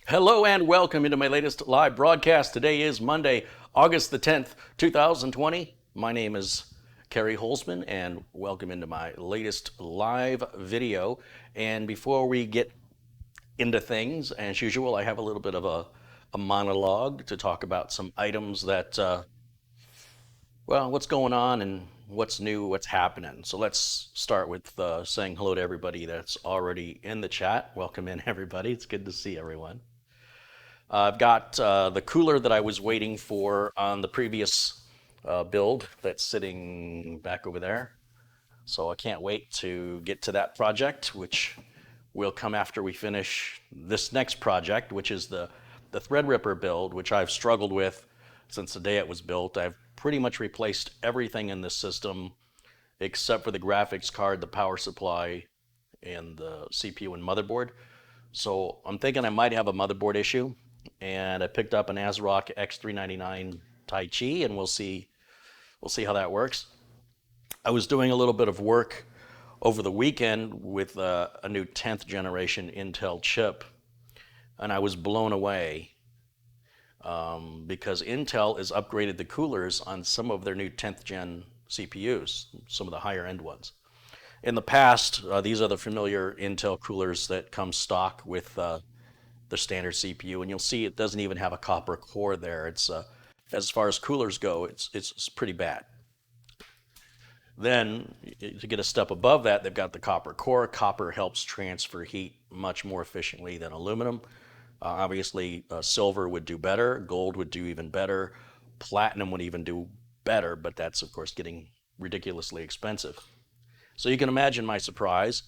Hello and welcome into my latest live broadcast. Today is Monday, August the 10th, 2020. My name is Kerry Holzman and welcome into my latest live video. And before we get into things, as usual, I have a little bit of a monologue to talk about some items that, well, what's going on and what's new, what's happening. So let's start with saying hello to everybody that's already in the chat. Welcome in, everybody. It's good to see everyone. I've got the cooler that I was waiting for on the previous build that's sitting back over there. So I can't wait to get to that project, which will come after we finish this next project, which is the Threadripper build, which I've struggled with since the day it was built. I've pretty much replaced everything in this system except for the graphics card, the power supply, and the CPU and motherboard. So I'm thinking I might have a motherboard issue, and I picked up an ASRock X399 Taichi, and we'll see how that works. I was doing a little bit of work over the weekend with a new 10th generation Intel chip, and I was blown away because Intel has upgraded the coolers on some of their new 10th gen CPUs, some of the higher end ones. In the past, these are the familiar Intel coolers that come stock with the standard CPU, and you'll see it doesn't even have a copper core there. It's as far as coolers go, it's pretty bad. Then to get a step above that, they've got the copper core. Copper helps transfer heat much more efficiently than aluminum. Obviously, silver would do better, gold would do even better, platinum would even do better, but that's of course getting ridiculously expensive. So you can imagine my surprise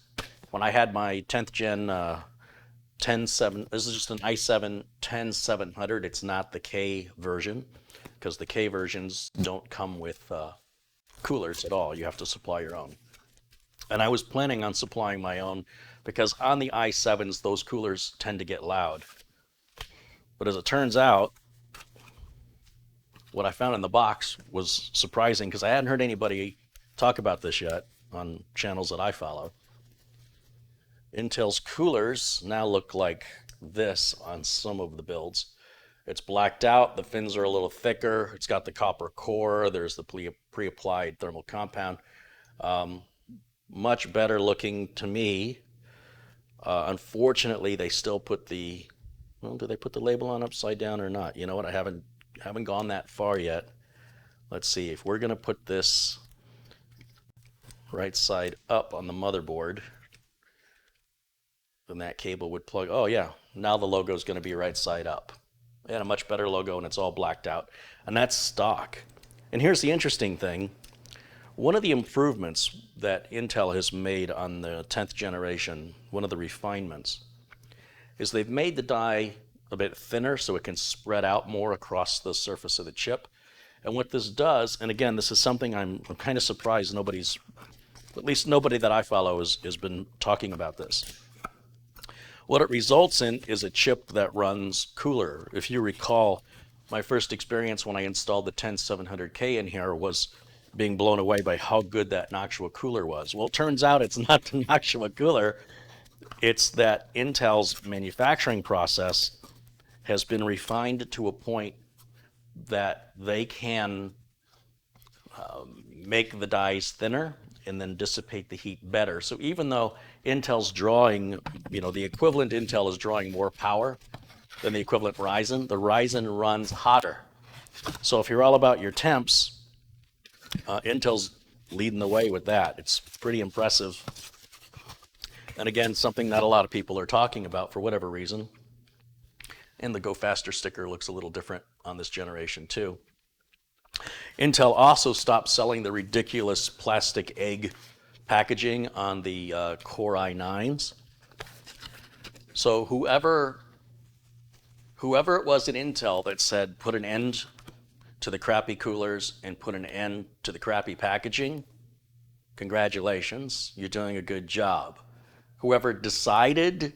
when I had my 10th gen 107. This is just an i7 10700. It's not the K version because the K versions don't come with coolers at all. You have to supply your own. And I was planning on supplying my own because on the i7s, those coolers tend to get loud. But as it turns out, what I found in the box was surprising because I hadn't heard anybody talk about this yet on channels that I follow. Intel's coolers now look like this on some of the builds. It's blacked out, the fins are a little thicker, it's got the copper core, there's the pre-applied thermal compound. Much better looking to me. Unfortunately, they still put the, well, do they put the label on upside down or not? You know what, I haven't gone that far yet. Let's see, if we're gonna put this right side up on the motherboard, then that cable would plug. Oh yeah, now the logo is going to be right side up. And a much better logo, and it's all blacked out. And that's stock. And here's the interesting thing. One of the improvements that Intel has made on the 10th generation, one of the refinements, is they've made the die a bit thinner so it can spread out more across the surface of the chip. And what this does, and again, this is something I'm kind of surprised nobody's, at least nobody that I follow has been talking about this. What it results in is a chip that runs cooler. If you recall, my first experience when I installed the 10700K in here was being blown away by how good that Noctua cooler was. Well, it turns out it's not the Noctua cooler. It's that Intel's manufacturing process has been refined to a point that they can make the dies thinner and then dissipate the heat better. So even though Intel's drawing, the equivalent Intel is drawing more power than the equivalent Ryzen, the Ryzen runs hotter. So if you're all about your temps, Intel's leading the way with that. It's pretty impressive. And again, something not a lot of people are talking about for whatever reason. And the Go Faster sticker looks a little different on this generation too. Intel also stopped selling the ridiculous plastic egg packaging on the Core i9s. So whoever it was at Intel that said put an end to the crappy coolers and put an end to the crappy packaging, congratulations, you're doing a good job. Whoever decided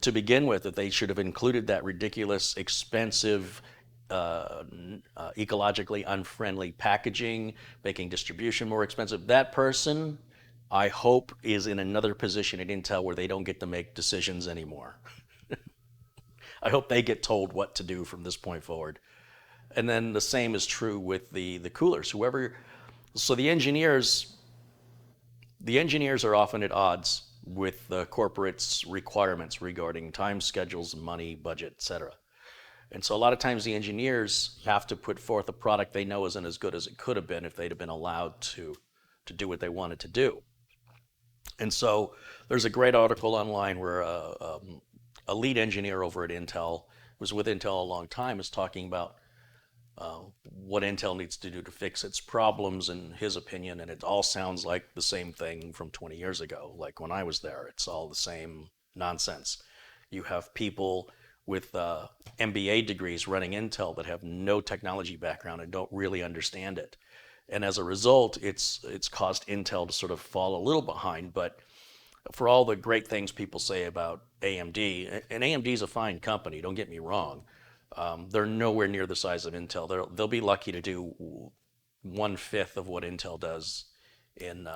to begin with that they should have included that ridiculous, expensive, ecologically unfriendly packaging, making distribution more expensive, that person, I hope, is in another position at Intel where they don't get to make decisions anymore. I hope they get told what to do from this point forward. And then the same is true with the coolers. So the engineers are often at odds with the corporate's requirements regarding time schedules, money, budget, etc. And so a lot of times the engineers have to put forth a product they know isn't as good as it could have been if they'd have been allowed to do what they wanted to do. And so there's a great article online where a lead engineer over at Intel, who was with Intel a long time, is talking about what Intel needs to do to fix its problems, in his opinion, and it all sounds like the same thing from 20 years ago. Like when I was there, it's all the same nonsense. You have people with MBA degrees running Intel that have no technology background and don't really understand it. And as a result, it's caused Intel to sort of fall a little behind. But for all the great things people say about AMD, and AMD is a fine company, don't get me wrong, they're nowhere near the size of Intel. They'll be lucky to do 1/5 of what Intel does in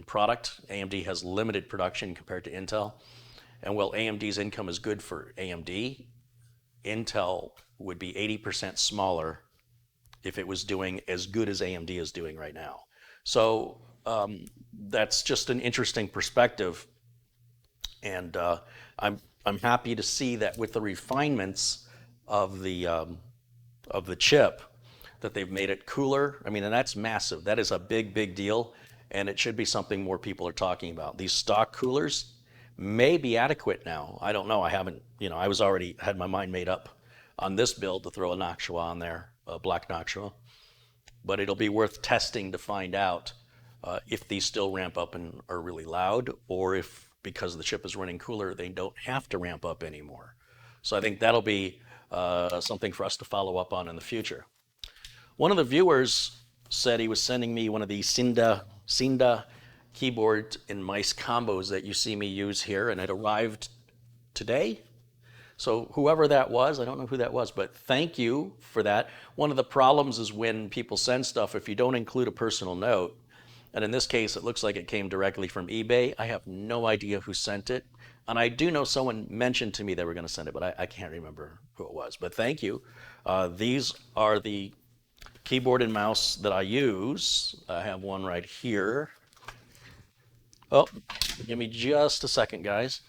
product. AMD has limited production compared to Intel. And while AMD's income is good for AMD, Intel would be 80% smaller if it was doing as good as AMD is doing right now. So that's just an interesting perspective. And I'm happy to see that with the refinements of the chip, that they've made it cooler. I mean, and that's massive. That is a big deal, and it should be something more people are talking about. These stock coolers may be adequate now. I don't know. I haven't, I was already had my mind made up on this build to throw a Noctua on there, a black Noctua, but it'll be worth testing to find out if these still ramp up and are really loud, or if because the chip is running cooler, they don't have to ramp up anymore. So I think that'll be something for us to follow up on in the future. One of the viewers said he was sending me one of these Cinda keyboard and mice combos that you see me use here, and it arrived today. So whoever that was, I don't know who that was, but thank you for that. One of the problems is when people send stuff, if you don't include a personal note, and in this case, it looks like it came directly from eBay. I have no idea who sent it. And I do know someone mentioned to me they were going to send it, but I can't remember who it was. But thank you. These are the keyboard and mouse that I use. I have one right here. Oh, give me just a second, guys.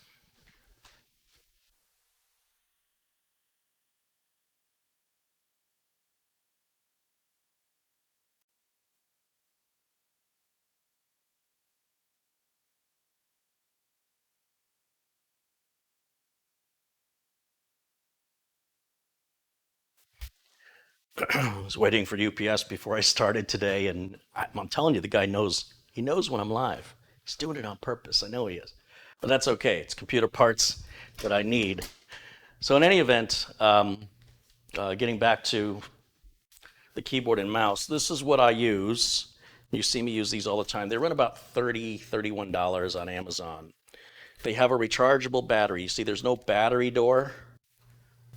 I was waiting for UPS before I started today, and I'm telling you, the guy knows. He knows when I'm live. He's doing it on purpose. I know he is. But that's okay. It's computer parts that I need. So in any event, getting back to the keyboard and mouse, this is what I use. You see me use these all the time. They run about $30, $31 on Amazon. They have a rechargeable battery. You see there's no battery door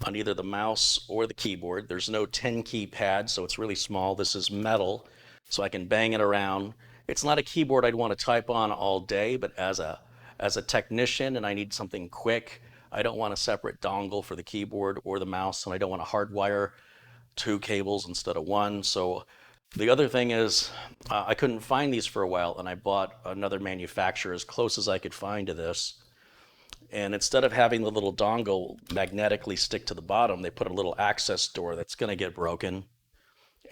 on either the mouse or the keyboard. There's no 10-key pad, so it's really small. This is metal, so I can bang it around. It's not a keyboard I'd want to type on all day, but as a technician and I need something quick, I don't want a separate dongle for the keyboard or the mouse, and I don't want to hardwire 2 cables instead of 1. So the other thing is I couldn't find these for a while, and I bought another manufacturer as close as I could find to this. And instead of having the little dongle magnetically stick to the bottom, they put a little access door that's going to get broken,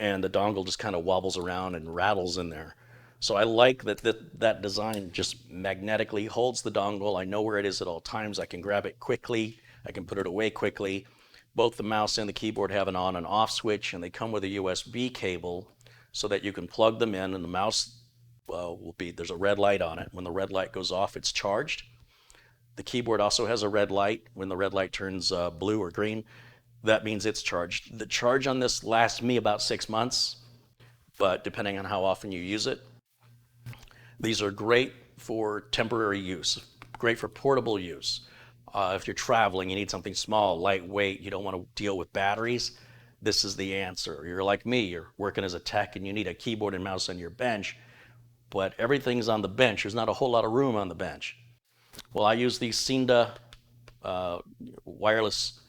and the dongle just kind of wobbles around and rattles in there. So I like that design just magnetically holds the dongle. I know where it is at all times. I can grab it quickly. I can put it away quickly. Both the mouse and the keyboard have an on and off switch, and they come with a USB cable so that you can plug them in, and the mouse there's a red light on it. When the red light goes off, it's charged. The keyboard also has a red light. When the red light turns blue or green, that means it's charged. The charge on this lasts me about 6 months, but depending on how often you use it. These are great for temporary use, great for portable use. If you're traveling, you need something small, lightweight, you don't want to deal with batteries, this is the answer. You're like me, you're working as a tech and you need a keyboard and mouse on your bench, but everything's on the bench. There's not a whole lot of room on the bench. Well, I use these Cinda wireless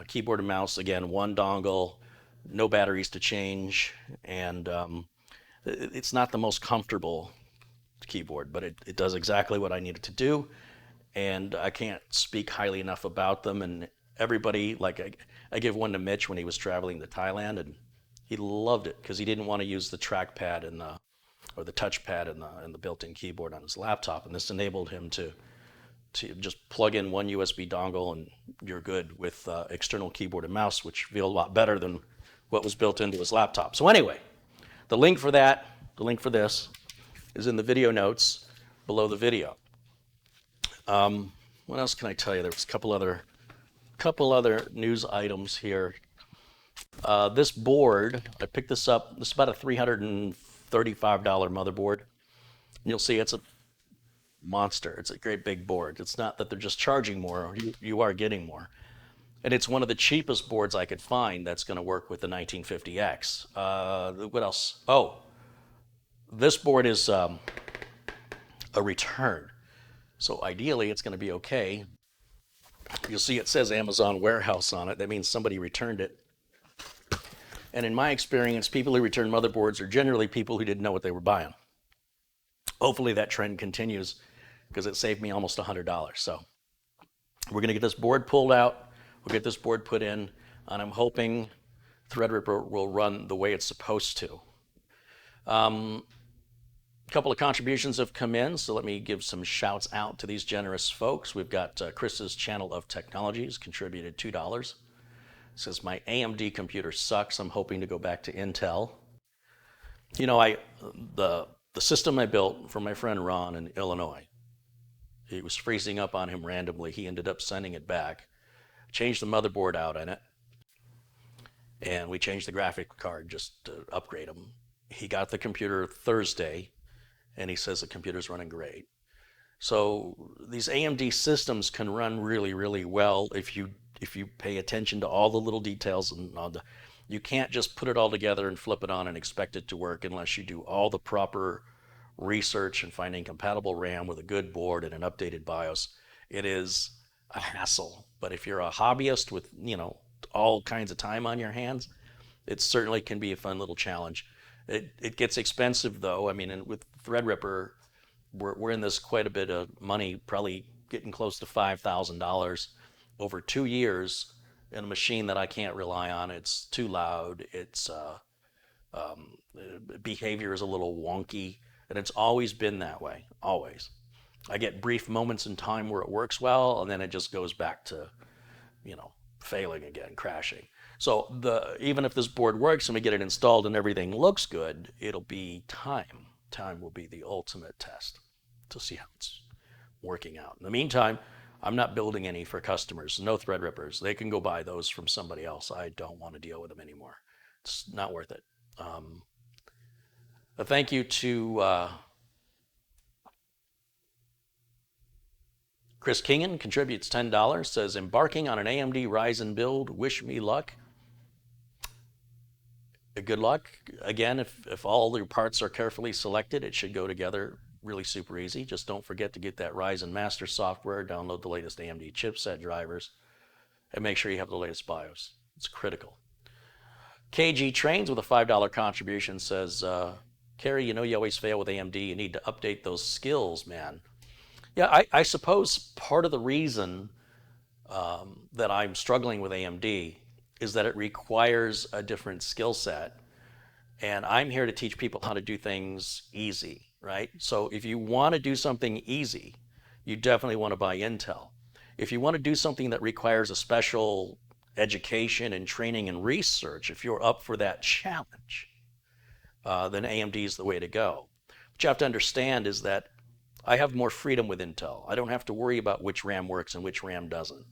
keyboard and mouse. Again, one dongle, no batteries to change, and it's not the most comfortable keyboard, but it does exactly what I need it to do. And I can't speak highly enough about them. And everybody, like I give one to Mitch when he was traveling to Thailand, and he loved it because he didn't want to use the trackpad and the or the touchpad and the built-in keyboard on his laptop, and this enabled him to just plug in one USB dongle and you're good with external keyboard and mouse, which feel a lot better than what was built into his laptop. So anyway, the link for that, the link for this, is in the video notes below the video. What else can I tell you? There was a couple other news items here. This board, I picked this up. This is about a $335 motherboard. You'll see it's a monster. It's a great big board. It's not that they're just charging more. You are getting more. And it's one of the cheapest boards I could find that's going to work with the 1950X. What else? Oh, this board is a return. So ideally, it's going to be okay. You'll see it says Amazon Warehouse on it. That means somebody returned it. And in my experience, people who return motherboards are generally people who didn't know what they were buying. Hopefully that trend continues because it saved me almost $100. So we're going to get this board pulled out. We'll get this board put in, and I'm hoping Threadripper will run the way it's supposed to. A couple of contributions have come in, so let me give some shouts out to these generous folks. We've got Chris's Channel of Technologies contributed $2. Says my AMD computer sucks. I'm hoping to go back to Intel. You know, the system I built for my friend Ron in Illinois, it was freezing up on him randomly. He ended up sending it back. Changed the motherboard out in it, and we changed the graphic card just to upgrade him. He got the computer Thursday, and he says the computer's running great. So these AMD systems can run really, really well if you pay attention to all the little details and all the. You can't just put it all together and flip it on and expect it to work unless you do all the proper research and finding compatible RAM with a good board and an updated BIOS. It is a hassle. But if you're a hobbyist with, all kinds of time on your hands, it certainly can be a fun little challenge. It gets expensive though. I mean, and with Threadripper, we're in this quite a bit of money, probably getting close to $5,000 over 2 years in a machine that I can't rely on. It's too loud. It's behavior is a little wonky, and it's always been that way. Always. I get brief moments in time where it works well, and then it just goes back to, failing again, crashing. So even if this board works and we get it installed and everything looks good, it'll be time. Time will be the ultimate test to see how it's working out. In the meantime, I'm not building any for customers. No Threadrippers. They can go buy those from somebody else. I don't want to deal with them anymore. It's not worth it. A thank you to Chris Kingan, contributes $10, says, embarking on an AMD Ryzen build, wish me luck. Good luck. Again, if all your parts are carefully selected, it should go together really super easy. Just don't forget to get that Ryzen Master software, download the latest AMD chipset drivers, and make sure you have the latest BIOS. It's critical. KG Trains with a $5 contribution says, Kerry, you always fail with AMD. You need to update those skills, man. Yeah, I suppose part of the reason that I'm struggling with AMD is that it requires a different skill set. And I'm here to teach people how to do things easy, right? So if you want to do something easy, you definitely want to buy Intel. If you want to do something that requires a special education and training and research, if you're up for that challenge, then AMD is the way to go. What you have to understand is that I have more freedom with Intel. I don't have to worry about which RAM works and which RAM doesn't.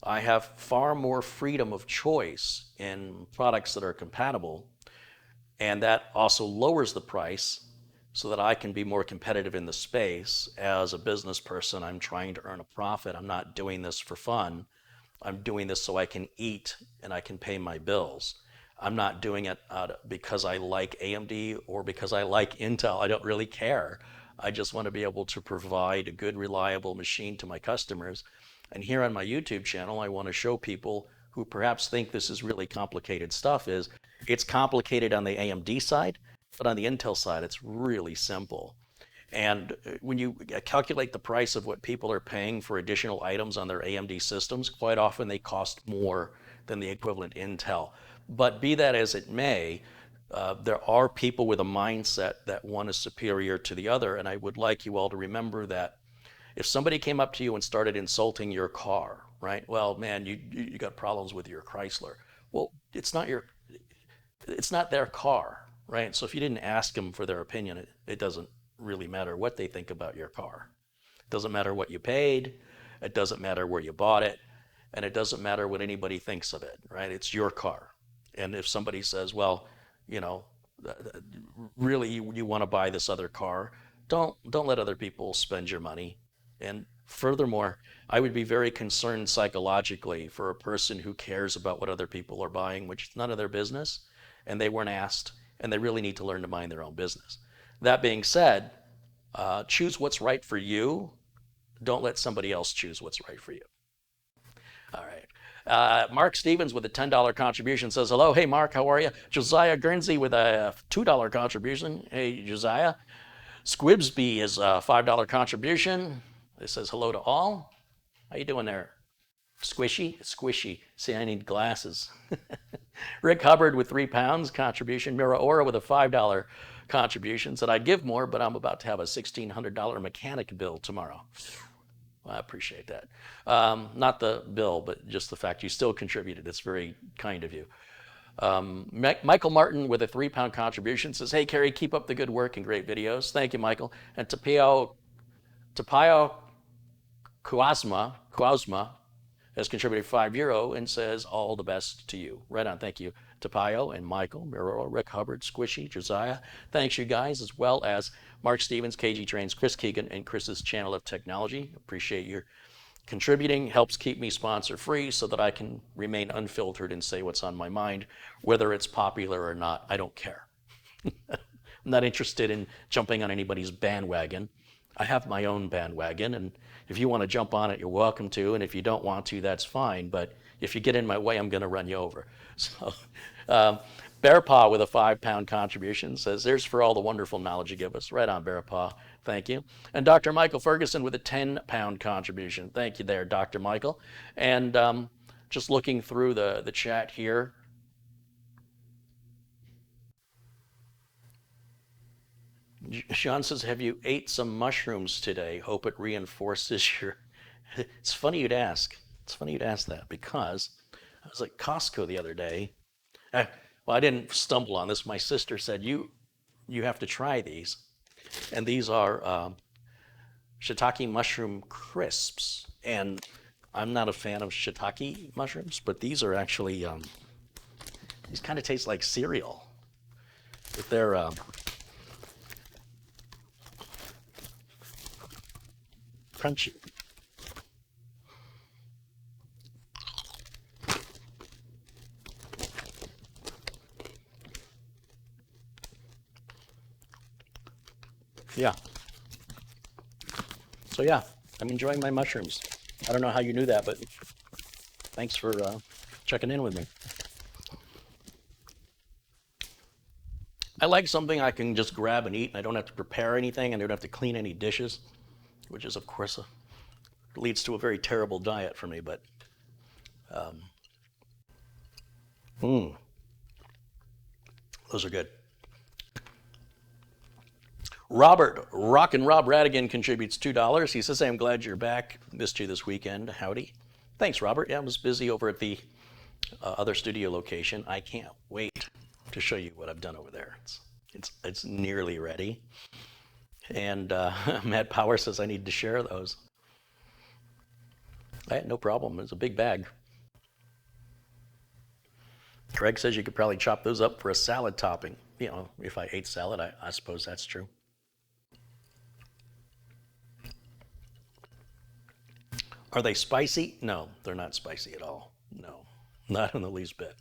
I have far more freedom of choice in products that are compatible, and that also lowers the price so that I can be more competitive in the space. As a business person, I'm trying to earn a profit. I'm not doing this for fun. I'm doing this so I can eat and I can pay my bills. I'm not doing it because I like AMD or because I like Intel. I don't really care. I just want to be able to provide a good, reliable machine to my customers. And here on my YouTube channel, I want to show people who perhaps think this is really complicated stuff is it's complicated on the AMD side, but on the Intel side, it's really simple. And when you calculate the price of what people are paying for additional items on their AMD systems, quite often they cost more than the equivalent Intel. But be that as it may, there are people with a mindset that one is superior to the other. And I would like you all to remember that if somebody came up to you and started insulting your car, right? Well, man, you got problems with your Chrysler. Well, it's not their car, right? So if you didn't ask them for their opinion, it doesn't really matter what they think about your car. It doesn't matter what you paid. It doesn't matter where you bought it. And it doesn't matter what anybody thinks of it, right? It's your car. And if somebody says, well, you know, really you want to buy this other car, don't let other people spend your money. And furthermore, I would be very concerned psychologically for a person who cares about what other people are buying, which is none of their business, and they weren't asked, and they really need to learn to mind their own business. That being said, choose what's right for you. Don't let somebody else choose what's right for you. All right. Mark Stevens with a $10 contribution says, hello. Hey, Mark, how are you? Josiah Guernsey with a $2 contribution. Hey, Josiah. Squibsby is a $5 contribution. It says hello to all. How you doing there? Squishy? Squishy. See, I need glasses. Rick Hubbard with £3 contribution. Mira Ora with a $5 contribution. Said I'd give more, but I'm about to have a $1,600 mechanic bill tomorrow. Well, I appreciate that. Not the bill, but just the fact you still contributed. It's very kind of you. Michael Martin with a £3 contribution says, hey, Kerry, keep up the good work and great videos. Thank you, Michael. And Tapio Kuasma has contributed €5 and says, all the best to you. Right on. Thank you, Tapio and Michael, Miro, Rick Hubbard, Squishy, Josiah. Thanks, you guys, as well as Mark Stevens, KG Trains, Chris Keegan, and Chris's Channel of Technology. Appreciate your contributing. Helps keep me sponsor free so that I can remain unfiltered and say what's on my mind, whether it's popular or not. I don't care. I'm not interested in jumping on anybody's bandwagon. I have my own bandwagon, and if you want to jump on it, you're welcome to, and if you don't want to, that's fine, but if you get in my way, I'm going to run you over. So, Bear Paw with a £5 contribution says, there's for all the wonderful knowledge you give us. Right on, Bear Paw. Thank you. And Dr. Michael Ferguson with a £10 contribution. Thank you there, Dr. Michael. And just looking through the chat here. Sean says, have you ate some mushrooms today? Hope it reinforces your... It's funny you'd ask. It's funny you'd ask that because I was at Costco the other day. Well, I didn't stumble on this. My sister said, you have to try these. And these are shiitake mushroom crisps. And I'm not a fan of shiitake mushrooms, but these are actually, these kind of taste like cereal. If they're crunchy. Yeah. So yeah, I'm enjoying my mushrooms. I don't know how you knew that, but thanks for checking in with me. I like something I can just grab and eat, and I don't have to prepare anything, and I don't have to clean any dishes, which is, of course, leads to a very terrible diet for me, but those are good. Robert, Rock and Rob Radigan contributes $2. He says, hey, I'm glad you're back. Missed you this weekend. Howdy. Thanks, Robert. Yeah, I was busy over at the other studio location. I can't wait to show you what I've done over there. It's nearly ready. And Matt Power says I need to share those. I had no problem. It's a big bag. Craig says you could probably chop those up for a salad topping. You know, if I ate salad, I suppose that's true. Are they spicy? No, they're not spicy at all. No, not in the least bit.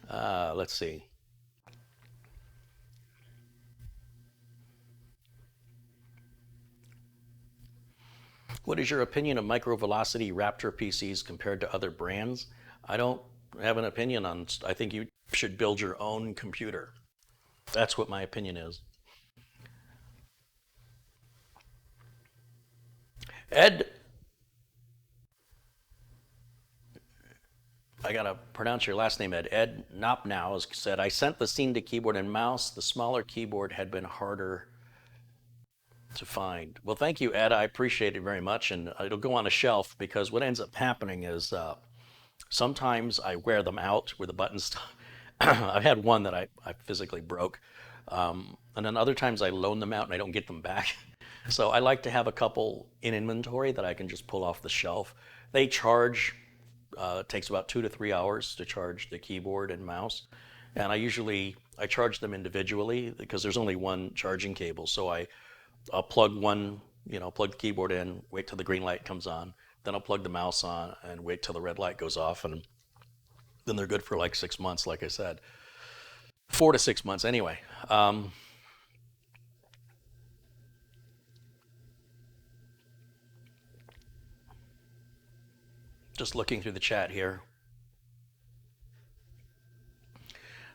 Let's see. What is your opinion of micro velocity Raptor PCs compared to other brands? I don't have an opinion on. I think you should build your own computer. That's what my opinion is. Ed, I gotta pronounce your last name, Ed. Ed Nopnow said, I sent the scene to keyboard and mouse. The smaller keyboard had been harder to find. Well, thank you, Ed. I appreciate it very much. And it'll go on a shelf because what ends up happening is sometimes I wear them out where the buttons. I've had one that I physically broke. And then other times I loan them out and I don't get them back. So I like to have a couple in inventory that I can just pull off the shelf. They charge, it takes about 2 to 3 hours to charge the keyboard and mouse. And I charge them individually because there's only one charging cable. So I'll plug plug the keyboard in, wait till the green light comes on. Then I'll plug the mouse on and wait till the red light goes off. And then they're good for like 6 months, like I said. 4 to 6 months anyway. Just looking through the chat here.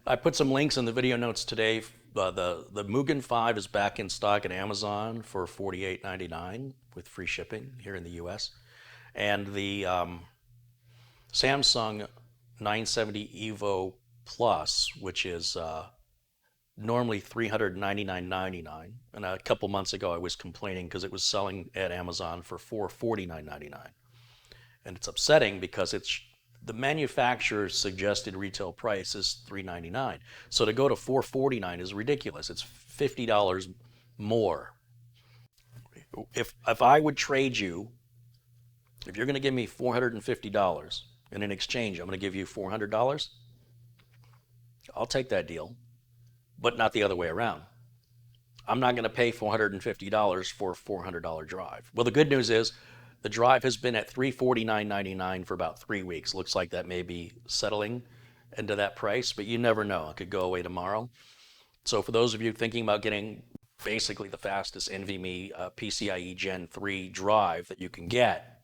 I put some links in the video notes today. The Mugen 5 is back in stock at Amazon for $48.99 with free shipping here in the US. And the Samsung 970 EVO Plus, which is normally $399.99. And a couple months ago I was complaining because it was selling at Amazon for $449.99. And it's upsetting because the manufacturer's suggested retail price is $399. So to go to $449 is ridiculous. It's $50 more. If I would trade you, if you're going to give me $450 and in exchange I'm going to give you $400, I'll take that deal, but not the other way around. I'm not going to pay $450 for a $400 drive. Well, the good news is the drive has been at $349.99 for about 3 weeks. Looks like that may be settling into that price, but you never know. It could go away tomorrow. So for those of you thinking about getting basically the fastest NVMe PCIe Gen 3 drive that you can get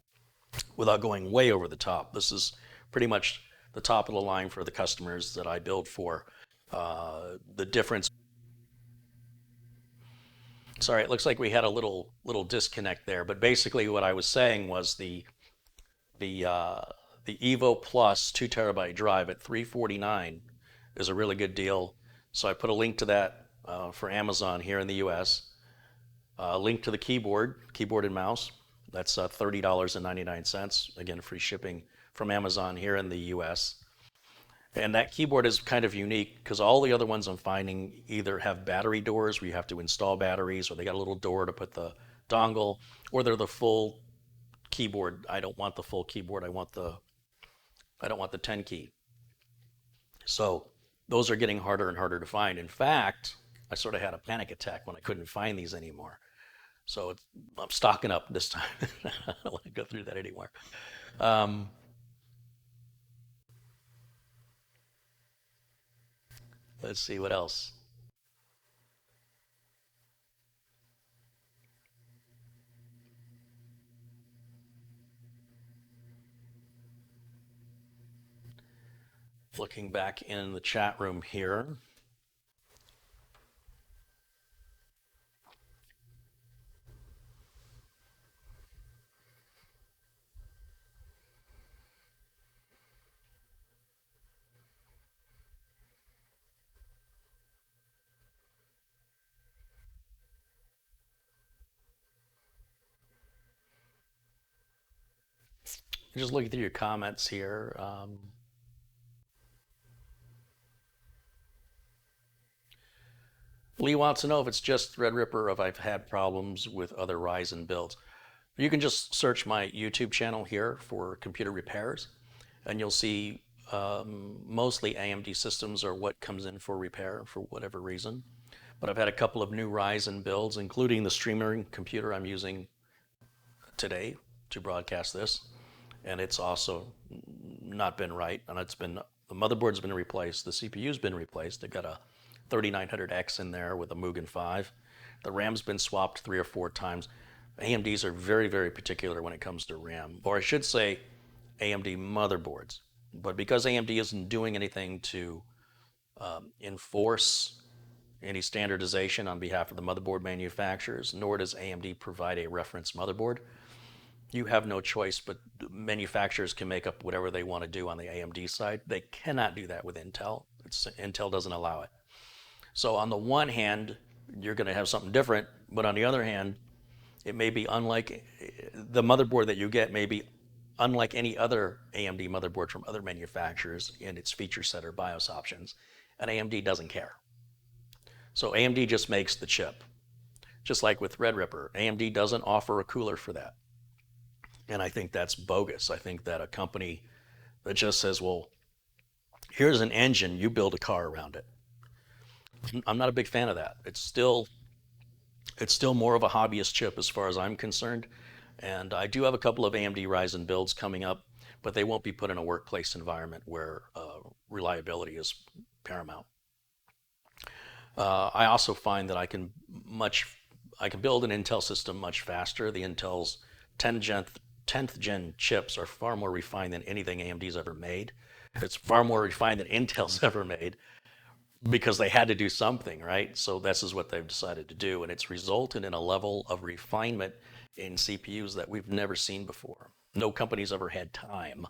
without going way over the top, this is pretty much the top of the line for the customers that I build for. The difference. Sorry, it looks like we had a little disconnect there, but basically what I was saying was the Evo Plus 2 TB drive at $349 is a really good deal. So I put a link to that for Amazon here in the US. A link to the keyboard and mouse. That's $30.99. Again, free shipping from Amazon here in the US. And that keyboard is kind of unique because all the other ones I'm finding either have battery doors where you have to install batteries, or they got a little door to put the dongle, or they're the full keyboard. I don't want the full keyboard. I don't want the 10 key. So those are getting harder and harder to find. In fact, I sort of had a panic attack when I couldn't find these anymore. So I'm stocking up this time. I don't want to go through that anymore. Let's see what else. Looking back in the chat room here. Just looking through your comments here. Lee wants to know if it's just Threadripper or if I've had problems with other Ryzen builds. You can just search my YouTube channel here for computer repairs, and you'll see mostly AMD systems are what comes in for repair for whatever reason. But I've had a couple of new Ryzen builds, including the streaming computer I'm using today to broadcast this. And it's also not been right. And the motherboard's been replaced, the CPU's been replaced. They've got a 3900X in there with a Mugen 5. The RAM's been swapped 3 or 4 times. AMDs are very, very particular when it comes to RAM, or I should say AMD motherboards. But because AMD isn't doing anything to enforce any standardization on behalf of the motherboard manufacturers, nor does AMD provide a reference motherboard, you have no choice, but manufacturers can make up whatever they want to do on the AMD side. They cannot do that with Intel. Intel doesn't allow it. So on the one hand, you're going to have something different, but on the other hand, it may be unlike the motherboard that you get may be unlike any other AMD motherboard from other manufacturers in its feature set or BIOS options, and AMD doesn't care. So AMD just makes the chip. Just like with Threadripper, AMD doesn't offer a cooler for that. And I think that's bogus. I think that a company that just says, well, here's an engine, you build a car around it. I'm not a big fan of that. It's still more of a hobbyist chip as far as I'm concerned. And I do have a couple of AMD Ryzen builds coming up, but they won't be put in a workplace environment where reliability is paramount. I also find that I can build an Intel system much faster. The Intel's 10th gen chips are far more refined than anything AMD's ever made. It's far more refined than Intel's ever made because they had to do something, right? So this is what they've decided to do, and it's resulted in a level of refinement in CPUs that we've never seen before. No company's ever had time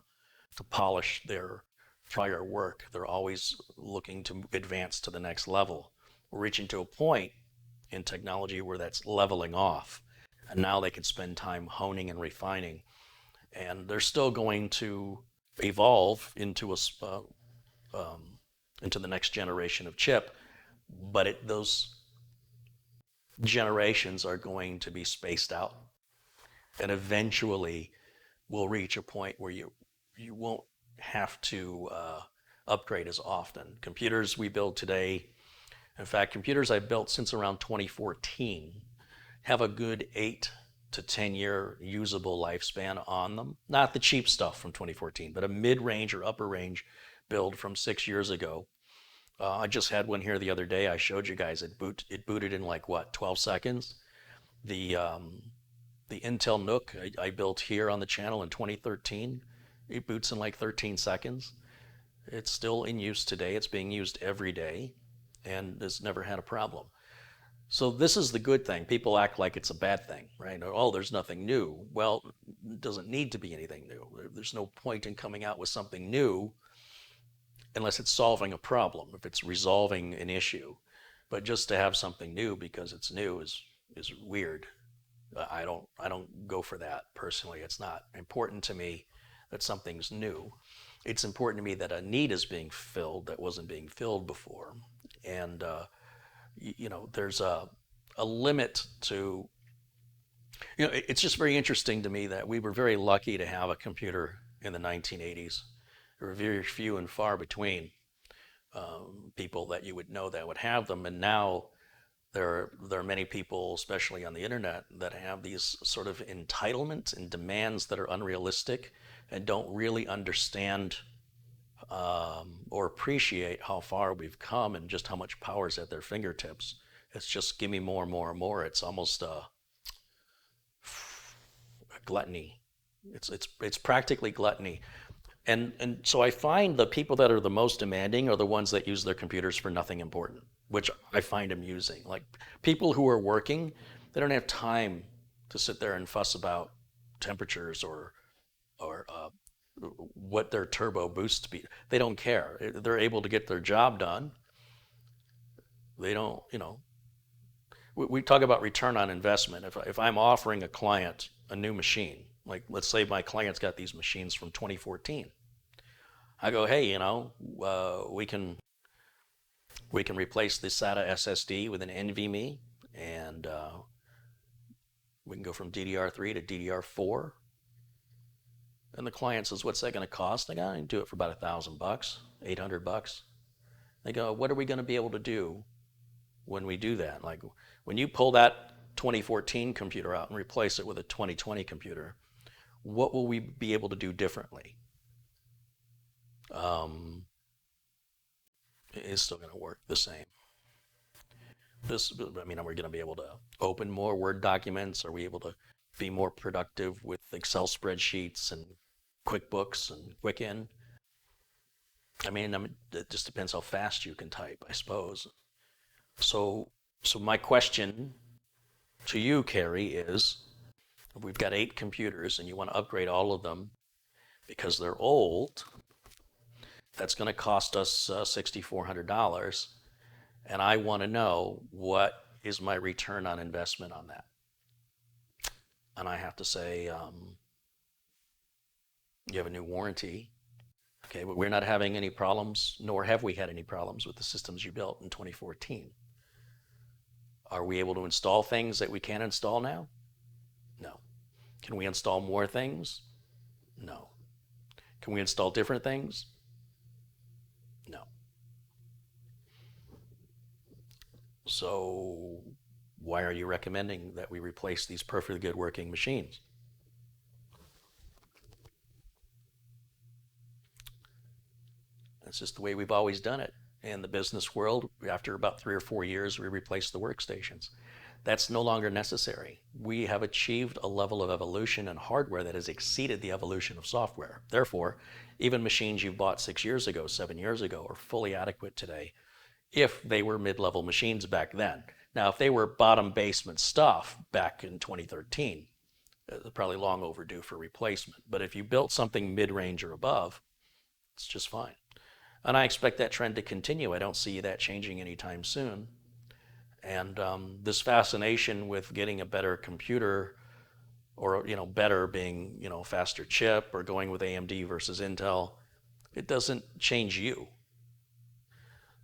to polish their prior work. They're always looking to advance to the next level. We're reaching to a point in technology where that's leveling off, and now they can spend time honing and refining. And they're still going to evolve into into the next generation of chip, but those generations are going to be spaced out, and eventually we'll reach a point where you won't have to upgrade as often. Computers we build today, in fact, computers I've built since around 2014 have a good 8 to 10 year usable lifespan on them. Not the cheap stuff from 2014, but a mid-range or upper range build from 6 years ago. I just had one here the other day. I showed you guys it booted in like what, 12 seconds. The Intel Nook I built here on the channel in 2013. It boots in like 13 seconds. It's still in use today. It's being used every day, and has never had a problem. So this is the good thing. People act like it's a bad thing, right? Oh, there's nothing new. Well, it doesn't need to be anything new. There's no point in coming out with something new unless it's solving a problem, if it's resolving an issue. But just to have something new because it's new is weird. I don't go for that personally. It's not important to me that something's new. It's important to me that a need is being filled that wasn't being filled before. And there's a limit to, it's just very interesting to me that we were very lucky to have a computer in the 1980s. There were very few and far between people that you would know that would have them, and now there are many people, especially on the internet, that have these sort of entitlements and demands that are unrealistic and don't really understand or appreciate how far we've come and just how much power is at their fingertips. It's just give me more and more and more. It's almost a gluttony. It's practically gluttony. And so I find the people that are the most demanding are the ones that use their computers for nothing important, which I find amusing. Like people who are working, they don't have time to sit there and fuss about temperatures or what their turbo boost speed. They don't care. They're able to get their job done. They don't, we talk about return on investment. If I'm offering a client a new machine, like let's say my client's got these machines from 2014, I go, hey, we can replace the SATA SSD with an NVMe, and we can go from DDR3 to DDR4. And the client says, what's that going to cost? I go, I can do it for about $1,000, $800. They go, what are we going to be able to do when we do that? Like when you pull that 2014 computer out and replace it with a 2020 computer, what will we be able to do differently? It's still going to work the same. Are we going to be able to open more Word documents? Are we able to be more productive with Excel spreadsheets and QuickBooks and Quicken. It just depends how fast you can type, I suppose. So, so my question to you, Carrie, is if we've got 8 computers and you want to upgrade all of them because they're old, that's going to cost us $6,400. And I want to know what is my return on investment on that. And I have to say, you have a new warranty. Okay, but we're not having any problems, nor have we had any problems with the systems you built in 2014. Are we able to install things that we can't install now? No. Can we install more things? No. Can we install different things? No. So why are you recommending that we replace these perfectly good working machines? That's just the way we've always done it. In the business world, after about 3 or 4 years, we replace the workstations. That's no longer necessary. We have achieved a level of evolution in hardware that has exceeded the evolution of software. Therefore, even machines you bought 6 years ago, 7 years ago, are fully adequate today if they were mid-level machines back then. Now, if they were bottom basement stuff back in 2013, they're probably long overdue for replacement. But if you built something mid-range or above, it's just fine. And I expect that trend to continue. I don't see that changing anytime soon. And this fascination with getting a better computer, or better being faster chip, or going with AMD versus Intel, it doesn't change you.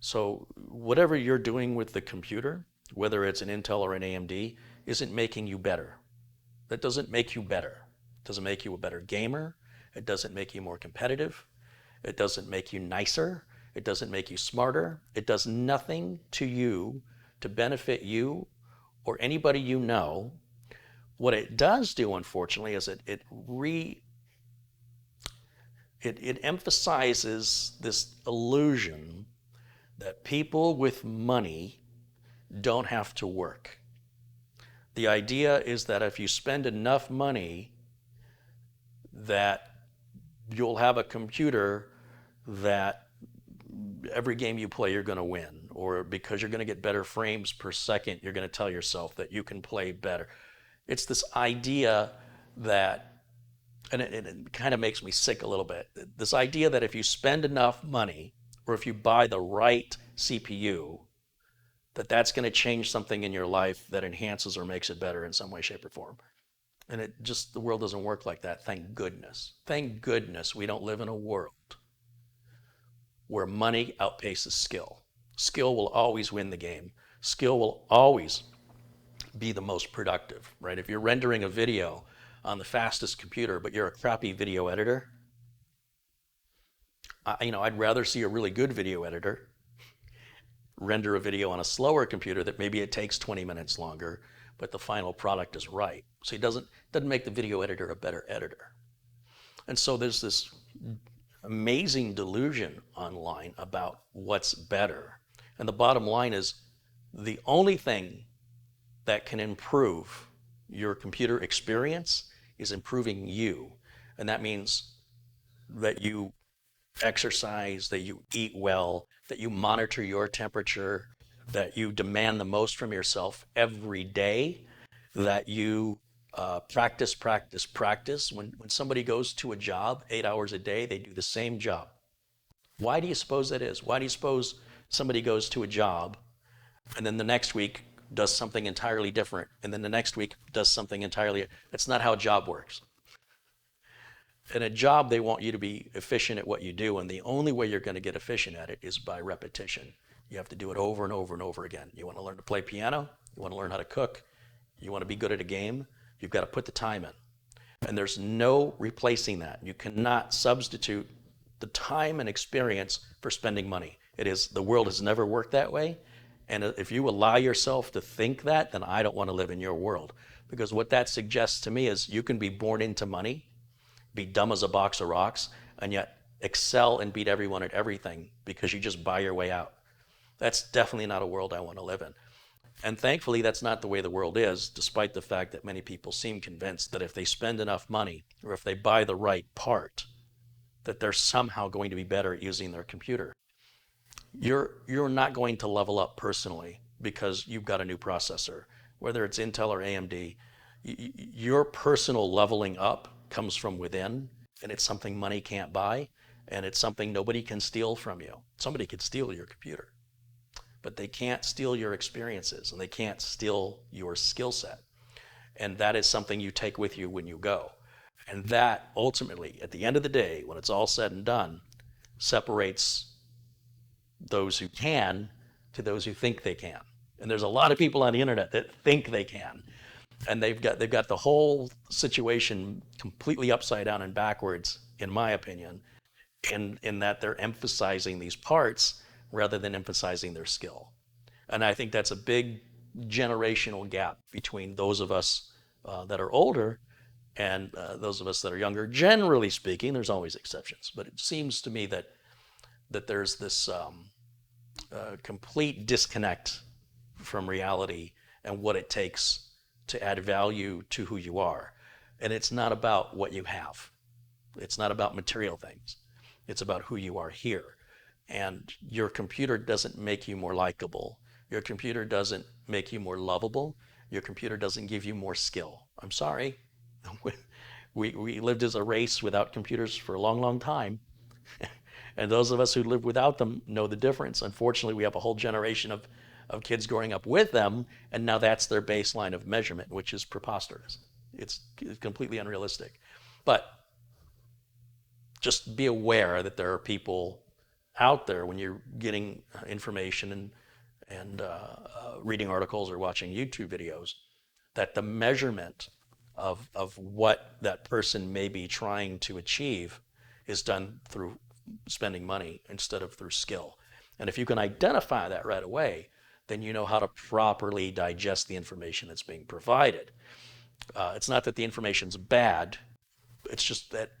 So whatever you're doing with the computer, whether it's an Intel or an AMD, isn't making you better. That doesn't make you better. It doesn't make you a better gamer. It doesn't make you more competitive. It doesn't make you nicer. It doesn't make you smarter. It does nothing to you to benefit you or anybody you know. What it does do, unfortunately, is it emphasizes this illusion that people with money don't have to work. The idea is that if you spend enough money, that you'll have a computer that every game you play you're going to win, or because you're going to get better frames per second, you're going to tell yourself that you can play better. It's this idea that, and it kind of makes me sick a little bit, this idea that if you spend enough money, or if you buy the right CPU, that's going to change something in your life that enhances or makes it better in some way, shape, or form. And the world doesn't work like that, thank goodness. Thank goodness we don't live in a world where money outpaces skill. Skill will always win the game. Skill will always be the most productive, right? If you're rendering a video on the fastest computer, but you're a crappy video editor, I'd rather see a really good video editor render a video on a slower computer that maybe it takes 20 minutes longer, but the final product is right. So it doesn't make the video editor a better editor. And so there's this amazing delusion online about what's better. And the bottom line is the only thing that can improve your computer experience is improving you. And that means that you exercise, that you eat well, that you monitor your temperature, that you demand the most from yourself every day, that you practice. When somebody goes to a job 8 hours a day, they do the same job. Why do you suppose that is? Why do you suppose somebody goes to a job and then the next week does something entirely different, and then the next week does something entirely? That's not how a job works. In a job, they want you to be efficient at what you do, and the only way you're going to get efficient at it is by repetition. You have to do it over and over and over again. You want to learn to play piano, you want to learn how to cook, you want to be good at a game, you've got to put the time in. And there's no replacing that. You cannot substitute the time and experience for spending money. The world has never worked that way. And if you allow yourself to think that, then I don't want to live in your world. Because what that suggests to me is you can be born into money, be dumb as a box of rocks, and yet excel and beat everyone at everything because you just buy your way out. That's definitely not a world I want to live in. And thankfully, that's not the way the world is, despite the fact that many people seem convinced that if they spend enough money or if they buy the right part, that they're somehow going to be better at using their computer. You're not going to level up personally because you've got a new processor, whether it's Intel or AMD. Your personal leveling up comes from within, and it's something money can't buy, and it's something nobody can steal from you. Somebody could steal your computer, but they can't steal your experiences and they can't steal your skill set. And that is something you take with you when you go. And that ultimately, at the end of the day, when it's all said and done, separates those who can to those who think they can. And there's a lot of people on the internet that think they can. And they've got the whole situation completely upside down and backwards, in my opinion, in that they're emphasizing these parts rather than emphasizing their skill. And I think that's a big generational gap between those of us that are older and those of us that are younger. Generally speaking, there's always exceptions, but it seems to me that there's this complete disconnect from reality and what it takes to add value to who you are. And it's not about what you have. It's not about material things. It's about who you are here. And your computer doesn't make you more likable. Your computer doesn't make you more lovable. Your computer doesn't give you more skill. I'm sorry. We lived as a race without computers for a long, long time. And those of us who live without them know the difference. Unfortunately, we have a whole generation of kids growing up with them, and now that's their baseline of measurement, which is preposterous. It's completely unrealistic. But just be aware that there are people out there when you're getting information and reading articles or watching YouTube videos, that the measurement of what that person may be trying to achieve is done through spending money instead of through skill. And if you can identify that right away, then you know how to properly digest the information that's being provided. It's not that the information's bad, it's just that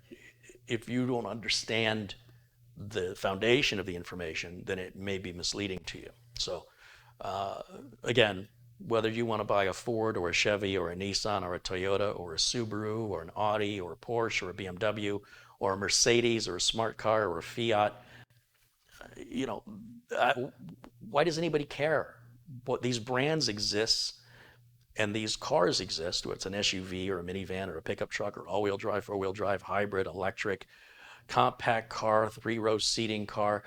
if you don't understand the foundation of the information, then it may be misleading to you. So again, whether you want to buy a Ford or a Chevy or a Nissan or a Toyota or a Subaru or an Audi or a Porsche or a BMW or a Mercedes or a smart car or a Fiat, you know, why does anybody care? What these brands exist and these cars exist, whether it's an SUV or a minivan or a pickup truck or all-wheel drive, four-wheel drive, hybrid, electric, compact car, three-row seating car,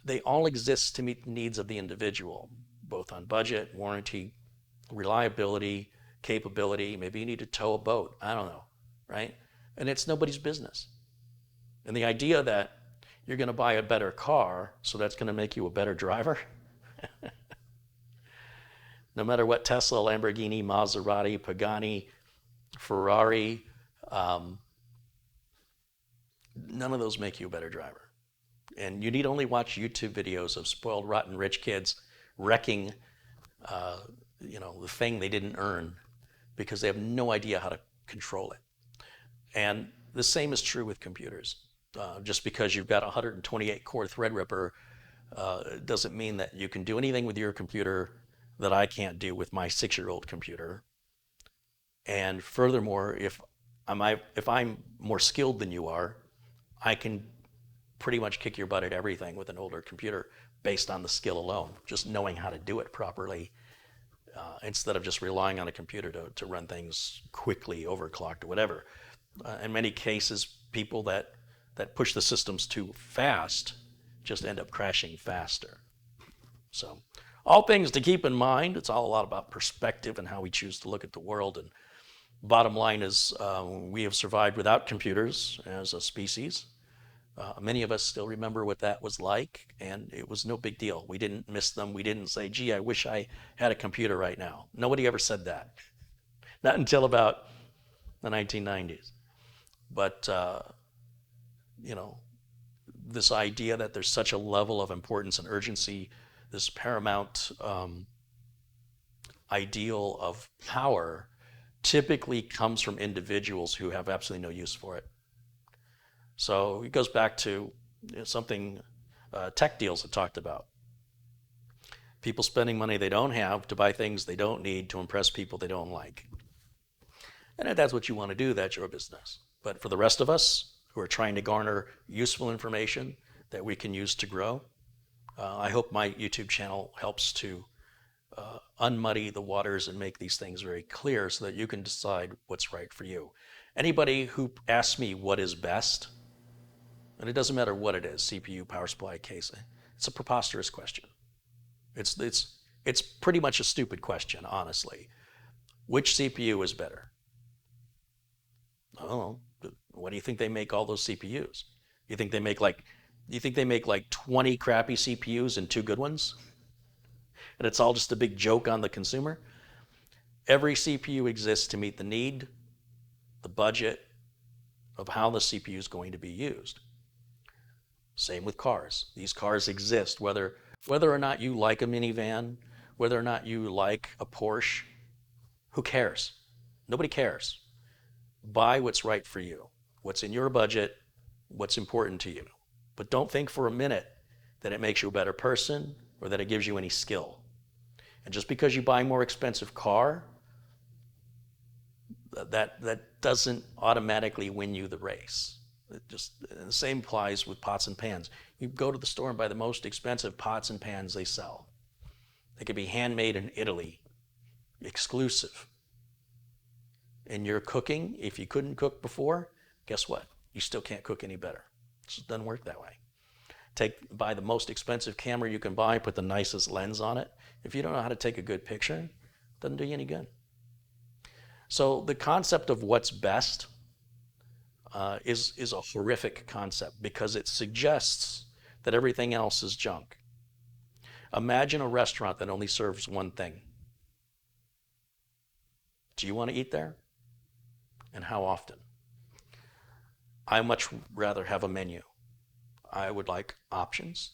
they all exist to meet the needs of the individual, both on budget, warranty, reliability, capability. Maybe you need to tow a boat. I don't know, right? And it's nobody's business. And the idea that you're going to buy a better car, so that's going to make you a better driver. No matter what Tesla, Lamborghini, Maserati, Pagani, Ferrari, none of those make you a better driver. And you need only watch YouTube videos of spoiled, rotten, rich kids wrecking, the thing they didn't earn because they have no idea how to control it. And the same is true with computers. Just because you've got a 128 core Threadripper doesn't mean that you can do anything with your computer that I can't do with my 6-year-old computer. And furthermore, if I'm more skilled than you are, I can pretty much kick your butt at everything with an older computer based on the skill alone, just knowing how to do it properly, instead of just relying on a computer to run things quickly, overclocked, or whatever. In many cases, people that push the systems too fast just end up crashing faster. So all things to keep in mind. It's all a lot about perspective and how we choose to look at the world. And bottom line is we have survived without computers as a species. Many of us still remember what that was like, and it was no big deal. We didn't miss them. We didn't say, gee, I wish I had a computer right now. Nobody ever said that. Not until about the 1990s. But, this idea that there's such a level of importance and urgency, this paramount ideal of power, typically comes from individuals who have absolutely no use for it. So it goes back to something Tech Deals have talked about. People spending money they don't have to buy things they don't need to impress people they don't like. And if that's what you want to do, that's your business. But for the rest of us who are trying to garner useful information that we can use to grow, I hope my YouTube channel helps to unmuddy the waters and make these things very clear so that you can decide what's right for you. Anybody who asks me what is best, and it doesn't matter what it is, CPU, power supply, casing, it's a preposterous question. It's pretty much a stupid question, honestly. Which CPU is better? Oh, what do you think they make all those CPUs? You think they make like 20 crappy CPUs and 2 good ones? And it's all just a big joke on the consumer? Every CPU exists to meet the need, the budget of how the CPU is going to be used. Same with cars. These cars exist whether or not you like a minivan, whether or not you like a Porsche. Who cares? Nobody cares. Buy what's right for you, what's in your budget, what's important to you. But don't think for a minute that it makes you a better person or that it gives you any skill. And just because you buy a more expensive car, that doesn't automatically win you the race. The same applies with pots and pans. You go to the store and buy the most expensive pots and pans they sell. They could be handmade in Italy, exclusive. And you're cooking, if you couldn't cook before, guess what? You still can't cook any better. It just doesn't work that way. Buy the most expensive camera you can buy, put the nicest lens on it. If you don't know how to take a good picture, it doesn't do you any good. So the concept of what's best is a horrific concept because it suggests that everything else is junk. Imagine a restaurant that only serves one thing. Do you want to eat there? And how often? I much rather have a menu. I would like options,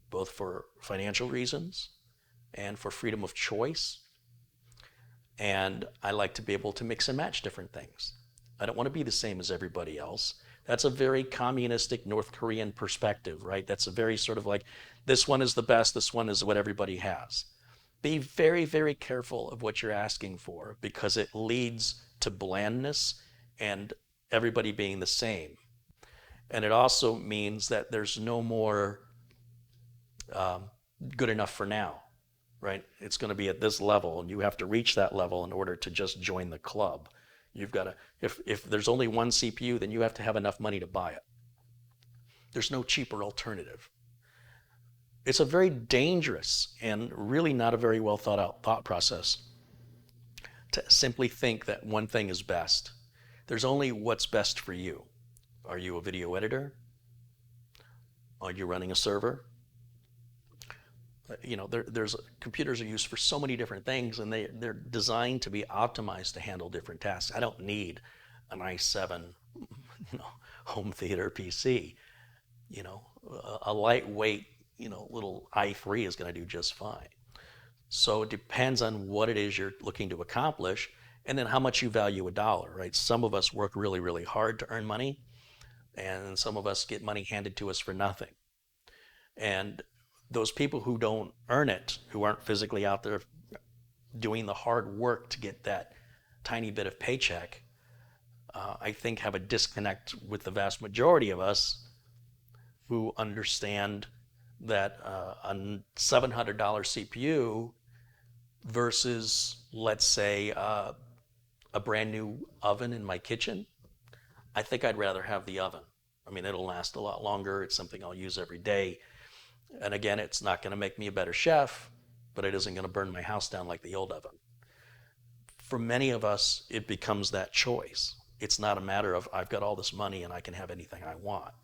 both for financial reasons and for freedom of choice. And I like to be able to mix and match different things. I don't want to be the same as everybody else. That's a very communistic North Korean perspective, right? That's a very sort of like, this one is the best, this one is what everybody has. Be very, very careful of what you're asking for because it leads to blandness and everybody being the same. And it also means that there's no more good enough for now, right? It's going to be at this level and you have to reach that level in order to just join the club. You've got to, if there's only one CPU, then you have to have enough money to buy it. There's no cheaper alternative. It's a very dangerous and really not a very well thought out thought process to simply think that one thing is best. There's only what's best for you. Are you a video editor? Are you running a server? You know, computers are used for so many different things and they're designed to be optimized to handle different tasks. I don't need an i7, home theater PC. A lightweight, little i3 is going to do just fine. So it depends on what it is you're looking to accomplish and then how much you value a dollar, right? Some of us work really, really hard to earn money and some of us get money handed to us for nothing. And those people who don't earn it, who aren't physically out there doing the hard work to get that tiny bit of paycheck, I think have a disconnect with the vast majority of us who understand that a $700 CPU versus, let's say, a brand new oven in my kitchen, I think I'd rather have the oven. I mean, it'll last a lot longer. It's something I'll use every day. And again, it's not going to make me a better chef, but it isn't going to burn my house down like the old oven. For many of us, it becomes that choice. It's not a matter of I've got all this money and I can have anything I want.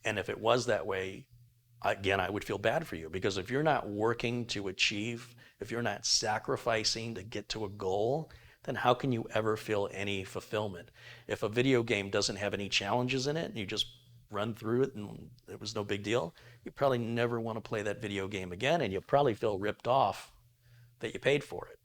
And if it was that way, again, I would feel bad for you because if you're not working to achieve, if you're not sacrificing to get to a goal, then how can you ever feel any fulfillment? If a video game doesn't have any challenges in it and you just run through it and it was no big deal, you probably never want to play that video game again and you'll probably feel ripped off that you paid for it.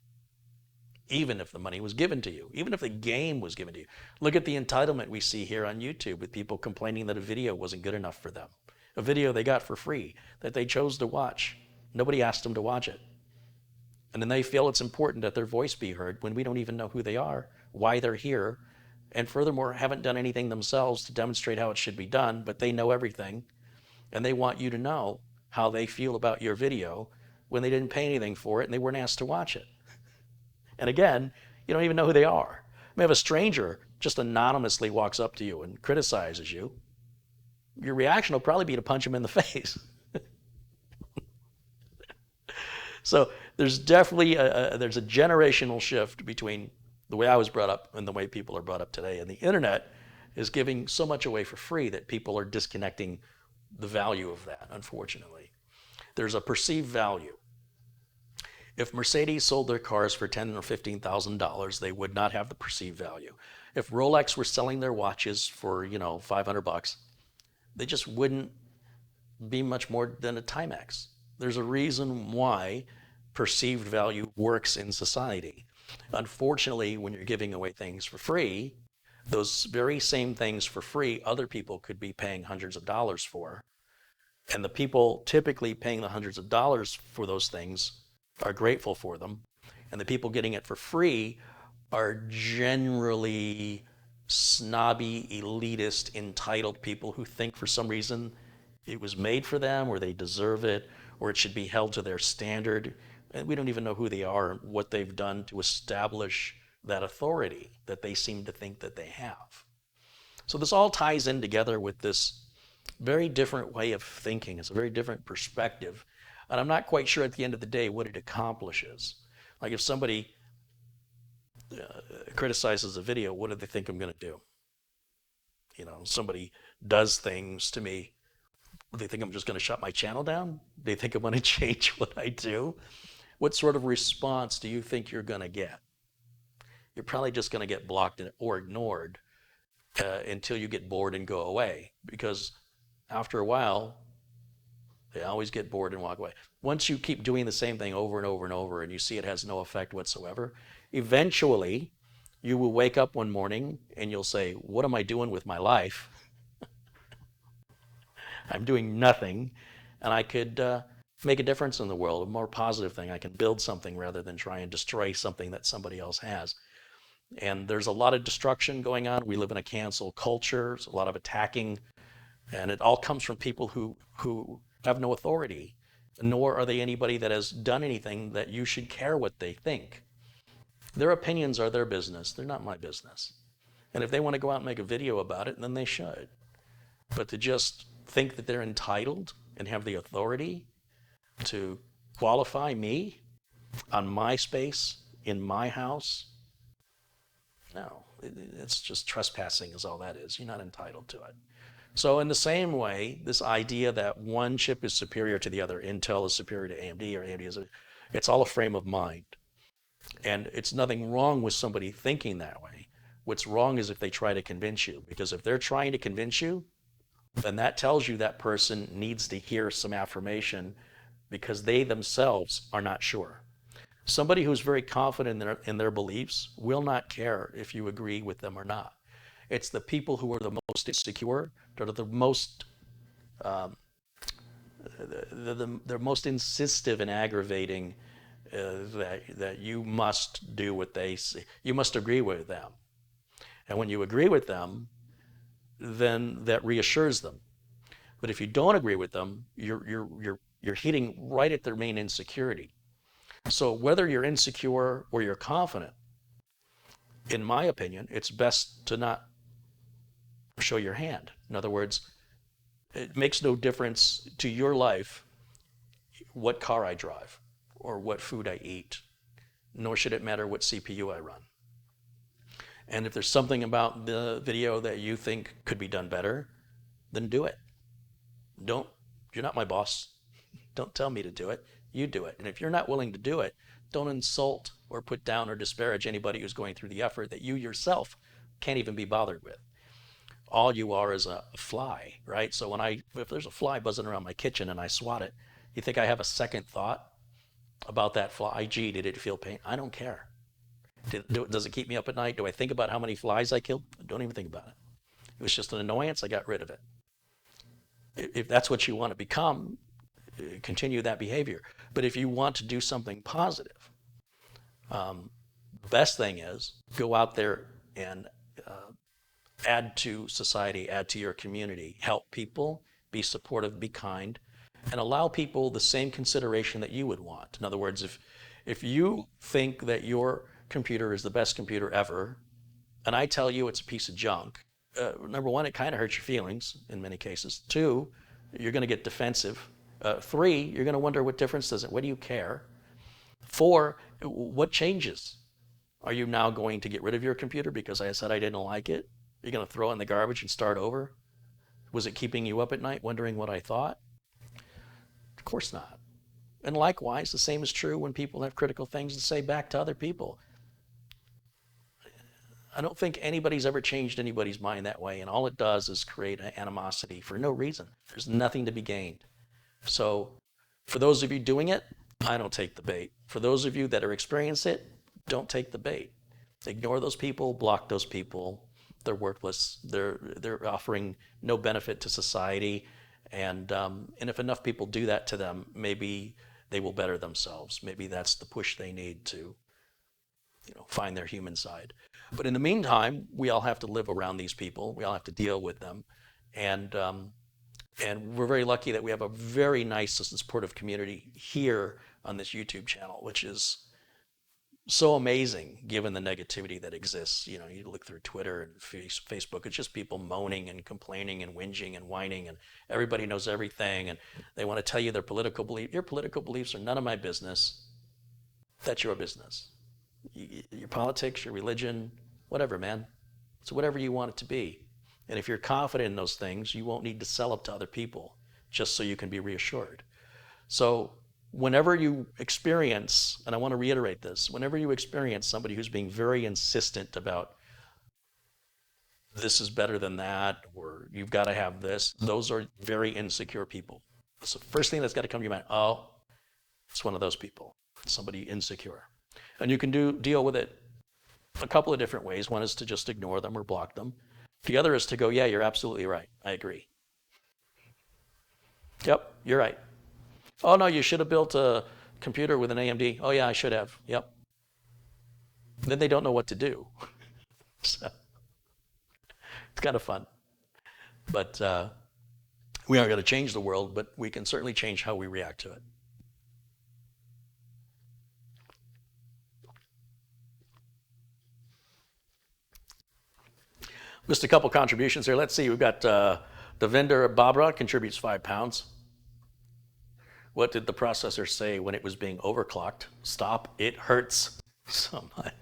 Even if the money was given to you, even if the game was given to you. Look at the entitlement we see here on YouTube with people complaining that a video wasn't good enough for them. A video they got for free that they chose to watch. Nobody asked them to watch it. And then they feel it's important that their voice be heard when we don't even know who they are, why they're here, and furthermore, haven't done anything themselves to demonstrate how it should be done, but they know everything, and they want you to know how they feel about your video when they didn't pay anything for it and they weren't asked to watch it. And again, you don't even know who they are. I mean, if a stranger just anonymously walks up to you and criticizes you, your reaction will probably be to punch him in the face. So there's definitely there's a generational shift between the way I was brought up and the way people are brought up today. And the internet is giving so much away for free that people are disconnecting the value of that, unfortunately. There's a perceived value. If Mercedes sold their cars for $10,000 or $15,000, they would not have the perceived value. If Rolex were selling their watches for, $500, they just wouldn't be much more than a Timex. There's a reason why perceived value works in society. Unfortunately, when you're giving away things for free, those very same things for free, other people could be paying hundreds of dollars for. And the people typically paying the hundreds of dollars for those things are grateful for them. And the people getting it for free are generally snobby, elitist, entitled people who think for some reason it was made for them, or they deserve it, or it should be held to their standard. And we don't even know who they are and what they've done to establish that authority that they seem to think that they have. So this all ties in together with this very different way of thinking. It's a very different perspective. And I'm not quite sure at the end of the day what it accomplishes. Like if somebody criticizes a video, what do they think I'm going to do? Somebody does things to me. Do they think I'm just going to shut my channel down? Do they think I'm going to change what I do? What sort of response do you think you're going to get? You're probably just going to get blocked or ignored until you get bored and go away. Because after a while, they always get bored and walk away. Once you keep doing the same thing over and over and over and you see it has no effect whatsoever, eventually you will wake up one morning and you'll say, what am I doing with my life? I'm doing nothing, and I could make a difference in the world, a more positive thing. I can build something rather than try and destroy something that somebody else has. And there's a lot of destruction going on. We live in a cancel culture. There's a lot of attacking, and it all comes from people who have no authority, nor are they anybody that has done anything that you should care what they think. Their opinions are their business. They're not my business. And if they want to go out and make a video about it, then they should. But to just think that they're entitled and have the authority to qualify me on my space, in my house, no, it's just trespassing is all that is. You're not entitled to it. So in the same way, this idea that one chip is superior to the other, Intel is superior to AMD, or AMD is, it's all a frame of mind. And it's nothing wrong with somebody thinking that way. What's wrong is if they try to convince you, because if they're trying to convince you, then that tells you that person needs to hear some affirmation because they themselves are not sure. Somebody who's very confident in their beliefs will not care if you agree with them or not. It's the people who are the most insecure, that are the most, they're most insistive and aggravating that you must do what they say. You must agree with them. And when you agree with them, then that reassures them. But if you don't agree with them, you're hitting right at their main insecurity. So whether you're insecure or you're confident, in my opinion, it's best to not show your hand. In other words, it makes no difference to your life what car I drive or what food I eat, nor should it matter what CPU I run. And if there's something about the video that you think could be done better, then do it. You're not my boss. Don't tell me to do it. You do it. And if you're not willing to do it, don't insult or put down or disparage anybody who's going through the effort that you yourself can't even be bothered with. All you are is a fly, right? So if there's a fly buzzing around my kitchen and I swat it, you think I have a second thought about that fly? Gee, did it feel pain? I don't care. Does it keep me up at night? Do I think about how many flies I killed? I don't even think about it. It was just an annoyance. I got rid of it. If that's what you want to become, continue that behavior. But if you want to do something positive, the best thing is go out there and add to society, add to your community, help people, be supportive, be kind, and allow people the same consideration that you would want. In other words, if you think that your computer is the best computer ever, and I tell you it's a piece of junk, number one, it kind of hurts your feelings in many cases. Two, you're going to get defensive. Three, you're going to wonder what difference does it? What do you care? Four, what changes? Are you now going to get rid of your computer because I said I didn't like it? Are you going to throw it in the garbage and start over? Was it keeping you up at night wondering what I thought? Of course not. And likewise, the same is true when people have critical things to say back to other people. I don't think anybody's ever changed anybody's mind that way, and all it does is create an animosity for no reason. There's nothing to be gained. So for those of you doing it, I don't take the bait. For those of you that are experiencing it, don't take the bait. Ignore those people, block those people. They're worthless. They're offering no benefit to society. And if enough people do that to them, maybe they will better themselves. Maybe that's the push they need to, find their human side. But in the meantime, we all have to live around these people. We all have to deal with them. And we're very lucky that we have a very nice and supportive community here on this YouTube channel, which is so amazing given the negativity that exists. You look through Twitter and Facebook, it's just people moaning and complaining and whinging and whining, and everybody knows everything, and they want to tell you their political belief. Your political beliefs are none of my business. That's your business. Your politics, your religion, whatever, man. It's whatever you want it to be. And if you're confident in those things, you won't need to sell it to other people just so you can be reassured. So whenever you experience, and I want to reiterate this, whenever you experience somebody who's being very insistent about this is better than that, or you've got to have this, those are very insecure people. So the first thing that's got to come to your mind, oh, it's one of those people, somebody insecure. And you can deal with it a couple of different ways. One is to just ignore them or block them. The other is to go, yeah, you're absolutely right. I agree. Yep, you're right. Oh, no, you should have built a computer with an AMD. Oh, yeah, I should have. Yep. Then they don't know what to do. So it's kind of fun. But we aren't going to change the world, but we can certainly change how we react to it. Just a couple contributions here. Let's see. We've got the vendor, Barbara, contributes £5. What did the processor say when it was being overclocked? Stop. It hurts so much.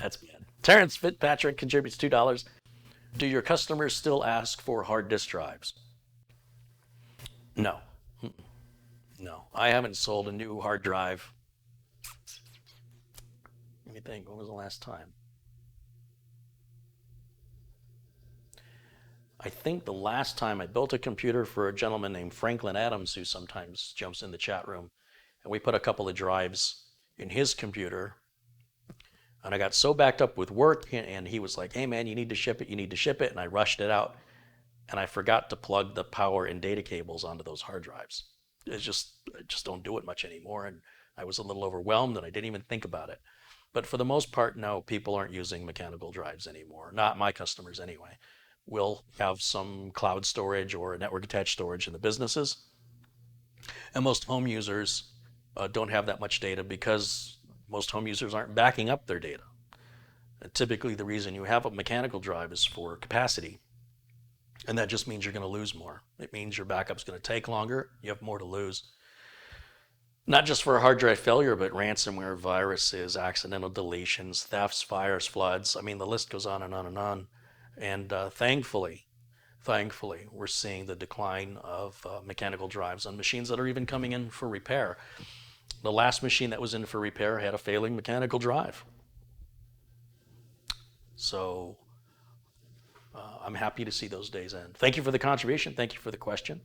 That's bad. Terrence Fitzpatrick contributes $2. Do your customers still ask for hard disk drives? No. No. I haven't sold a new hard drive. Let me think. When was the last time? I think the last time I built a computer for a gentleman named Franklin Adams, who sometimes jumps in the chat room, and we put a couple of drives in his computer, and I got so backed up with work, and he was like, hey man, you need to ship it, and I rushed it out, and I forgot to plug the power and data cables onto those hard drives. I just don't do it much anymore, and I was a little overwhelmed, and I didn't even think about it. But for the most part, no, people aren't using mechanical drives anymore, not my customers anyway. We'll have some cloud storage or network attached storage in the businesses. And most home users don't have that much data because most home users aren't backing up their data. And typically the reason you have a mechanical drive is for capacity. And that just means you're going to lose more. It means your backup's going to take longer. You have more to lose. Not just for a hard drive failure, but ransomware, viruses, accidental deletions, thefts, fires, floods. I mean, the list goes on and on and on. And thankfully, we're seeing the decline of mechanical drives on machines that are even coming in for repair. The last machine that was in for repair had a failing mechanical drive. So I'm happy to see those days end. Thank you for the contribution. Thank you for the question.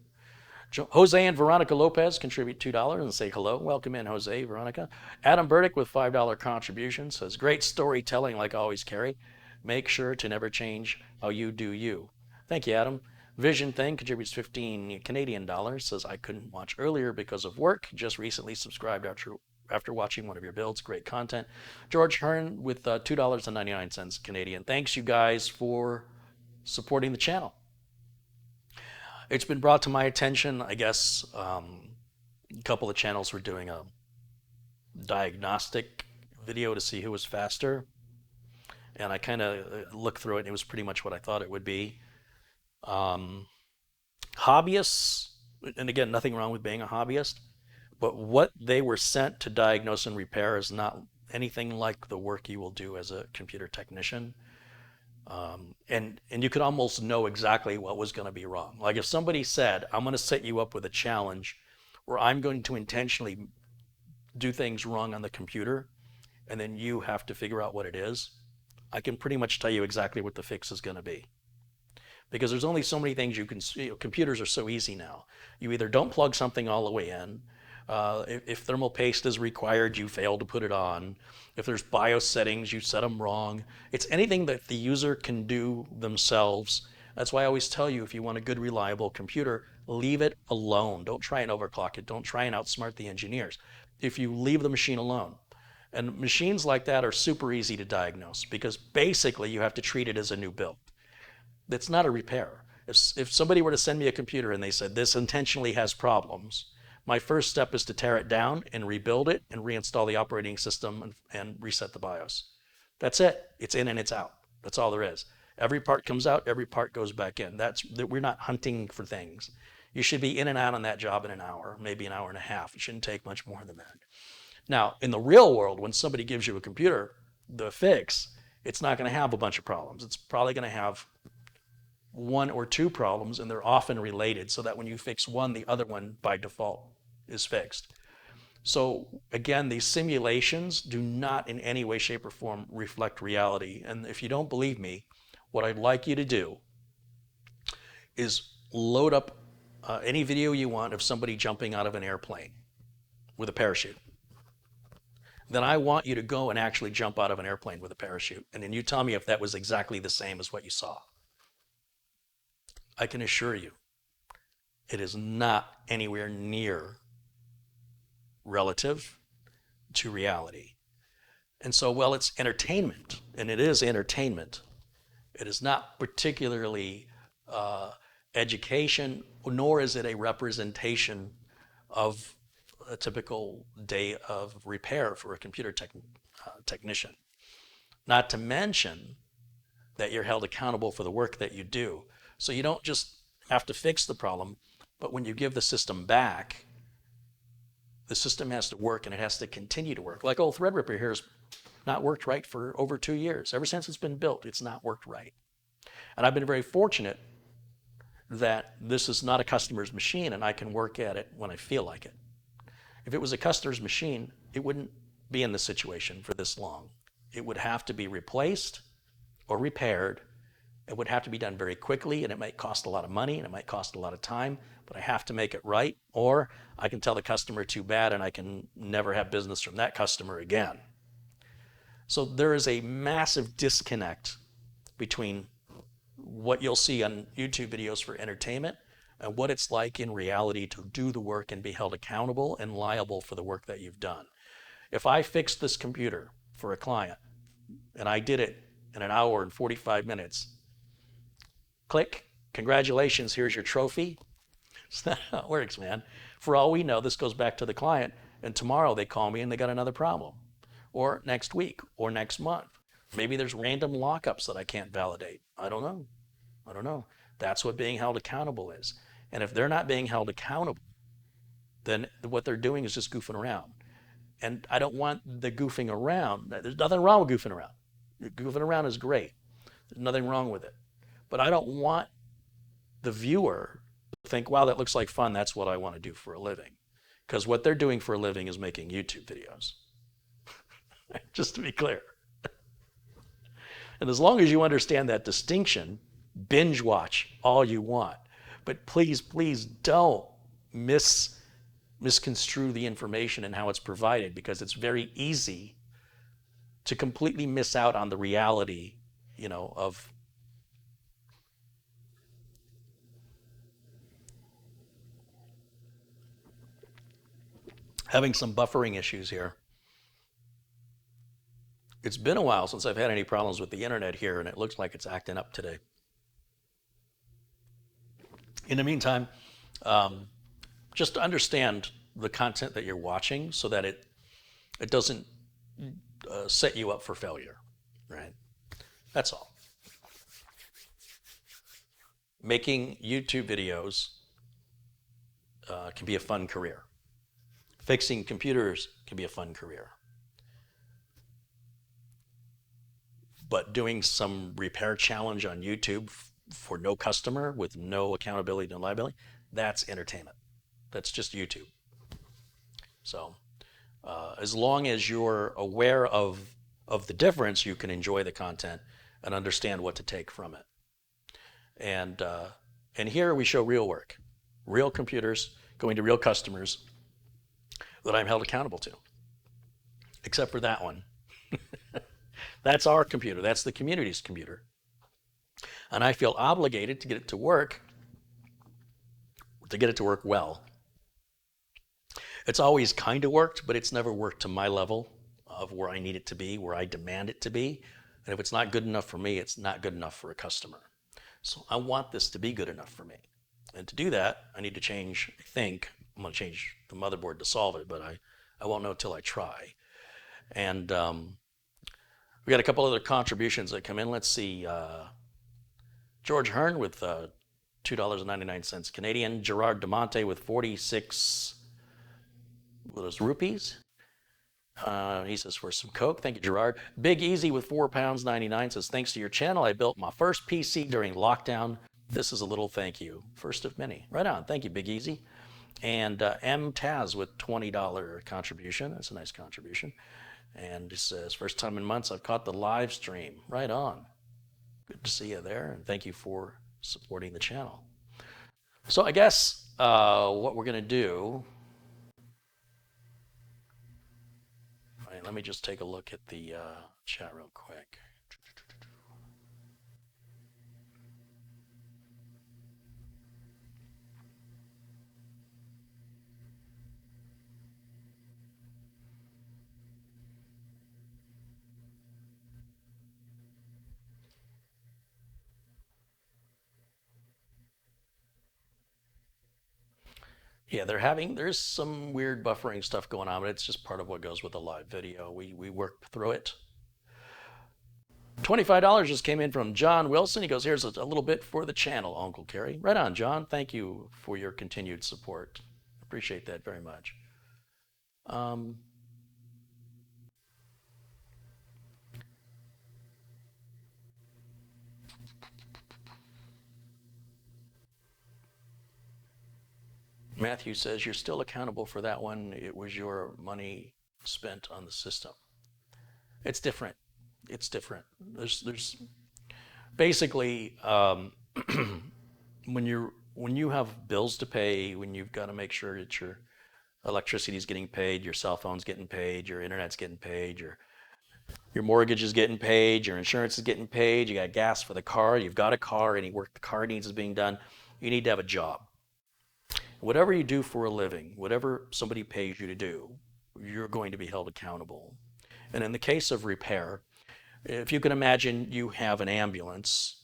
Jose and Veronica Lopez contribute $2 and say hello. Welcome in, Jose, Veronica. Adam Burdick with $5 contribution says, great storytelling like always, Kerry. Make sure to never change how you do you. Thank you, Adam. Vision Thing contributes 15 Canadian dollars, says I couldn't watch earlier because of work. Just recently subscribed after watching one of your builds. Great content. George Hearn with $2.99 Canadian. Thanks you guys for supporting the channel. It's been brought to my attention, I guess, a couple of channels were doing a diagnostic video to see who was faster. And I kind of looked through it, and it was pretty much what I thought it would be. Hobbyists, and again, nothing wrong with being a hobbyist, but what they were sent to diagnose and repair is not anything like the work you will do as a computer technician. And you could almost know exactly what was going to be wrong. Like if somebody said, I'm going to set you up with a challenge where I'm going to intentionally do things wrong on the computer, and then you have to figure out what it is, I can pretty much tell you exactly what the fix is going to be. Because there's only so many things you can see. Computers are so easy now. You either don't plug something all the way in. If thermal paste is required, you fail to put it on. If there's BIOS settings, you set them wrong. It's anything that the user can do themselves. That's why I always tell you, if you want a good, reliable computer, leave it alone. Don't try and overclock it. Don't try and outsmart the engineers. If you leave the machine alone. And machines like that are super easy to diagnose because basically you have to treat it as a new build. It's not a repair. If somebody were to send me a computer and they said this intentionally has problems, my first step is to tear it down and rebuild it and reinstall the operating system and reset the BIOS. That's it. It's in and it's out. That's all there is. Every part comes out, every part goes back in. We're not hunting for things. You should be in and out on that job in an hour, maybe an hour and a half. It shouldn't take much more than that. Now, in the real world, when somebody gives you a computer, the fix, it's not going to have a bunch of problems. It's probably going to have one or two problems, and they're often related, so that when you fix one, the other one by default is fixed. So again, these simulations do not in any way, shape, or form reflect reality. And if you don't believe me, what I'd like you to do is load up any video you want of somebody jumping out of an airplane with a parachute. Then I want you to go and actually jump out of an airplane with a parachute. And then you tell me if that was exactly the same as what you saw. I can assure you, it is not anywhere near relative to reality. And so, well, it's entertainment, and it is entertainment. It is not particularly education, nor is it a representation of a typical day of repair for a computer technician. Not to mention that you're held accountable for the work that you do. So you don't just have to fix the problem, but when you give the system back, the system has to work and it has to continue to work. Like old Threadripper here has not worked right for over 2 years. Ever since it's been built, it's not worked right. And I've been very fortunate that this is not a customer's machine and I can work at it when I feel like it. If it was a customer's machine, it wouldn't be in this situation for this long. It would have to be replaced or repaired. It would have to be done very quickly, and it might cost a lot of money and it might cost a lot of time, but I have to make it right, or I can tell the customer too bad and I can never have business from that customer again. So there is a massive disconnect between what you'll see on YouTube videos for entertainment and what it's like in reality to do the work and be held accountable and liable for the work that you've done. If I fixed this computer for a client and I did it in an hour and 45 minutes, click, congratulations, here's your trophy. That's not how it works, man. For all we know, this goes back to the client, and tomorrow they call me and they got another problem. Or next week, or next month. Maybe there's random lockups that I can't validate. I don't know. That's what being held accountable is. And if they're not being held accountable, then what they're doing is just goofing around. And I don't want the goofing around. There's nothing wrong with goofing around. Goofing around is great. There's nothing wrong with it. But I don't want the viewer to think, wow, that looks like fun. That's what I want to do for a living. Because what they're doing for a living is making YouTube videos. Just to be clear. And as long as you understand that distinction, binge watch all you want. But please, please don't misconstrue the information and how it's provided, because it's very easy to completely miss out on the reality, of Having some buffering issues here. It's been a while since I've had any problems with the internet here, and it looks like it's acting up today. In the meantime, just understand the content that you're watching so that it doesn't set you up for failure, right? That's all. Making YouTube videos can be a fun career. Fixing computers can be a fun career. But doing some repair challenge on YouTube for no customer with no accountability and liability, that's entertainment. That's just YouTube. So as long as you're aware of the difference, you can enjoy the content and understand what to take from it. And here we show real work, real computers going to real customers that I'm held accountable to, except for that one. That's our computer. That's the community's computer. And I feel obligated to get it to work well. It's always kind of worked, but it's never worked to my level of where I need it to be, where I demand it to be. And if it's not good enough for me, it's not good enough for a customer. So I want this to be good enough for me. And to do that, I need to change, I think, I'm going to change the motherboard to solve it, but I won't know till I try. And we got a couple other contributions that come in. Let's see. George Hearn with $2.99 Canadian. Gerard DeMonte with 46 rupees. He says, for some Coke. Thank you, Gerard. Big Easy with £4.99 says, thanks to your channel, I built my first PC during lockdown. This is a little thank you. First of many. Right on. Thank you, Big Easy. And M. Taz with $20 contribution. That's a nice contribution. And it says, first time in months I've caught the live stream. Right on. Good to see you there. And thank you for supporting the channel. So I guess what we're going to do, let me just take a look at the chat real quick. Yeah, there's some weird buffering stuff going on, but it's just part of what goes with a live video. We work through it. $25 just came in from John Wilson. He goes, here's a little bit for the channel, Uncle Kerry. Right on, John. Thank you for your continued support. Appreciate that very much. Matthew says, you're still accountable for that one. It was your money spent on the system. It's different. It's different. There's basically, when you have bills to pay, when you've got to make sure that your electricity is getting paid, your cell phone's getting paid, your internet's getting paid, your mortgage is getting paid, your insurance is getting paid, you got gas for the car, you've got a car, any work the car needs is being done, you need to have a job. Whatever you do for a living, whatever somebody pays you to do, you're going to be held accountable. And in the case of repair, if you can imagine you have an ambulance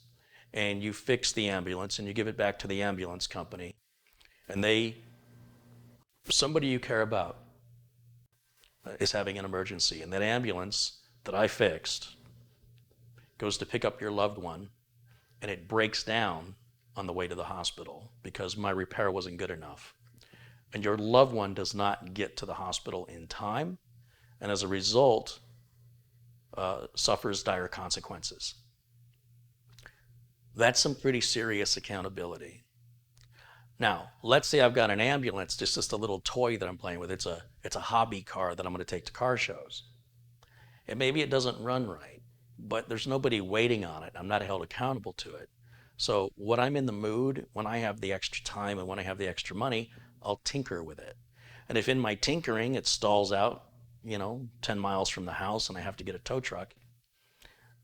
and you fix the ambulance and you give it back to the ambulance company, and somebody you care about is having an emergency, and that ambulance that I fixed goes to pick up your loved one, and it breaks down on the way to the hospital because my repair wasn't good enough. And your loved one does not get to the hospital in time, and as a result, suffers dire consequences. That's some pretty serious accountability. Now, let's say I've got an ambulance, just a little toy that I'm playing with. It's a hobby car that I'm going to take to car shows. And maybe it doesn't run right, but there's nobody waiting on it. I'm not held accountable to it. So when I'm in the mood, when I have the extra time and when I have the extra money, I'll tinker with it. And if in my tinkering it stalls out, 10 miles from the house and I have to get a tow truck,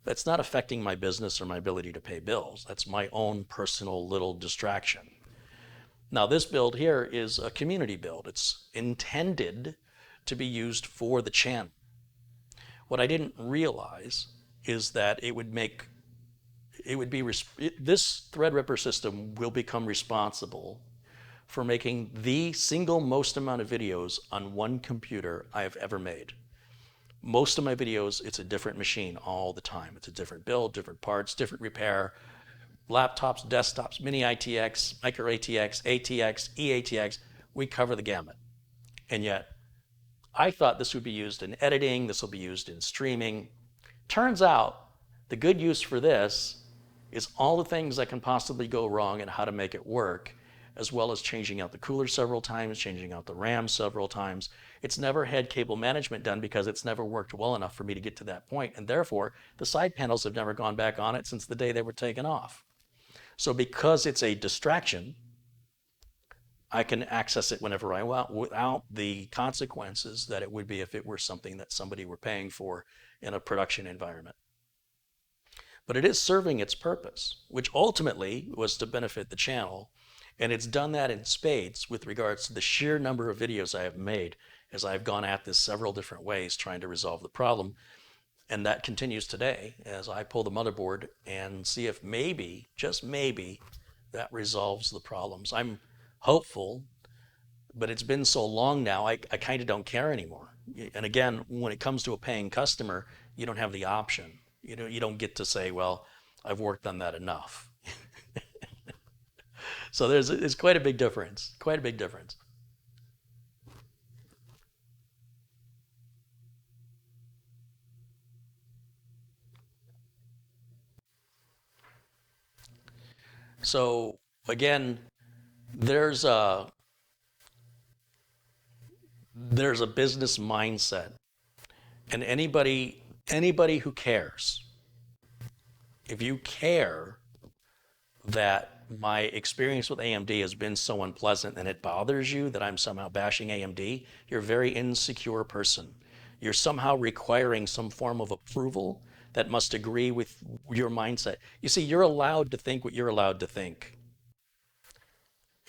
that's not affecting my business or my ability to pay bills. That's my own personal little distraction. Now this build here is a community build. It's intended to be used for the channel. What I didn't realize is that this Threadripper system will become responsible for making the single most amount of videos on one computer I have ever made. Most of my videos, it's a different machine all the time. It's a different build, different parts, different repair, laptops, desktops, mini ITX, micro ATX, ATX, eATX, we cover the gamut. And yet, I thought this would be used in editing, this will be used in streaming. Turns out, the good use for this is all the things that can possibly go wrong and how to make it work, as well as changing out the cooler several times, changing out the RAM several times. It's never had cable management done because it's never worked well enough for me to get to that point, and therefore, the side panels have never gone back on it since the day they were taken off. So because it's a distraction, I can access it whenever I want without the consequences that it would be if it were something that somebody were paying for in a production environment. But it is serving its purpose, which ultimately was to benefit the channel. And it's done that in spades with regards to the sheer number of videos I have made as I've gone at this several different ways trying to resolve the problem. And that continues today as I pull the motherboard and see if maybe, just maybe, that resolves the problems. I'm hopeful, but it's been so long now, I kind of don't care anymore. And again, when it comes to a paying customer, you don't have the option. You don't get to say, well, I've worked on that enough. So it's quite a big difference, quite a big difference. So again, there's a business mindset, and anybody who cares, if you care that my experience with AMD has been so unpleasant and it bothers you that I'm somehow bashing AMD, you're a very insecure person. You're somehow requiring some form of approval that must agree with your mindset. You see, you're allowed to think what you're allowed to think.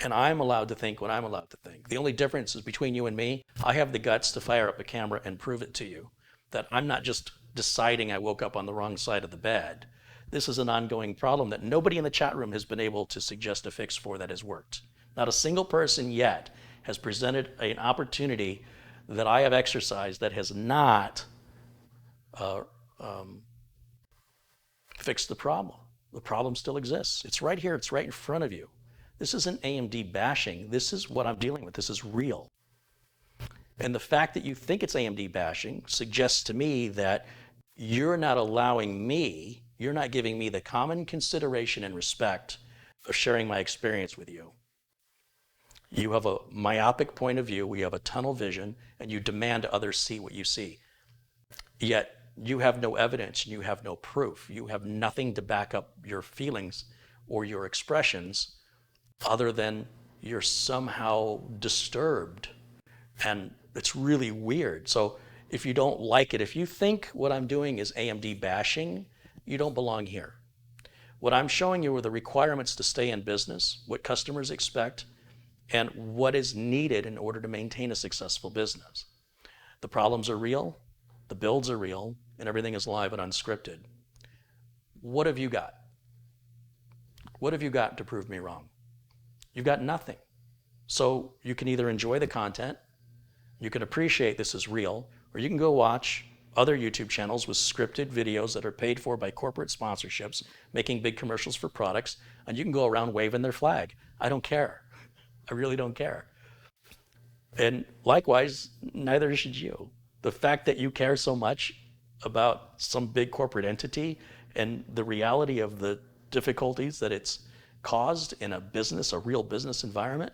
And I'm allowed to think what I'm allowed to think. The only difference is between you and me, I have the guts to fire up a camera and prove it to you. That I'm not just deciding I woke up on the wrong side of the bed. This is an ongoing problem that nobody in the chat room has been able to suggest a fix for that has worked. Not a single person yet has presented an opportunity that I have exercised that has not fixed the problem. The problem still exists. It's right here. It's right in front of you. This isn't AMD bashing. This is what I'm dealing with. This is real. And the fact that you think it's AMD bashing suggests to me that you're not allowing me, you're not giving me the common consideration and respect of sharing my experience with you. You have a myopic point of view, we have a tunnel vision, and you demand others see what you see. Yet you have no evidence, you have no proof, you have nothing to back up your feelings or your expressions other than you're somehow disturbed. And it's really weird. So if you don't like it, if you think what I'm doing is AMD bashing, you don't belong here. What I'm showing you are the requirements to stay in business, what customers expect, and what is needed in order to maintain a successful business. The problems are real, the builds are real, and everything is live and unscripted. What have you got? What have you got to prove me wrong? You've got nothing. So you can either enjoy the content, you can appreciate this is real, or you can go watch other YouTube channels with scripted videos that are paid for by corporate sponsorships, making big commercials for products, and you can go around waving their flag. I don't care. I really don't care. And likewise, neither should you. The fact that you care so much about some big corporate entity and the reality of the difficulties that it's caused in a business, a real business environment,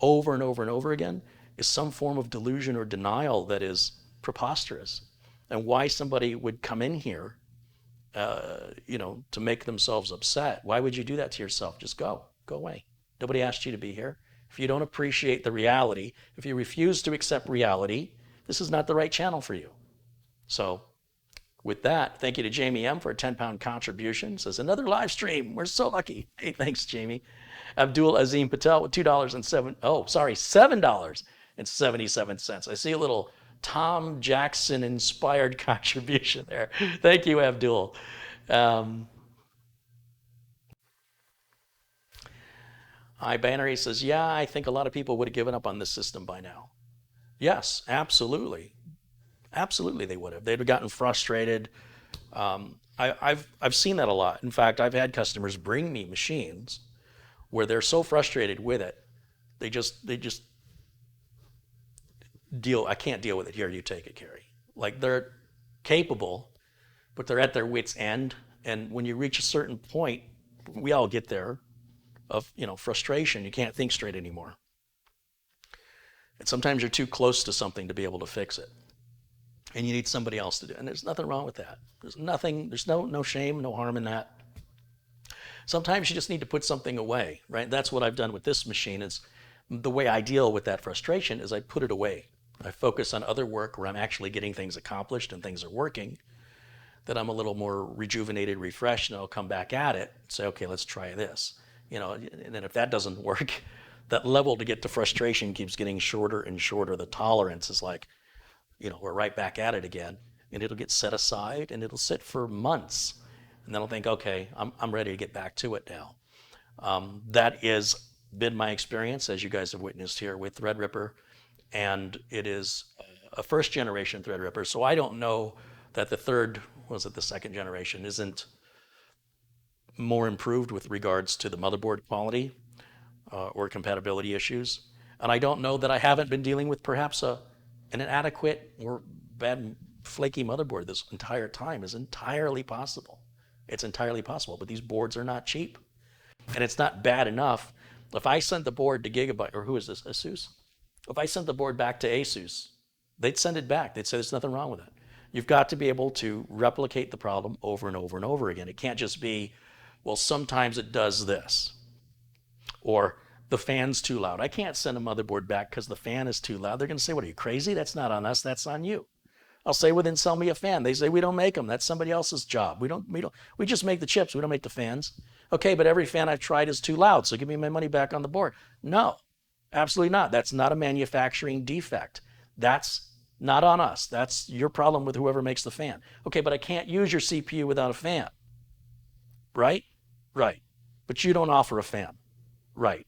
over and over and over again, is some form of delusion or denial that is preposterous. And why somebody would come in here, to make themselves upset. Why would you do that to yourself? Just go away. Nobody asked you to be here. If you don't appreciate the reality, if you refuse to accept reality, this is not the right channel for you. So with that, thank you to Jamie M for a 10-pound contribution. Says another live stream. We're so lucky. Hey, thanks, Jamie. Abdul Azim Patel with $7.77. I see a little Tom Jackson inspired contribution there. Thank you, Abdul. Um, iBannery says, yeah, I think a lot of people would have given up on this system by now. Yes, absolutely. Absolutely, they would have. They'd have gotten frustrated. I've seen that a lot. In fact, I've had customers bring me machines where they're so frustrated with it, they just deal. I can't deal with it. Here, you take it, Carrie. Like they're capable, but they're at their wits' end. And when you reach a certain point, we all get there, of frustration. You can't think straight anymore. And sometimes you're too close to something to be able to fix it, and you need somebody else to do it. And there's nothing wrong with that. There's no shame, no harm in that. Sometimes you just need to put something away, right? That's what I've done with this machine. Is the way I deal with that frustration is I put it away. I focus on other work where I'm actually getting things accomplished and things are working, that I'm a little more rejuvenated, refreshed, and I'll come back at it and say, okay, let's try this. And then if that doesn't work, that level to get to frustration keeps getting shorter and shorter. The tolerance is like, we're right back at it again, and it'll get set aside and it'll sit for months. And then I'll think, okay, I'm ready to get back to it now. That has been my experience, as you guys have witnessed here with Threadripper, and it is a first generation Threadripper. So I don't know that the second generation isn't more improved with regards to the motherboard quality or compatibility issues. And I don't know that I haven't been dealing with perhaps an inadequate or bad flaky motherboard this entire time. Is entirely possible. It's entirely possible, but these boards are not cheap. And it's not bad enough. If I sent the board to Gigabyte, or who is this, ASUS? If I sent the board back to ASUS, they'd send it back. They'd say there's nothing wrong with it. You've got to be able to replicate the problem over and over and over again. It can't just be, well, sometimes it does this, or the fan's too loud. I can't send a motherboard back because the fan is too loud. They're going to say, what, are you crazy? That's not on us, that's on you. I'll say, well, then sell me a fan. They say, we don't make them. That's somebody else's job. We just make the chips. We don't make the fans. Okay, but every fan I've tried is too loud, so give me my money back on the board. No, absolutely not. That's not a manufacturing defect. That's not on us. That's your problem with whoever makes the fan. Okay, but I can't use your CPU without a fan. Right? Right. But you don't offer a fan. Right.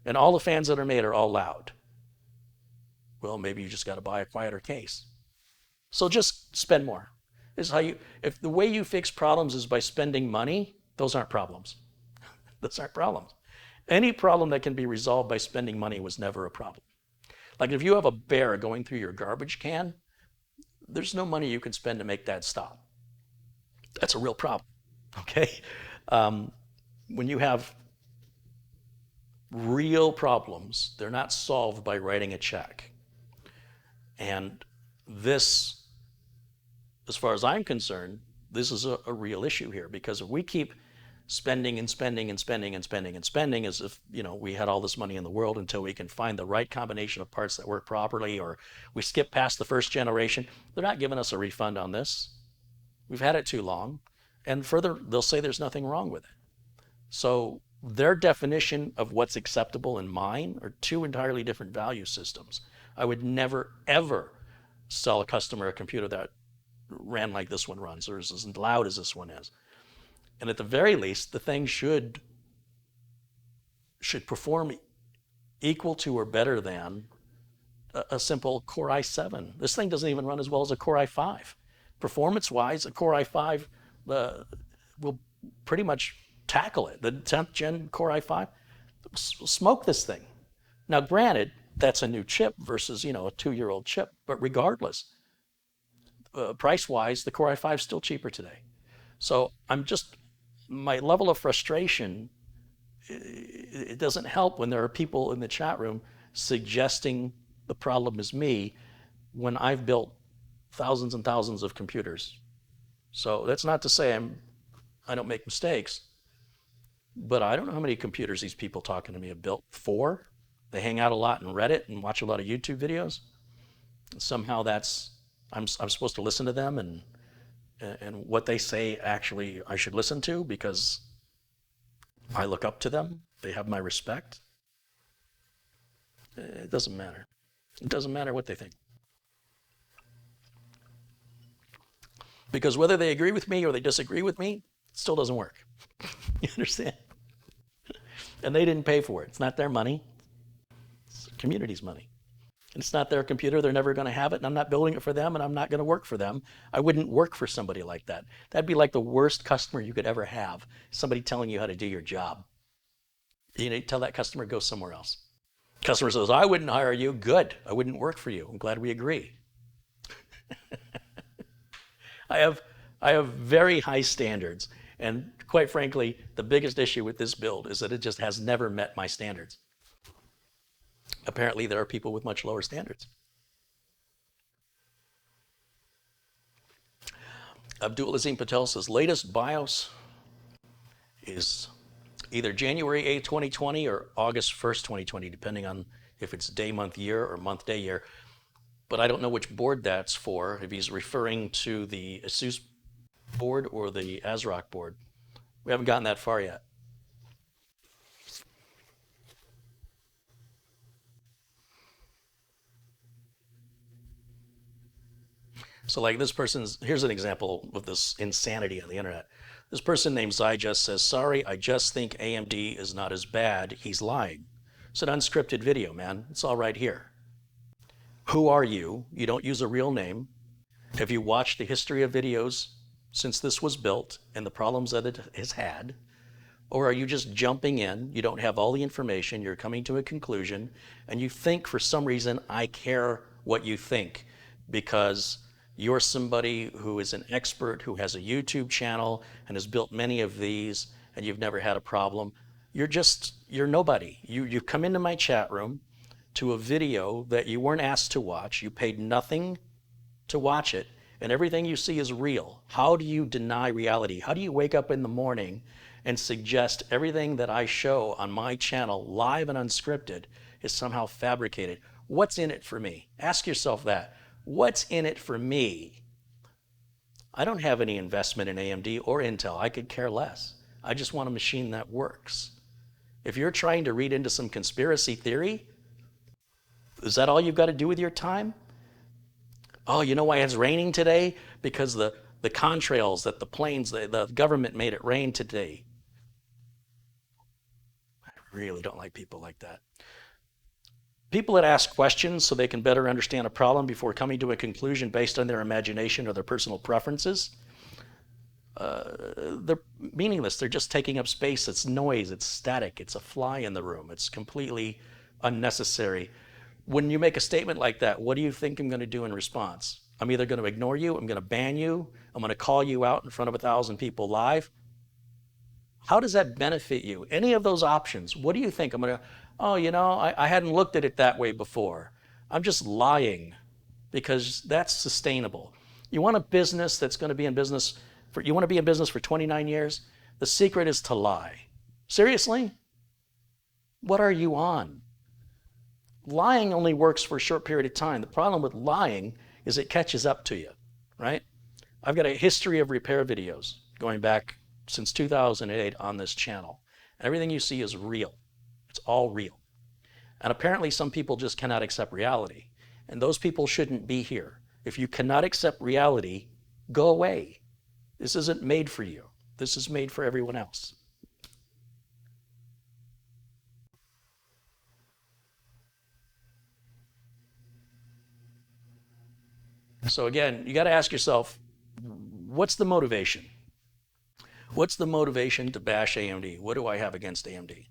And all the fans that are made are all loud. Well, maybe you just got to buy a quieter case. So just spend more. This is how if the way you fix problems is by spending money, those aren't problems. Those aren't problems. Any problem that can be resolved by spending money was never a problem. Like if you have a bear going through your garbage can, there's no money you can spend to make that stop. That's a real problem, okay? When you have real problems, they're not solved by writing a check. And this, as far as I'm concerned, this is a real issue here, because if we keep spending and spending and spending and spending and spending as if we had all this money in the world until we can find the right combination of parts that work properly, or we skip past the first generation, they're not giving us a refund on this. We've had it too long. And further, they'll say there's nothing wrong with it. So their definition of what's acceptable and mine are two entirely different value systems. I would never, ever sell a customer a computer that ran like this one runs, or is as loud as this one is. And at the very least, the thing should perform equal to or better than a simple Core i7. This thing doesn't even run as well as a Core i5. Performance-wise, a Core i5 will pretty much tackle it. The 10th gen Core i5 will smoke this thing. Now, granted, that's a new chip versus a 2-year-old chip, but regardless, price-wise, the Core i5 is still cheaper today. So my level of frustration, it doesn't help when there are people in the chat room suggesting the problem is me when I've built thousands and thousands of computers. So that's not to say I don't make mistakes, but I don't know how many computers these people talking to me have built. 4? They hang out a lot in Reddit and watch a lot of YouTube videos. And somehow I'm supposed to listen to them, and what they say actually I should listen to because I look up to them. They have my respect. It doesn't matter. It doesn't matter what they think. Because whether they agree with me or they disagree with me, it still doesn't work. You understand? And they didn't pay for it. It's not their money. It's the community's money. And it's not their computer. They're never going to have it. And I'm not building it for them. And I'm not going to work for them. I wouldn't work for somebody like that. That'd be like the worst customer you could ever have. Somebody telling you how to do your job. You know, tell that customer, go somewhere else. Customer says, I wouldn't hire you. Good. I wouldn't work for you. I'm glad we agree. I have very high standards. And quite frankly, the biggest issue with this build is that it just has never met my standards. Apparently, there are people with much lower standards. Abdul Azim Patel says, latest BIOS is either January 8, 2020 or August 1st, 2020, depending on if it's day, month, year or month, day, year. But I don't know which board that's for, if he's referring to the ASUS board or the ASRock board. We haven't gotten that far yet. So like this person's, here's an example of this insanity on the internet. This person named Zyjust says, sorry, I just think AMD is not as bad. He's lying. It's an unscripted video, man. It's all right here. Who are you? You don't use a real name. Have you watched the history of videos since this was built and the problems that it has had? Or are you just jumping in? You don't have all the information. You're coming to a conclusion and you think for some reason, I care what you think because you're somebody who is an expert, who has a YouTube channel and has built many of these and you've never had a problem. You're nobody. You come into my chat room to a video that you weren't asked to watch. You paid nothing to watch it and everything you see is real. How do you deny reality? How do you wake up in the morning and suggest everything that I show on my channel, live and unscripted, is somehow fabricated? What's in it for me? Ask yourself that. What's in it for me? I don't have any investment in AMD or Intel. I could care less. I just want a machine that works. If you're trying to read into some conspiracy theory, is that all you've got to do with your time? Oh, you know why it's raining today? Because the contrails that the planes, the government made it rain today. I really don't like people like that. People that ask questions so they can better understand a problem before coming to a conclusion based on their imagination or their personal preferences, they're meaningless. They're just taking up space. It's noise. It's static. It's a fly in the room. It's completely unnecessary. When you make a statement like that, what do you think I'm going to do in response? I'm either going to ignore you, I'm going to ban you, I'm going to call you out in front of 1,000 people live. How does that benefit you? Any of those options, what do you think? I'm going to, oh, you know, I hadn't looked at it that way before. I'm just lying because that's sustainable. You want a business that's going to be in business for, you want to be in business for 29 years? The secret is to lie. Seriously? What are you on? Lying only works for a short period of time. The problem with lying is it catches up to you, right? I've got a history of repair videos going back since 2008 on this channel. Everything you see is real. It's all real. And apparently some people just cannot accept reality. And those people shouldn't be here. If you cannot accept reality, go away. This isn't made for you. This is made for everyone else. So again, you got to ask yourself, what's the motivation? What's the motivation to bash AMD? What do I have against AMD?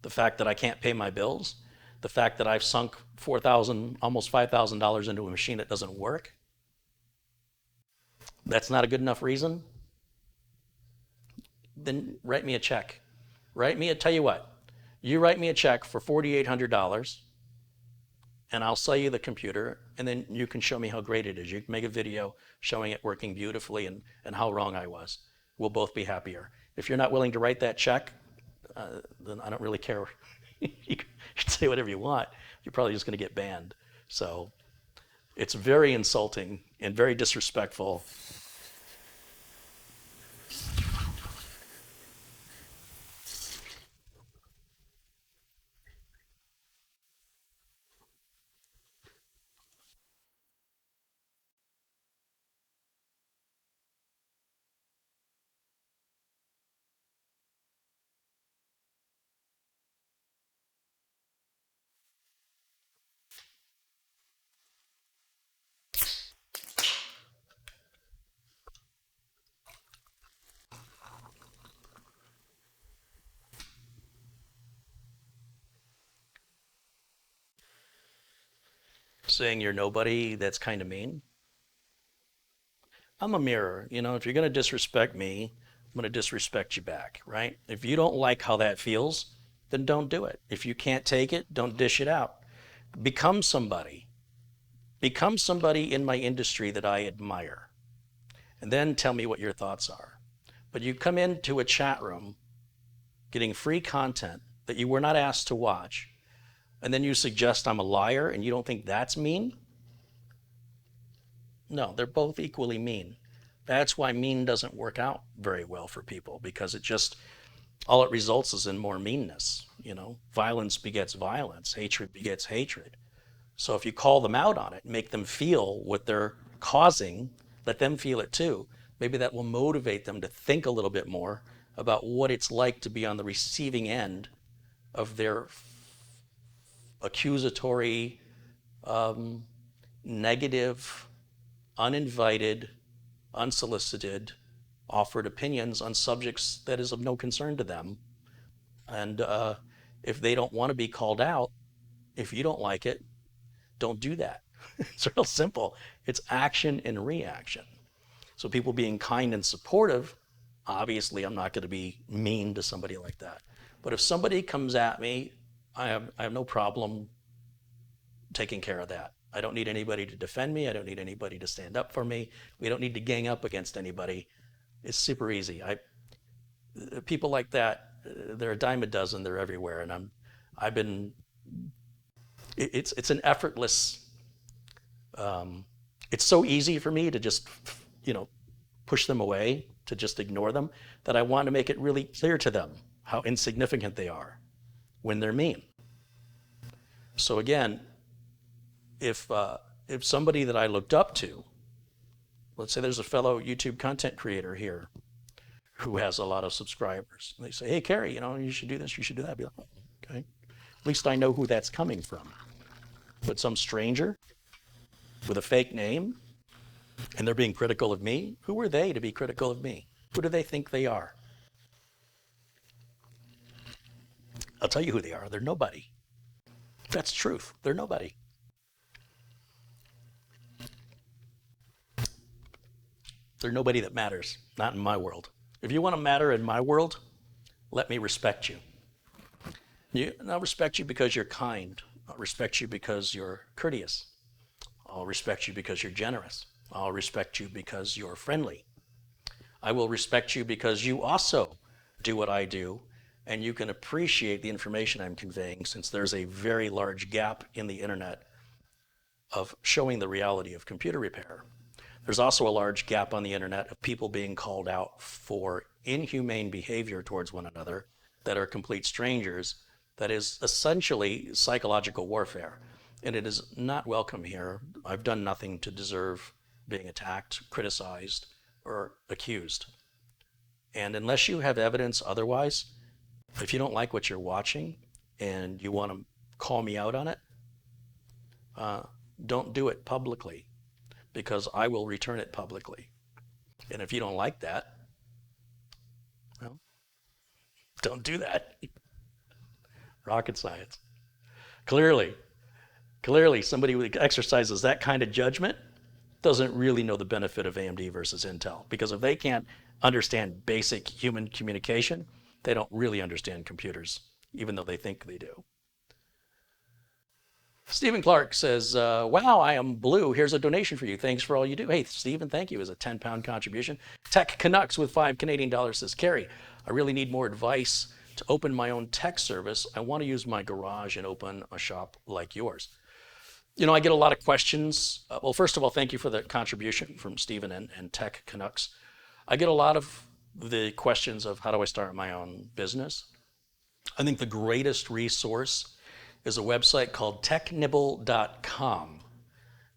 The fact that I can't pay my bills? The fact that I've sunk $4,000, almost $5,000 into a machine that doesn't work? That's not a good enough reason? Then write me a check. Tell you what, you write me a check for $4,800 and I'll sell you the computer and then you can show me how great it is. You can make a video showing it working beautifully and how wrong I was. We'll both be happier. If you're not willing to write that check, then I don't really care. You can say whatever you want. You're probably just going to get banned. So it's very insulting and very disrespectful. saying you're nobody, that's kind of mean. I'm a mirror. If you're going to disrespect me, I'm going to disrespect you back, right? If you don't like how that feels, then don't do it. If you can't take it, don't dish it out. Become somebody. Become somebody in my industry that I admire. And then tell me what your thoughts are. But you come into a chat room getting free content that you were not asked to watch, and then you suggest I'm a liar and you don't think that's mean? No, they're both equally mean. That's why mean doesn't work out very well for people, because all it results is in more meanness. Violence begets violence, hatred begets hatred. So if you call them out on it, make them feel what they're causing, let them feel it too, maybe that will motivate them to think a little bit more about what it's like to be on the receiving end of their accusatory, negative, uninvited, unsolicited, offered opinions on subjects that is of no concern to them. And if they don't want to be called out, if you don't like it, don't do that. It's real simple. It's action and reaction. So people being kind and supportive, obviously I'm not going to be mean to somebody like that. But if somebody comes at me, I have no problem taking care of that. I don't need anybody to defend me. I don't need anybody to stand up for me. We don't need to gang up against anybody. It's super easy. People like that, they're a dime a dozen. They're everywhere, and it's an effortless. It's so easy for me to just, push them away, to just ignore them, that I want to make it really clear to them how insignificant they are when they're mean. So again, if somebody that I looked up to, let's say there's a fellow YouTube content creator here who has a lot of subscribers, and they say, "Hey, Kerry, you should do this, you should do that." I'd be like, "Oh, okay, at least I know who that's coming from." But some stranger with a fake name, and they're being critical of me, who are they to be critical of me? Who do they think they are? I'll tell you who they are. They're nobody. That's truth. They're nobody. They're nobody that matters. Not in my world. If you want to matter in my world, let me respect you. I'll respect you because you're kind. I'll respect you because you're courteous. I'll respect you because you're generous. I'll respect you because you're friendly. I will respect you because you also do what I do, and you can appreciate the information I'm conveying, since there's a very large gap in the internet of showing the reality of computer repair. There's also a large gap on the internet of people being called out for inhumane behavior towards one another that are complete strangers, that is essentially psychological warfare. And it is not welcome here. I've done nothing to deserve being attacked, criticized, or accused. And unless you have evidence otherwise, if you don't like what you're watching and you want to call me out on it, don't do it publicly, because I will return it publicly. And if you don't like that, well, don't do that. Rocket science. Clearly, somebody who exercises that kind of judgment doesn't really know the benefit of AMD versus Intel, because if they can't understand basic human communication, they don't really understand computers, even though they think they do. Stephen Clark says, wow, I am blue. Here's a donation for you. Thanks for all you do. Hey, Stephen, thank you. Is a 10-pound contribution. Tech Canucks with $5 says, Kerry, I really need more advice to open my own tech service. I want to use my garage and open a shop like yours. I get a lot of questions. Well, first of all, thank you for the contribution from Stephen and Tech Canucks. I get a lot of the questions of how do I start my own business. I think the greatest resource is a website called technibble.com,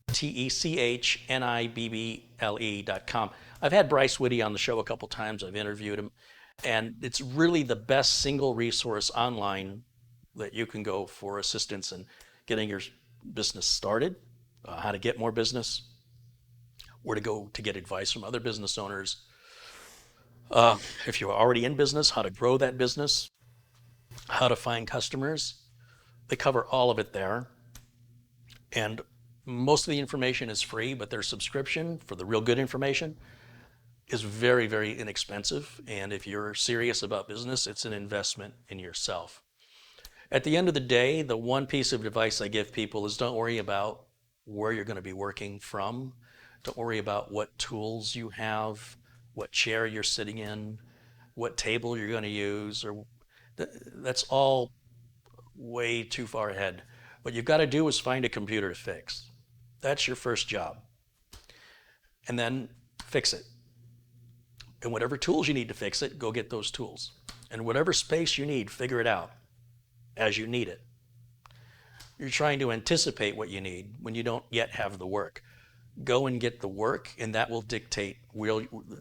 technibble.com. I've had Bryce Whitty on the show a couple times. I've interviewed him, and it's really the best single resource online that you can go for assistance in getting your business started, how to get more business, where to go to get advice from other business owners. If you're already in business, how to grow that business, how to find customers. They cover all of it there. And most of the information is free, but their subscription for the real good information is very, very inexpensive. And if you're serious about business, it's an investment in yourself. At the end of the day, the one piece of advice I give people is don't worry about where you're going to be working from. Don't worry about what tools you have, what chair you're sitting in, what table you're going to use, or that's all way too far ahead. What you've got to do is find a computer to fix. That's your first job. And then fix it. And whatever tools you need to fix it, go get those tools. And whatever space you need, figure it out as you need it. You're trying to anticipate what you need when you don't yet have the work. Go and get the work, and that will dictate,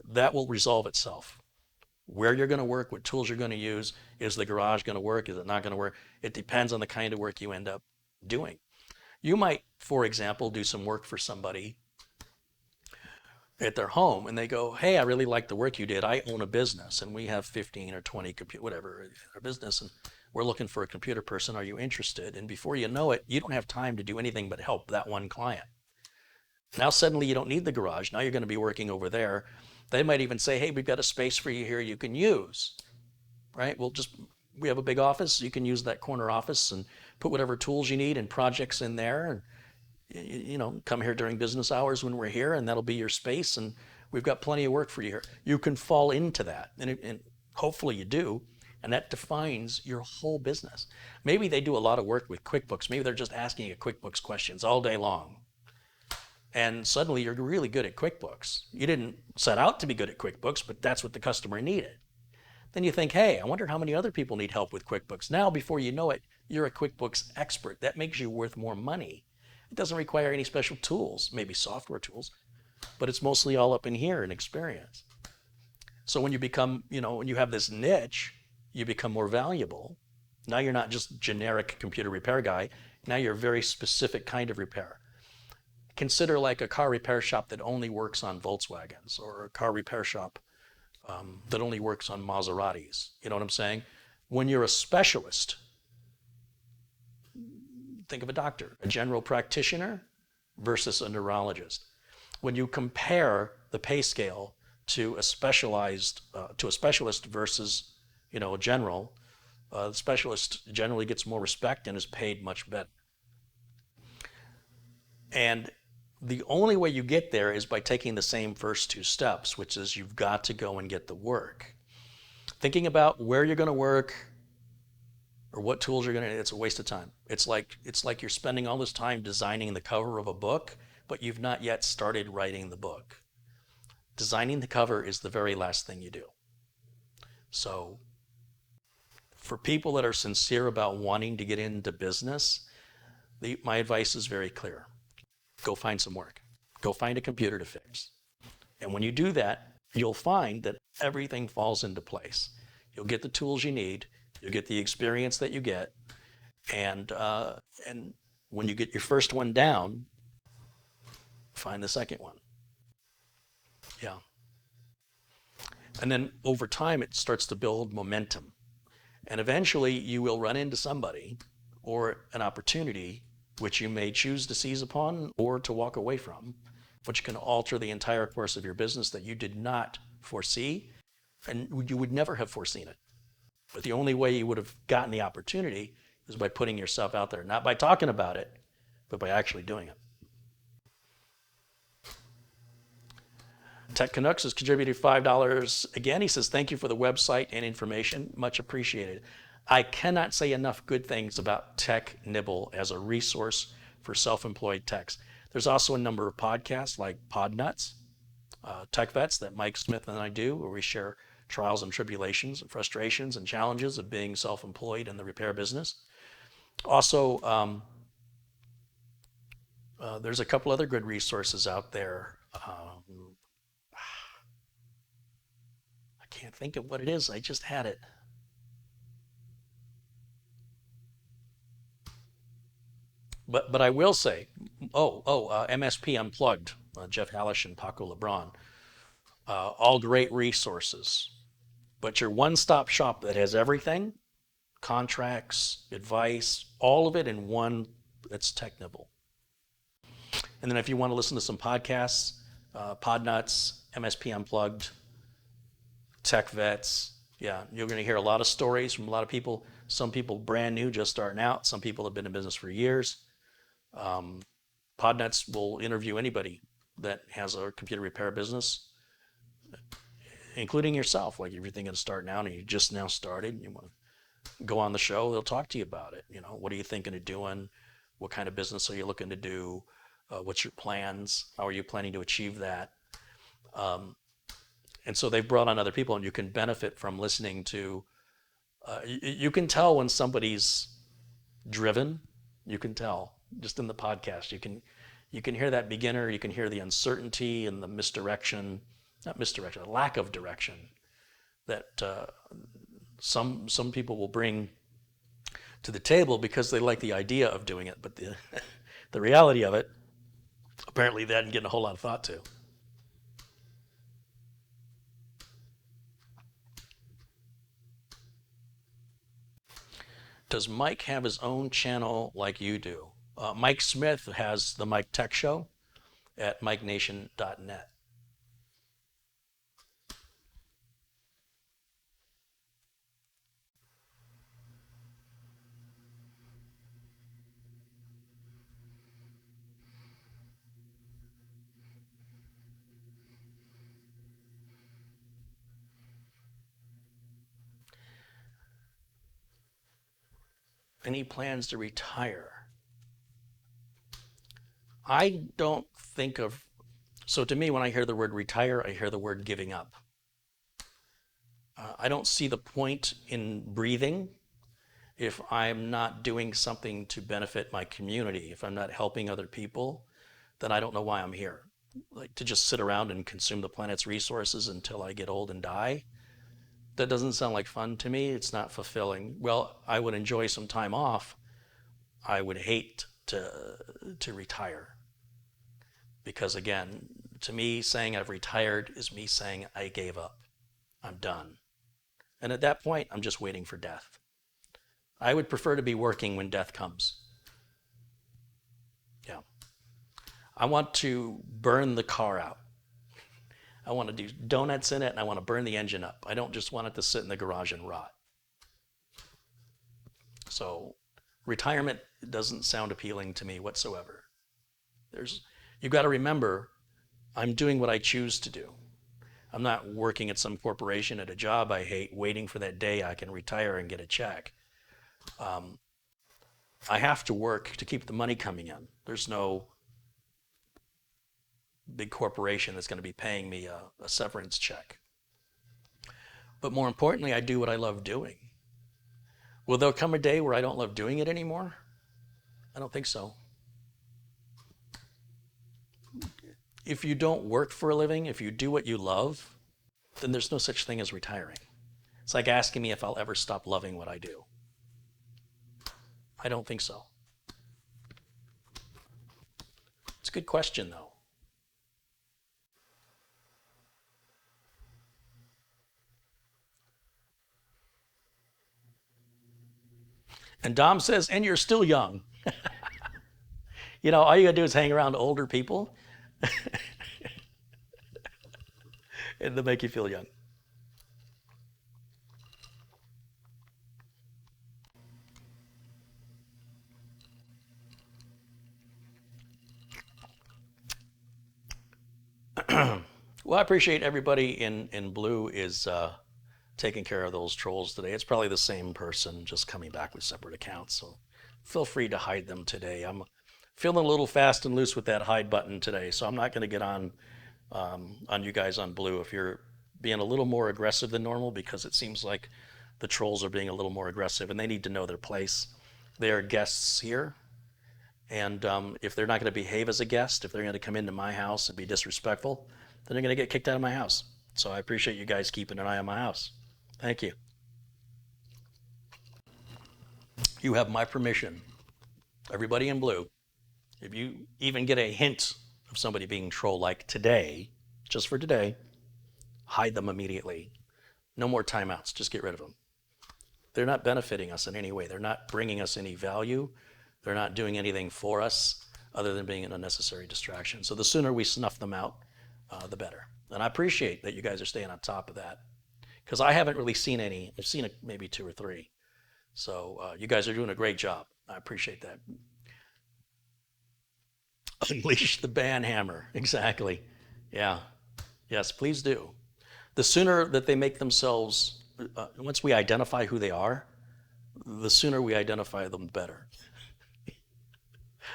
that will resolve itself. Where you're going to work, what tools you're going to use, is the garage going to work, is it not going to work? It depends on the kind of work you end up doing. You might, for example, do some work for somebody at their home, and they go, hey, I really like the work you did. I own a business, and we have 15 or 20 whatever, in our business, and we're looking for a computer person. Are you interested? And before you know it, you don't have time to do anything but help that one client. Now suddenly you don't need the garage. Now you're going to be working over there. They might even say, hey, we've got a space for you here you can use, right? We have a big office. You can use that corner office and put whatever tools you need and projects in there. And, come here during business hours when we're here, and that'll be your space. And we've got plenty of work for you here. You can fall into that, and hopefully you do. And that defines your whole business. Maybe they do a lot of work with QuickBooks. Maybe they're just asking you QuickBooks questions all day long. And suddenly you're really good at QuickBooks. You didn't set out to be good at QuickBooks, but that's what the customer needed. Then you think, hey, I wonder how many other people need help with QuickBooks. Now, before you know it, you're a QuickBooks expert. That makes you worth more money. It doesn't require any special tools, maybe software tools, but it's mostly all up in here in experience. So when you become, when you have this niche, you become more valuable. Now you're not just generic computer repair guy. Now you're a very specific kind of repair. Consider like a car repair shop that only works on Volkswagens, or a car repair shop that only works on Maseratis. You know what I'm saying? When you're a specialist, think of a doctor, a general practitioner versus a neurologist. When you compare the pay scale to a specialist versus a general, the specialist generally gets more respect and is paid much better. And the only way you get there is by taking the same first two steps, which is you've got to go and get the work. Thinking about where you're going to work or what tools you're going to, it's a waste of time. It's like you're spending all this time designing the cover of a book, but you've not yet started writing the book. Designing the cover is the very last thing you do. So for people that are sincere about wanting to get into business, my advice is very clear. Go find some work. Go find a computer to fix. And when you do that, you'll find that everything falls into place. You'll get the tools you need. You'll get the experience that you get. And when you get your first one down, find the second one. Yeah. And then over time, it starts to build momentum. And eventually, you will run into somebody or an opportunity which you may choose to seize upon or to walk away from, which can alter the entire course of your business that you did not foresee, and you would never have foreseen it. But the only way you would have gotten the opportunity is by putting yourself out there, not by talking about it, but by actually doing it. Tech Canucks has contributed $5 again. He says, thank you for the website and information. Much appreciated. I cannot say enough good things about Tech Nibble as a resource for self-employed techs. There's also a number of podcasts like Podnuts, Tech Vets that Mike Smith and I do, where we share trials and tribulations and frustrations and challenges of being self-employed in the repair business. Also, there's a couple other good resources out there. I can't think of what it is. I just had it. But I will say, MSP Unplugged, Jeff Hallish and Paco LeBron, all great resources. But your one-stop shop that has everything, contracts, advice, all of it in one, that's Tech Nibble. And then if you want to listen to some podcasts, Podnuts, MSP Unplugged, Tech Vets, yeah, you're going to hear a lot of stories from a lot of people. Some people brand new, just starting out. Some people have been in business for years. Podnuts will interview anybody that has a computer repair business, including yourself. Like if you're thinking of starting out and you just now started, and you want to go on the show, they'll talk to you about it. You know, what are you thinking of doing? What kind of business are you looking to do? What's your plans? How are you planning to achieve that? And so they've brought on other people, and you can benefit from listening to. You can tell when somebody's driven. You can tell just in the podcast. You can hear that beginner. You can hear the uncertainty and the misdirection, not misdirection, lack of direction that some people will bring to the table because they like the idea of doing it, but the reality of it, apparently they hadn't given a whole lot of thought to. Does Mike have his own channel like you do? Mike Smith has the Mike Tech Show at MikeNation.net. Any plans to retire? I don't think of, so to me, when I hear the word retire, I hear the word giving up. I don't see the point in breathing if I'm not doing something to benefit my community. If I'm not helping other people, then I don't know why I'm here. Like to just sit around and consume the planet's resources until I get old and die, that doesn't sound like fun to me. It's not fulfilling. Well, I would enjoy some time off. I would hate to retire. Because again, to me, saying I've retired is me saying I gave up. I'm done. And at that point, I'm just waiting for death. I would prefer to be working when death comes. Yeah. I want to burn the car out. I want to do donuts in it, and I want to burn the engine up. I don't just want it to sit in the garage and rot. So retirement doesn't sound appealing to me whatsoever. You've got to remember, I'm doing what I choose to do. I'm not working at some corporation at a job I hate, waiting for that day I can retire and get a check. I have to work to keep the money coming in. There's no big corporation that's going to be paying me a severance check. But more importantly, I do what I love doing. Will there come a day where I don't love doing it anymore? I don't think so. If you don't work for a living, if you do what you love, then there's no such thing as retiring. It's like asking me if I'll ever stop loving what I do. I don't think so. It's a good question, though. And Dom says, and you're still young. You know, all you gotta do is hang around older people and they'll make you feel young. Well, I appreciate everybody in blue is taking care of those trolls today. It's probably the same person, just coming back with separate accounts. So feel free to hide them today. I'm feeling a little fast and loose with that hide button today, so I'm not going to get on you guys on blue if you're being a little more aggressive than normal, because it seems like the trolls are being a little more aggressive, and they need to know their place. They are guests here, and if they're not going to behave as a guest, if they're going to come into my house and be disrespectful, then they're going to get kicked out of my house. So I appreciate you guys keeping an eye on my house. Thank you. You have my permission. Everybody in blue, if you even get a hint of somebody being troll-like today, just for today, hide them immediately. No more timeouts, just get rid of them. They're not benefiting us in any way. They're not bringing us any value. They're not doing anything for us. other than being an unnecessary distraction. So the sooner we snuff them out, the better. And I appreciate that you guys are staying on top of that, because I haven't really seen any. I've seen maybe 2 or 3. So you guys are doing a great job. I appreciate that. Unleash the ban hammer. Exactly. Yeah. Yes, please do. The sooner that they make themselves, once we identify who they are, the sooner we identify them, the better.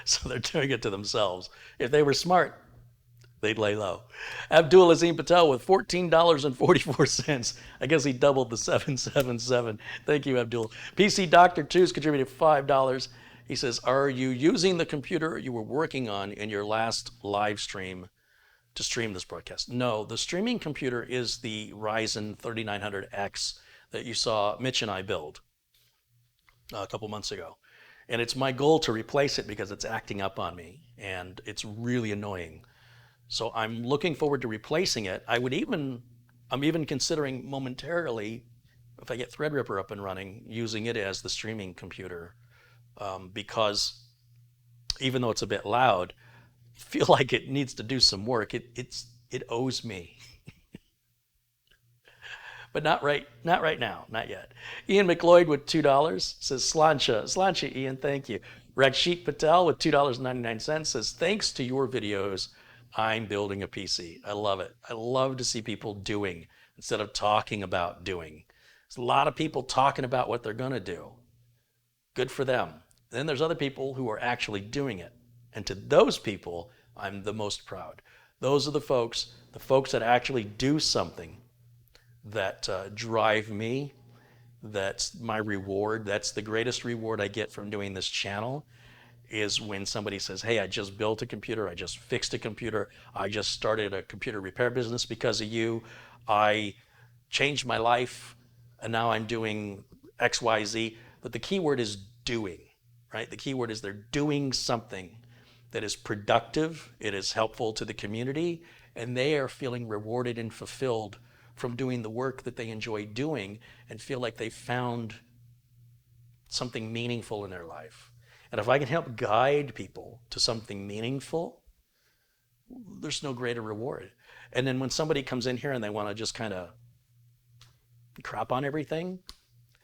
So they're doing it to themselves. If they were smart, they'd lay low. Abdul Azim Patel with $14.44. I guess he doubled the 777. Thank you, Abdul. PC Doctor 2's contributed $5. He says, are you using the computer you were working on in your last live stream to stream this broadcast? No, the streaming computer is the Ryzen 3900X that you saw Mitch and I build a couple months ago. And it's my goal to replace it because it's acting up on me and it's really annoying. So I'm looking forward to replacing it. I'm even considering momentarily, if I get Threadripper up and running, using it as the streaming computer, because even though it's a bit loud, I feel like it needs to do some work. It owes me. But not right now, not yet. Ian McLeod with $2 says, Slancha, Ian, thank you. Rakshit Patel with $2.99 says, thanks to your videos, I'm building a PC. I love it. I love to see people doing instead of talking about doing. There's a lot of people talking about what they're going to do. Good for them. Then there's other people who are actually doing it. And to those people, I'm the most proud. Those are the folks that actually do something that drive me. That's my reward. That's the greatest reward I get from doing this channel, is when somebody says, hey, I just built a computer, I just fixed a computer, I just started a computer repair business because of you, I changed my life, and now I'm doing XYZ. But the key word is doing, right? The key word is they're doing something that is productive, it is helpful to the community, and they are feeling rewarded and fulfilled from doing the work that they enjoy doing and feel like they found something meaningful in their life. And if I can help guide people to something meaningful, there's no greater reward. And then when somebody comes in here and they want to just kind of crap on everything,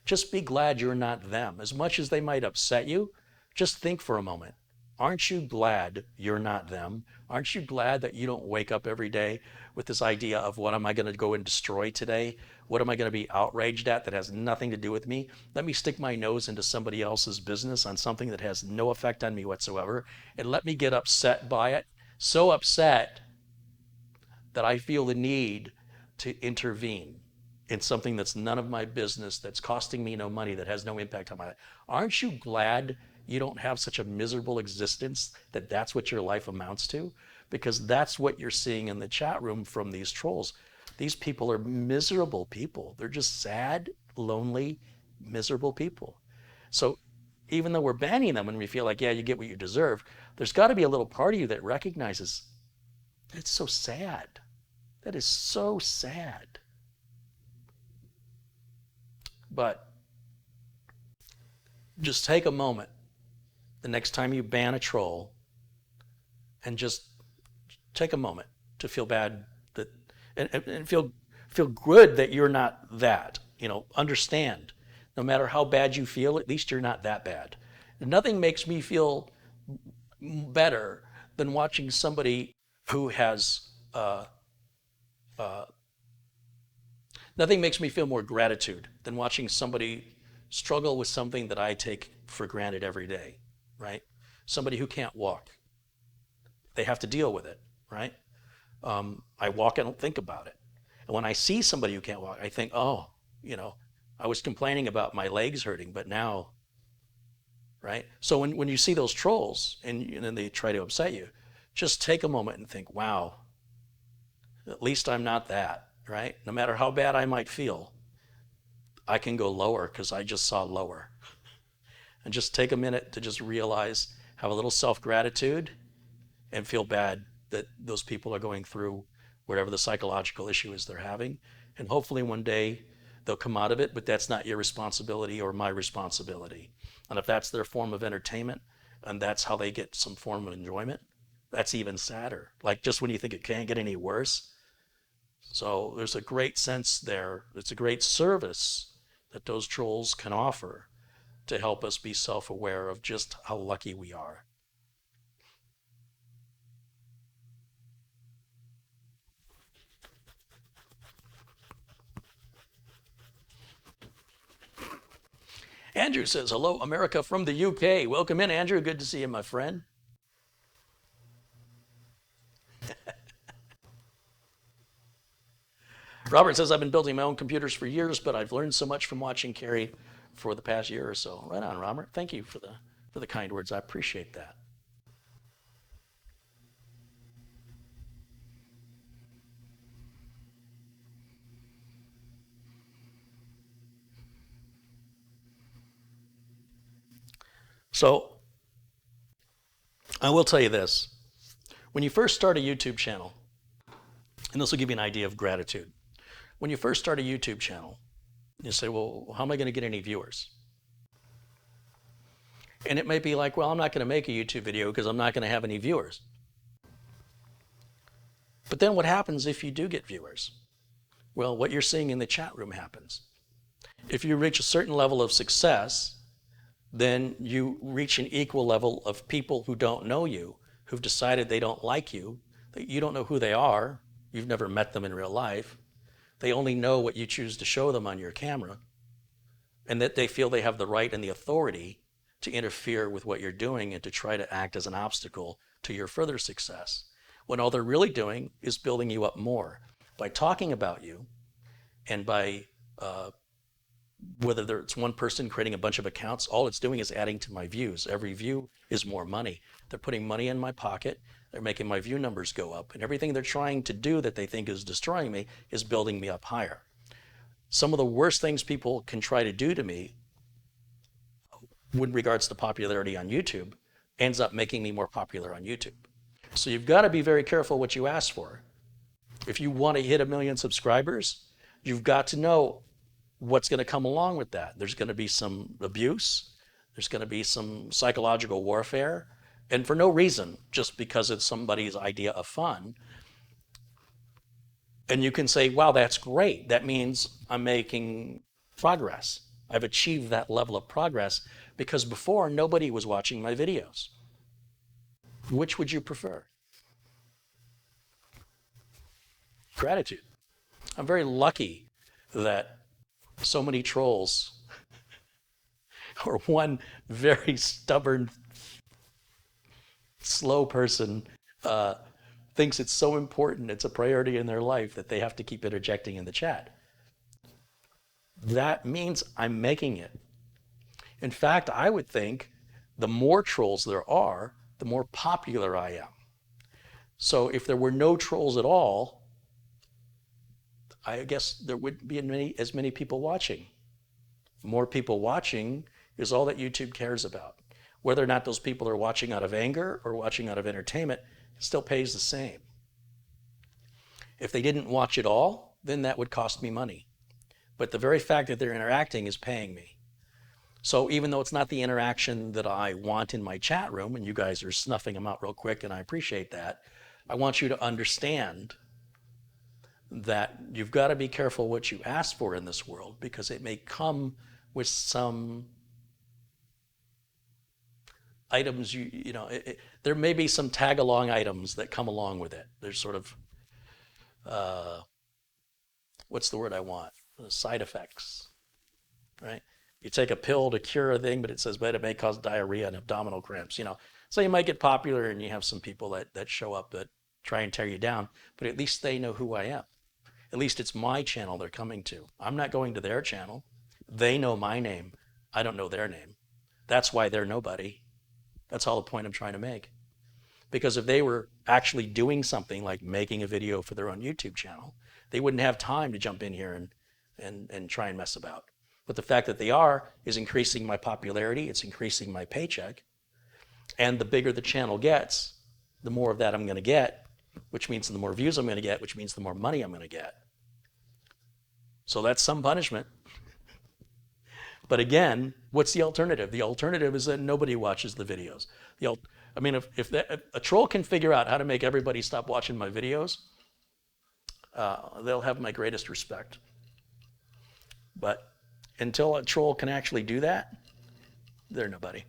just be glad you're not them. As much as they might upset you, just think for a moment. Aren't you glad you're not them? Aren't you glad that you don't wake up every day with this idea of what am I going to go and destroy today? What am I going to be outraged at that has nothing to do with me? Let me stick my nose into somebody else's business on something that has no effect on me whatsoever, and let me get upset by it. So upset that I feel the need to intervene in something that's none of my business, that's costing me no money, that has no impact on my life. Aren't you glad you don't have such a miserable existence, that that's what your life amounts to? Because that's what you're seeing in the chat room from these trolls. These people are miserable people. They're just sad, lonely, miserable people. So even though we're banning them and we feel like, yeah, you get what you deserve, there's got to be a little part of you that recognizes it's so sad. That is so sad. But just take a moment the next time you ban a troll and just take a moment to feel bad that and feel good that you're not that. Understand, no matter how bad you feel, at least you're not that bad. Nothing makes me feel better than watching somebody who has nothing makes me feel more gratitude than watching somebody struggle with something that I take for granted every day, right? Somebody who can't walk. They have to deal with it, right? I walk, I don't think about it. And when I see somebody who can't walk, I think, oh, I was complaining about my legs hurting, but now, right? So when you see those trolls and then they try to upset you, just take a moment and think, wow, at least I'm not that, right? No matter how bad I might feel, I can go lower because I just saw lower. And just take a minute to just realize, have a little self-gratitude, and feel bad that those people are going through whatever the psychological issue is they're having. And hopefully one day they'll come out of it, but that's not your responsibility or my responsibility. And if that's their form of entertainment and that's how they get some form of enjoyment, that's even sadder. Like, just when you think it can't get any worse. So there's a great sense there. It's a great service that those trolls can offer to help us be self-aware of just how lucky we are. Andrew says, hello, America from the UK. Welcome in, Andrew. Good to see you, my friend. Robert says, I've been building my own computers for years, but I've learned so much from watching Carrie for the past year or so. Right on, Robert. Thank you for the kind words. I appreciate that. So I will tell you this. When you first start a YouTube channel, and this will give you an idea of gratitude. When you first start a YouTube channel, you say, well, how am I going to get any viewers? And it may be like, well, I'm not going to make a YouTube video because I'm not going to have any viewers. But then what happens if you do get viewers? Well, what you're seeing in the chat room happens. If you reach a certain level of success, then you reach an equal level of people who don't know you, who've decided they don't like you, that you don't know who they are, you've never met them in real life, they only know what you choose to show them on your camera, and that they feel they have the right and the authority to interfere with what you're doing and to try to act as an obstacle to your further success, when all they're really doing is building you up more by talking about you and by whether it's one person creating a bunch of accounts, all it's doing is adding to my views. Every view is more money. They're putting money in my pocket. They're making my view numbers go up. And everything they're trying to do that they think is destroying me is building me up higher. Some of the worst things people can try to do to me with regards to popularity on YouTube ends up making me more popular on YouTube. So you've got to be very careful what you ask for. If you want to hit 1 million subscribers, you've got to know what's going to come along with that. There's going to be some abuse. There's going to be some psychological warfare. And for no reason, just because it's somebody's idea of fun. And you can say, wow, that's great. That means I'm making progress. I've achieved that level of progress because before nobody was watching my videos. Which would you prefer? Gratitude. I'm very lucky that so many trolls or one very stubborn, slow person thinks it's so important, it's a priority in their life that they have to keep interjecting in the chat. That means I'm making it. In fact, I would think the more trolls there are, the more popular I am. So if there were no trolls at all, I guess there wouldn't be as many people watching. More people watching is all that YouTube cares about. Whether or not those people are watching out of anger or watching out of entertainment, it still pays the same. If they didn't watch at all, then that would cost me money. But the very fact that they're interacting is paying me. So even though it's not the interaction that I want in my chat room, and you guys are snuffing them out real quick, and I appreciate that, I want you to understand that you've got to be careful what you ask for in this world, because it may come with some items, there may be some tag-along items that come along with it. There's sort of, what's the word I want? Side effects, right? You take a pill to cure a thing, but it says, but it may cause diarrhea and abdominal cramps, So you might get popular and you have some people that show up that try and tear you down, but at least they know who I am. At least it's my channel they're coming to. I'm not going to their channel. They know my name. I don't know their name. That's why they're nobody. That's all the point I'm trying to make. Because if they were actually doing something like making a video for their own YouTube channel, they wouldn't have time to jump in here and try and mess about. But the fact that they are is increasing my popularity, it's increasing my paycheck, and the bigger the channel gets, the more of that I'm going to get, which means the more views I'm going to get, which means the more money I'm going to get. So that's some punishment. But again, what's the alternative? The alternative is that nobody watches the videos. I mean, if a troll can figure out how to make everybody stop watching my videos, they'll have my greatest respect. But until a troll can actually do that, they're nobody.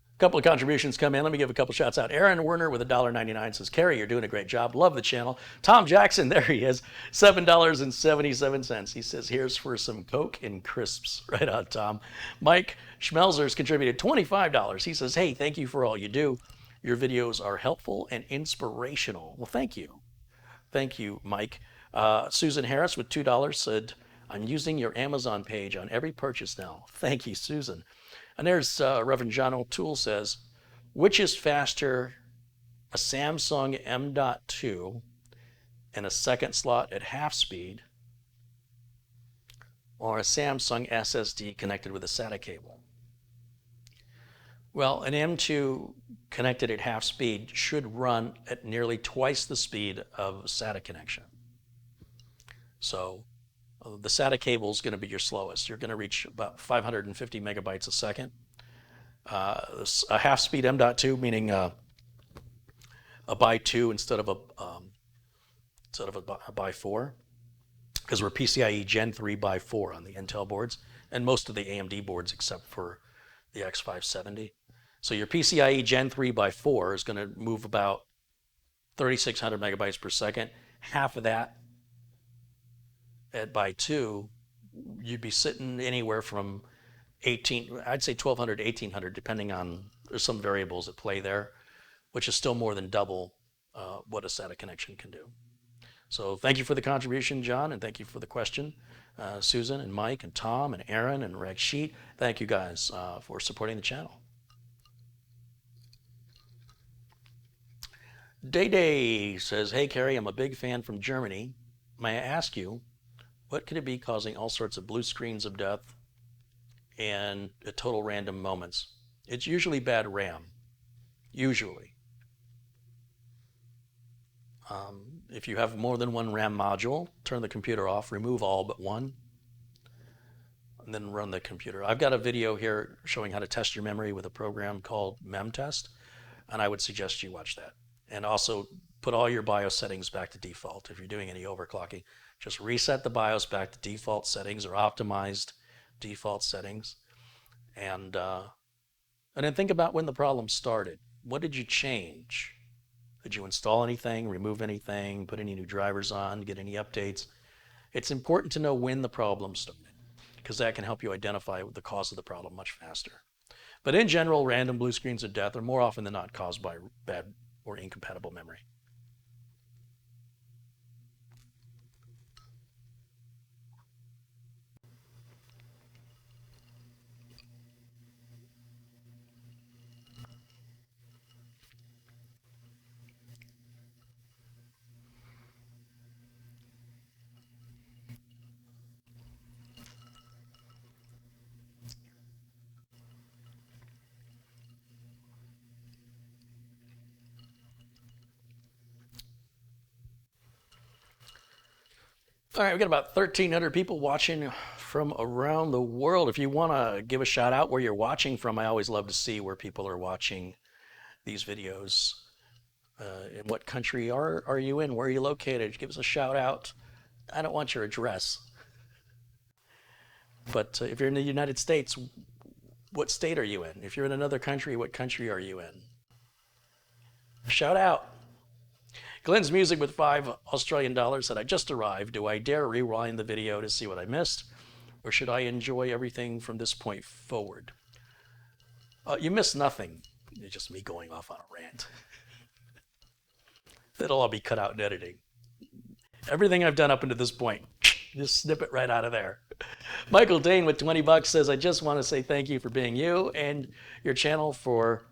A couple of contributions come in. Let me give a couple shouts out. Aaron Werner with $1.99 says, Carrie, you're doing a great job. Love the channel. Tom Jackson, there he is, $7.77. He says, here's for some Coke and crisps. Right on, Tom. Mike Schmelzer's contributed $25. He says, hey, thank you for all you do. Your videos are helpful and inspirational. Well, thank you. Thank you, Mike. Susan Harris with $2 said, I'm using your Amazon page on every purchase now. Thank you, Susan. And there's Reverend John O'Toole says, which is faster, a Samsung M.2 and a second slot at half speed, or a Samsung SSD connected with a SATA cable? Well, an M.2 connected at half speed should run at nearly twice the speed of a SATA connection. So the SATA cable is going to be your slowest. You're going to reach about 550 megabytes a second. A half-speed M.2, meaning a by 2 instead of a by 4, because we're PCIe Gen 3 by 4 on the Intel boards, and most of the AMD boards except for the X570. So your PCIe Gen 3 by 4 is going to move about 3,600 megabytes per second. Half of that at by 2, you'd be sitting anywhere from I'd say 1,200 to 1,800, depending on, there's some variables at play there, which is still more than double what a SATA connection can do. So thank you for the contribution, John, and thank you for the question. Susan and Mike and Tom and Aaron and Reg Sheet, thank you guys for supporting the channel. Day Day says, hey, Carrie, I'm a big fan from Germany. May I ask you, what could it be causing all sorts of blue screens of death and total random moments? It's usually bad RAM. Usually. If you have more than one RAM module, turn the computer off, remove all but one, and then run the computer. I've got a video here showing how to test your memory with a program called MemTest, and I would suggest you watch that. And also put all your BIOS settings back to default. If you're doing any overclocking, just reset the BIOS back to default settings or optimized default settings. And then think about when the problem started. What did you change? Did you install anything, remove anything, put any new drivers on, get any updates? It's important to know when the problem started, because that can help you identify the cause of the problem much faster. But in general, random blue screens of death are more often than not caused by bad or incompatible memory. All right, we've got about 1,300 people watching from around the world. If you want to give a shout out where you're watching from, I always love to see where people are watching these videos. In what country are you in? Where are you located? Give us a shout out. I don't want your address. But if you're in the United States, what state are you in? If you're in another country, what country are you in? Shout out. Glenn's Music with $5 said, I just arrived. Do I dare rewind the video to see what I missed? Or should I enjoy everything from this point forward? You missed nothing. It's just me going off on a rant. That'll all be cut out in editing. Everything I've done up until this point, just snip it right out of there. Michael Dane with $20 says, I just want to say thank you for being you and your channel for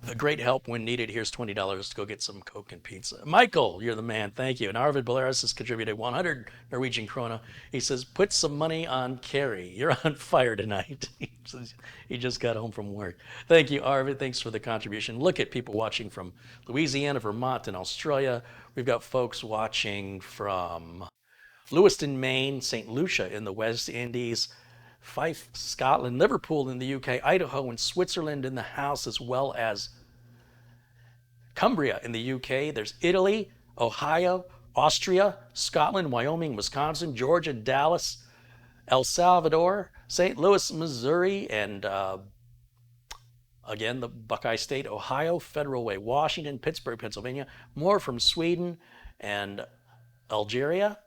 A great help when needed. Here's $20 to go get some Coke and pizza. Michael, you're the man. Thank you. And Arvid Bolaris has contributed 100 Norwegian krona. He says, put some money on Carrie. You're on fire tonight. He just got home from work. Thank you, Arvid. Thanks for the contribution. Look at people watching from Louisiana, Vermont, and Australia. We've got folks watching from Lewiston, Maine, St. Lucia in the West Indies, Fife, Scotland, Liverpool in the UK, Idaho, and Switzerland in the house, as well as Cumbria in the UK. There's Italy, Ohio, Austria, Scotland, Wyoming, Wisconsin, Georgia, Dallas, El Salvador, St. Louis, Missouri, and again, the Buckeye State, Ohio, Federal Way, Washington, Pittsburgh, Pennsylvania. More from Sweden and Algeria,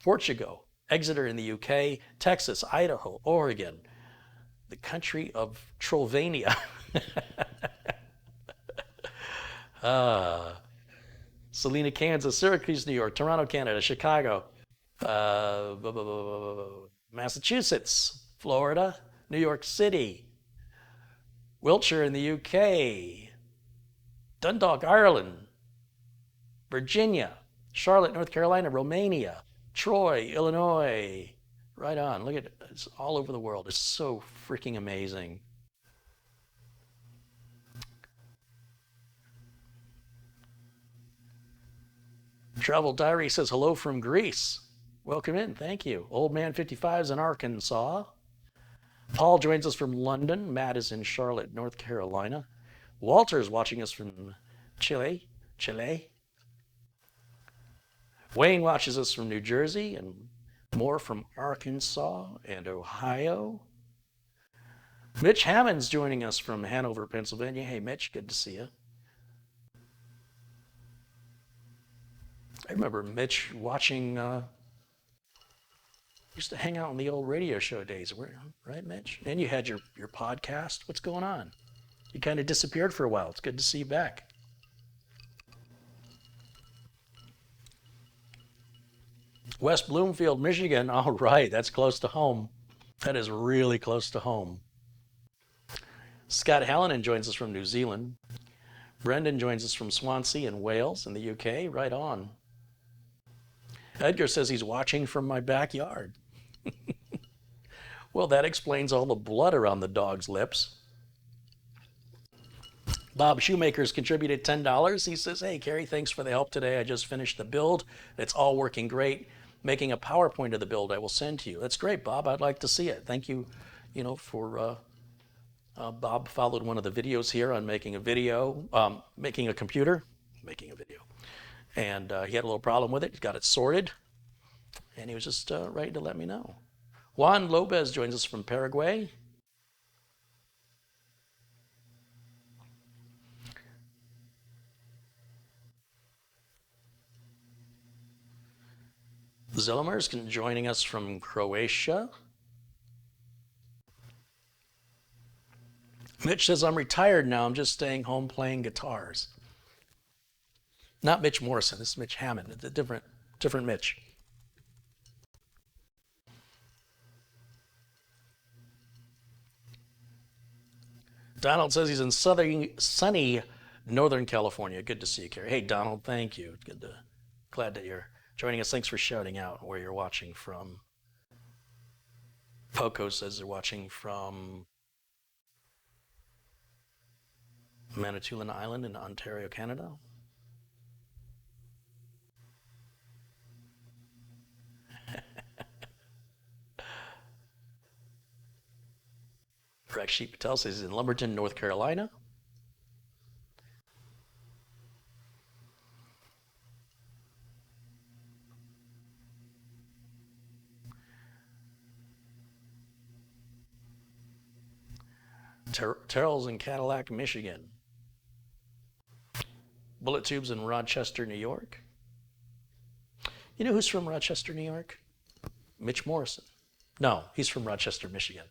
Portugal, Exeter in the UK, Texas, Idaho, Oregon, the country of Trovania. Salina, Kansas, Syracuse, New York, Toronto, Canada, Chicago, Massachusetts, Florida, New York City, Wiltshire in the UK, Dundalk, Ireland, Virginia, Charlotte, North Carolina, Romania, Troy, Illinois. Right on. Look at it. It's all over the world. It's so freaking amazing. Travel Diary says hello from Greece. Welcome in. Thank you. Old Man 55 is in Arkansas. Paul joins us from London. Matt is in Charlotte, North Carolina. Walter is watching us from Chile. Wayne watches us from New Jersey, and more from Arkansas and Ohio. Mitch Hammond's joining us from Hanover, Pennsylvania. Hey, Mitch, good to see you. I remember Mitch watching, used to hang out on the old radio show days, right, Mitch? And you had your podcast. What's going on? You kind of disappeared for a while. It's good to see you back. West Bloomfield, Michigan. All right, that's close to home. That is really close to home. Scott Hallinan joins us from New Zealand. Brendan joins us from Swansea in Wales in the UK. Right on. Edgar says he's watching from my backyard. Well, that explains all the blood around the dog's lips. Bob Shoemaker's contributed $10. He says, hey, Carrie, thanks for the help today. I just finished the build. It's all working great. Making a PowerPoint of the build I will send to you. That's great, Bob. I'd like to see it. Thank you, for Bob followed one of the videos here on making a video, making a computer, making a video. And he had a little problem with it. He got it sorted. And he was just ready to let me know. Juan Lopez joins us from Paraguay. Zelmer's joining us from Croatia. Mitch says, I'm retired now. I'm just staying home playing guitars. Not Mitch Morrison. This is Mitch Hammond. It's a different Mitch. Donald says he's in sunny Northern California. Good to see you, Carrie. Hey, Donald, thank you. Glad that you're joining us. Thanks for shouting out where you're watching from. Poco says they're watching from Manitoulin Island in Ontario, Canada. Rakshit Patel says he's in Lumberton, North Carolina. Terrell's in Cadillac, Michigan. Bullet Tube's in Rochester, New York. You know who's from Rochester, New York? Mitch Morrison. No, he's from Rochester, Michigan.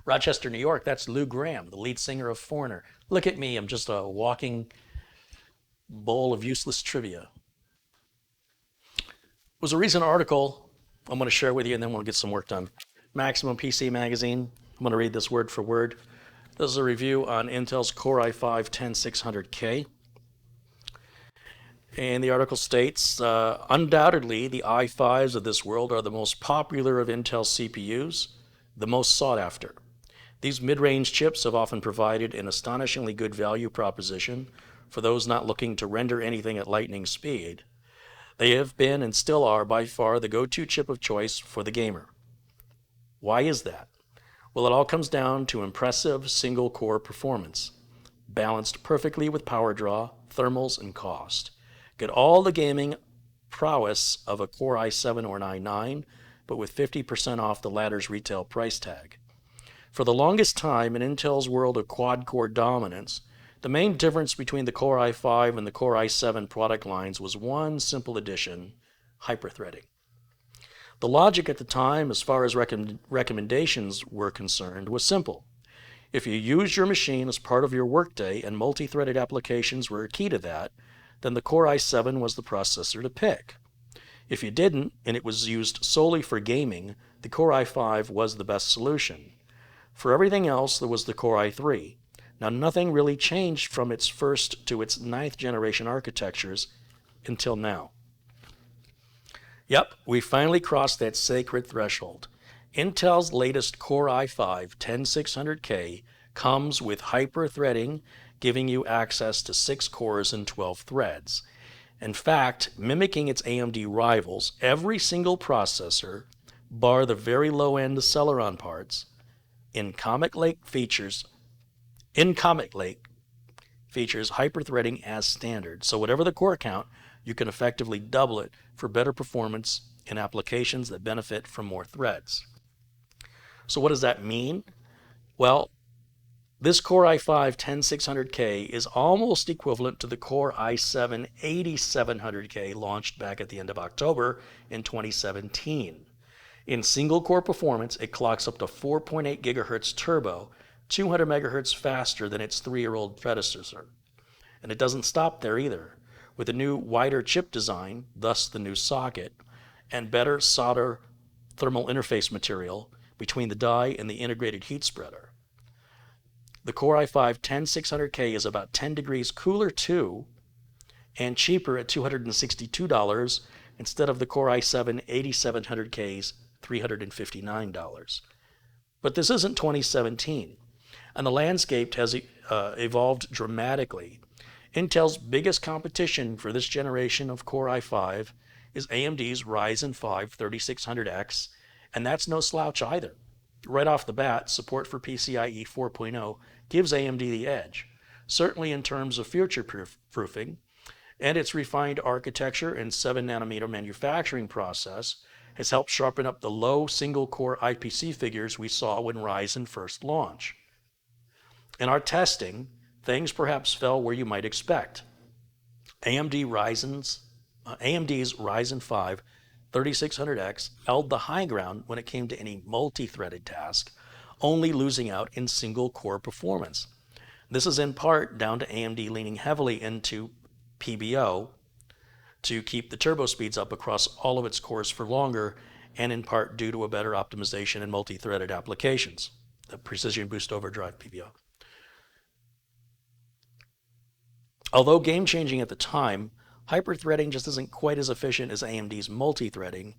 Rochester, New York, that's Lou Gramm, the lead singer of Foreigner. Look at me, I'm just a walking bowl of useless trivia. It was a recent article I'm going to share with you, and then we'll get some work done. Maximum PC Magazine. I'm going to read this word for word. This is a review on Intel's Core i5-10600K. And the article states, undoubtedly, the i5s of this world are the most popular of Intel CPUs, the most sought after. These mid-range chips have often provided an astonishingly good value proposition for those not looking to render anything at lightning speed. They have been and still are by far the go-to chip of choice for the gamer. Why is that? Well, it all comes down to impressive single-core performance, balanced perfectly with power draw, thermals, and cost. Get all the gaming prowess of a Core i7 or an i9, but with 50% off the latter's retail price tag. For the longest time in Intel's world of quad-core dominance, the main difference between the Core i5 and the Core i7 product lines was one simple addition: hyperthreading. The logic at the time, as far as recommendations were concerned, was simple. If you used your machine as part of your workday and multi-threaded applications were key to that, then the Core i7 was the processor to pick. If you didn't, and it was used solely for gaming, the Core i5 was the best solution. For everything else, there was the Core i3. Now, nothing really changed from its first to its 9th generation architectures until now. Yep, we finally crossed that sacred threshold. Intel's latest Core i5-10600K comes with hyper-threading, giving you access to 6 cores and 12 threads. In fact, mimicking its AMD rivals, every single processor, bar the very low-end Celeron parts, in Comet Lake features hyper-threading as standard. So whatever the core count, you can effectively double it for better performance in applications that benefit from more threads. So what does that mean? Well, this Core i5-10600K is almost equivalent to the Core i7-8700K launched back at the end of October in 2017. In single-core performance, it clocks up to 4.8 GHz turbo, 200 MHz faster than its 3-year-old predecessor. And it doesn't stop there either. With a new wider chip design, thus the new socket, and better solder thermal interface material between the die and the integrated heat spreader. The Core i5-10600K is about 10 degrees cooler too, and cheaper at $262 instead of the Core i7-8700K's $359. But this isn't 2017, and the landscape has evolved dramatically. Intel's biggest competition for this generation of Core i5 is AMD's Ryzen 5 3600X, and that's no slouch either. Right off the bat, support for PCIe 4.0 gives AMD the edge, certainly in terms of future-proofing, and its refined architecture and 7nm manufacturing process has helped sharpen up the low single-core IPC figures we saw when Ryzen first launched. In our testing, things perhaps fell where you might expect. AMD's Ryzen 5 3600X held the high ground when it came to any multi-threaded task, only losing out in single-core performance. This is in part down to AMD leaning heavily into PBO to keep the turbo speeds up across all of its cores for longer, and in part due to a better optimization in multi-threaded applications, the Precision Boost Overdrive PBO. Although game-changing at the time, hyper-threading just isn't quite as efficient as AMD's multi-threading,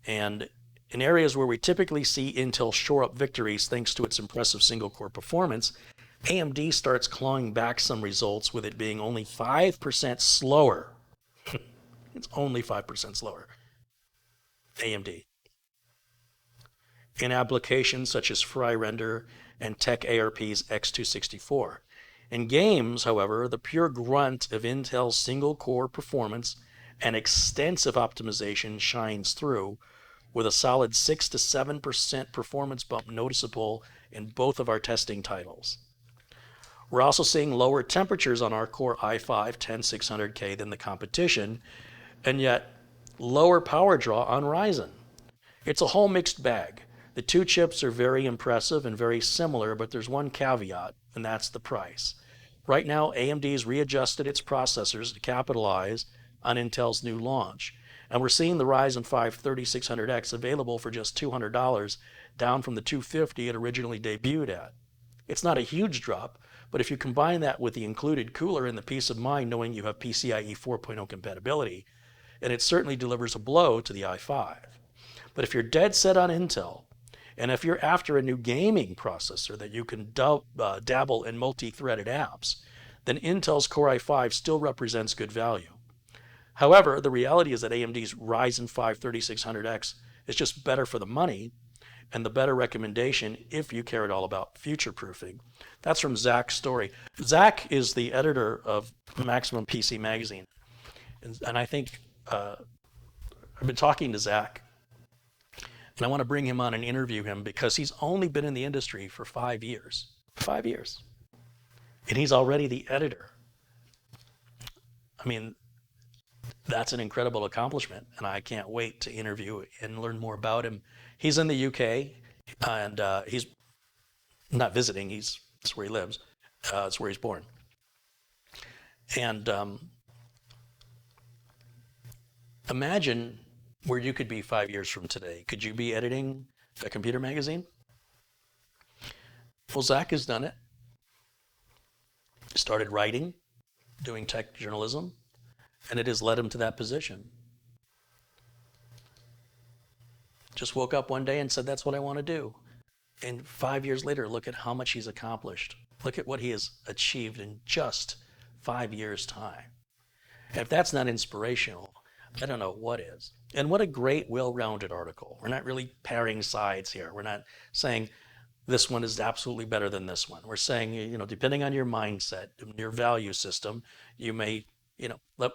and in areas where we typically see Intel shore up victories thanks to its impressive single-core performance, AMD starts clawing back some results with it being only 5% slower. It's only 5% slower. AMD. In applications such as FryRender and TechARP's X264. In games, however, the pure grunt of Intel's single-core performance and extensive optimization shines through, with a solid 6 to 7% performance bump noticeable in both of our testing titles. We're also seeing lower temperatures on our Core i5-10600K than the competition, and yet lower power draw on Ryzen. It's a whole mixed bag. The two chips are very impressive and very similar, but there's one caveat, and that's the price. Right now, AMD's readjusted its processors to capitalize on Intel's new launch, and we're seeing the Ryzen 5 3600X available for just $200, down from the $250 it originally debuted at. It's not a huge drop, but if you combine that with the included cooler and the peace of mind knowing you have PCIe 4.0 compatibility, and it certainly delivers a blow to the i5. But if you're dead set on Intel, and if you're after a new gaming processor that you can dabble in multi-threaded apps, then Intel's Core i5 still represents good value. However, the reality is that AMD's Ryzen 5 3600X is just better for the money and the better recommendation if you care at all about future-proofing. That's from Zach's story. Zach is the editor of Maximum PC Magazine. And I think I've been talking to Zach, and I want to bring him on and interview him because he's only been in the industry for 5 years. 5 years. And he's already the editor. I mean, that's an incredible accomplishment, and I can't wait to interview and learn more about him. He's in the UK, and he's not visiting. That's where he lives. It's where he's born. And imagine where you could be 5 years from today. Could you be editing a computer magazine? Well, Zach has done it. He started writing, doing tech journalism, and it has led him to that position. Just woke up one day and said, that's what I want to do. And 5 years later, look at how much he's accomplished. Look at what he has achieved in just 5 years' time. And if that's not inspirational, I don't know what is. And what a great, well-rounded article. We're not really pairing sides here. We're not saying this one is absolutely better than this one. We're saying, you know, depending on your mindset, your value system, you may, you know,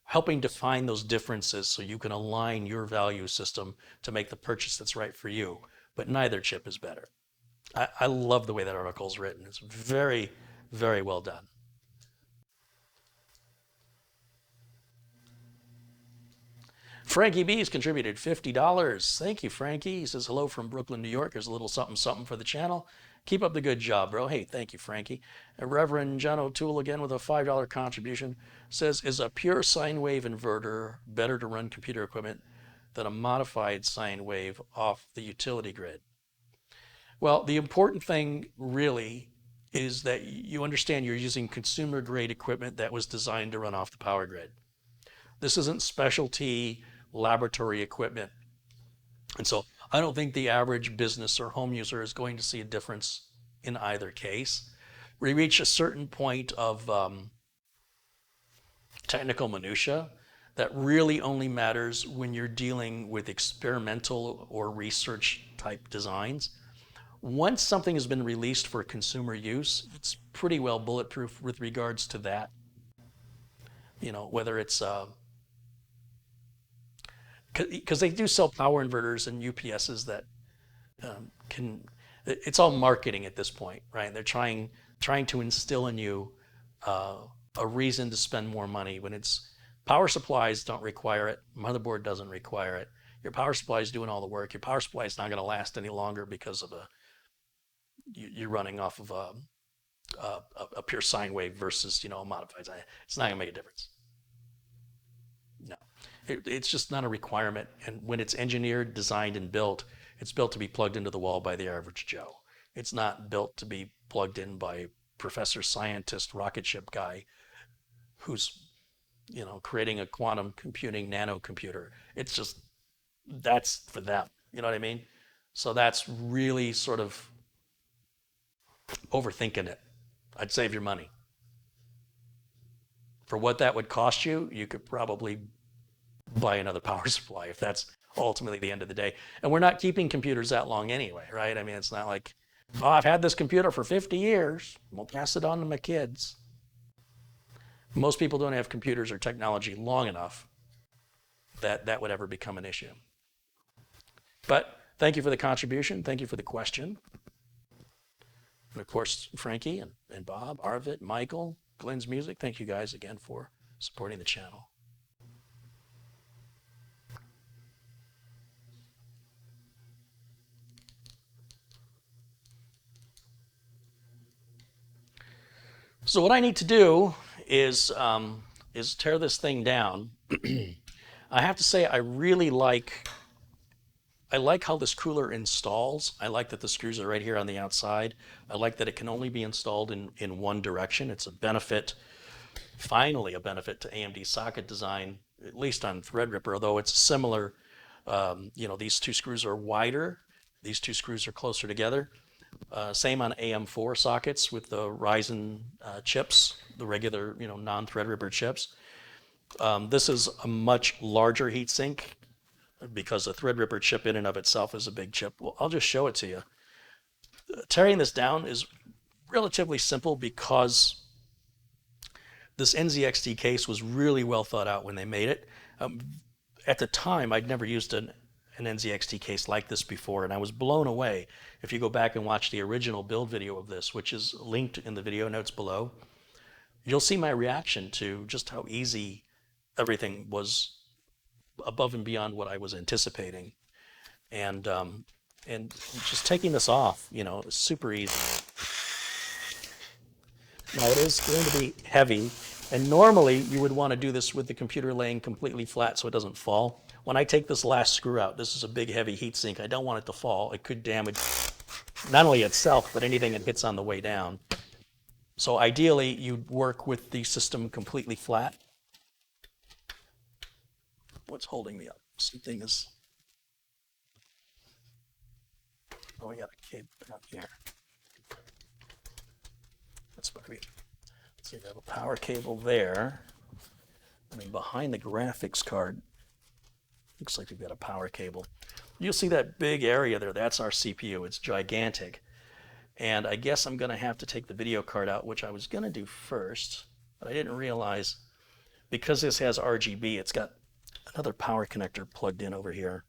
helping define those differences so you can align your value system to make the purchase that's right for you. But neither chip is better. I love the way that article is written. It's very, very well done. Frankie B has contributed $50. Thank you, Frankie. He says, hello from Brooklyn, New York. There's a little something, something for the channel. Keep up the good job, bro. Hey, thank you, Frankie. And Reverend John O'Toole again with a $5 contribution says, is a pure sine wave inverter better to run computer equipment than a modified sine wave off the utility grid? Well, the important thing really is that you understand you're using consumer grade equipment that was designed to run off the power grid. This isn't specialty laboratory equipment. And so I don't think the average business or home user is going to see a difference in either case. We reach a certain point of technical minutia that really only matters when you're dealing with experimental or research type designs. Once something has been released for consumer use, it's pretty well bulletproof with regards to that. You know, whether it's because they do sell power inverters and UPSs that it's all marketing at this point, right? They're trying to instill in you a reason to spend more money when it's power supplies don't require it. Motherboard doesn't require it. Your power supply is doing all the work. Your power supply is not going to last any longer because of you're running off of a pure sine wave versus, you know, a modified sine. It's not going to make a difference. No. It's just not a requirement. And when it's engineered, designed, and built, it's built to be plugged into the wall by the average Joe. It's not built to be plugged in by professor scientist rocket ship guy who's, you know, creating a quantum computing nano computer. It's just, that's for them. You know what I mean? So that's really sort of overthinking it. I'd save your money. For what that would cost you, you could probably buy another power supply if that's ultimately the end of the day. And we're not keeping computers that long anyway, right? I mean, it's not like, oh, I've had this computer for 50 years. We'll pass it on to my kids. Most people don't have computers or technology long enough that that would ever become an issue. But thank you for the contribution. Thank you for the question. And of course, Frankie and Bob, Arvid, Michael, Glenn's Music, thank you guys again for supporting the channel. So what I need to do is tear this thing down. I have to say I really like I like how this cooler installs. I like that the screws are right here on the outside. I like that it can only be installed in one direction. It's a benefit, finally a benefit to AMD socket design, at least on Threadripper, although it's similar. These two screws are wider. These two screws are closer together. Same on AM4 sockets with the Ryzen chips, the regular, non-Threadripper chips. This is a much larger heatsink because the Threadripper chip in and of itself is a big chip. Well, I'll just show it to you. Tearing this down is relatively simple because this NZXT case was really well thought out when they made it. At the time, I'd never used an NZXT case like this before, and I was blown away. If you go back and watch the original build video of this, which is linked in the video notes below, you'll see my reaction to just how easy everything was, above and beyond what I was anticipating. And just taking this off, is super easy. Now it is going to be heavy, and normally you would want to do this with the computer laying completely flat so it doesn't fall. When I take this last screw out, this is a big heavy heat sink. I don't want it to fall. It could damage not only itself, but anything it hits on the way down. So ideally, you'd work with the system completely flat. What's holding me up? Something is... Oh, we got a cable down here. That's what we... So you have a power cable there. And then behind the graphics card, looks like we've got a power cable. You'll see that big area there. That's our CPU. It's gigantic. And I guess I'm going to have to take the video card out, which I was going to do first, but I didn't realize because this has RGB, it's got another power connector plugged in over here.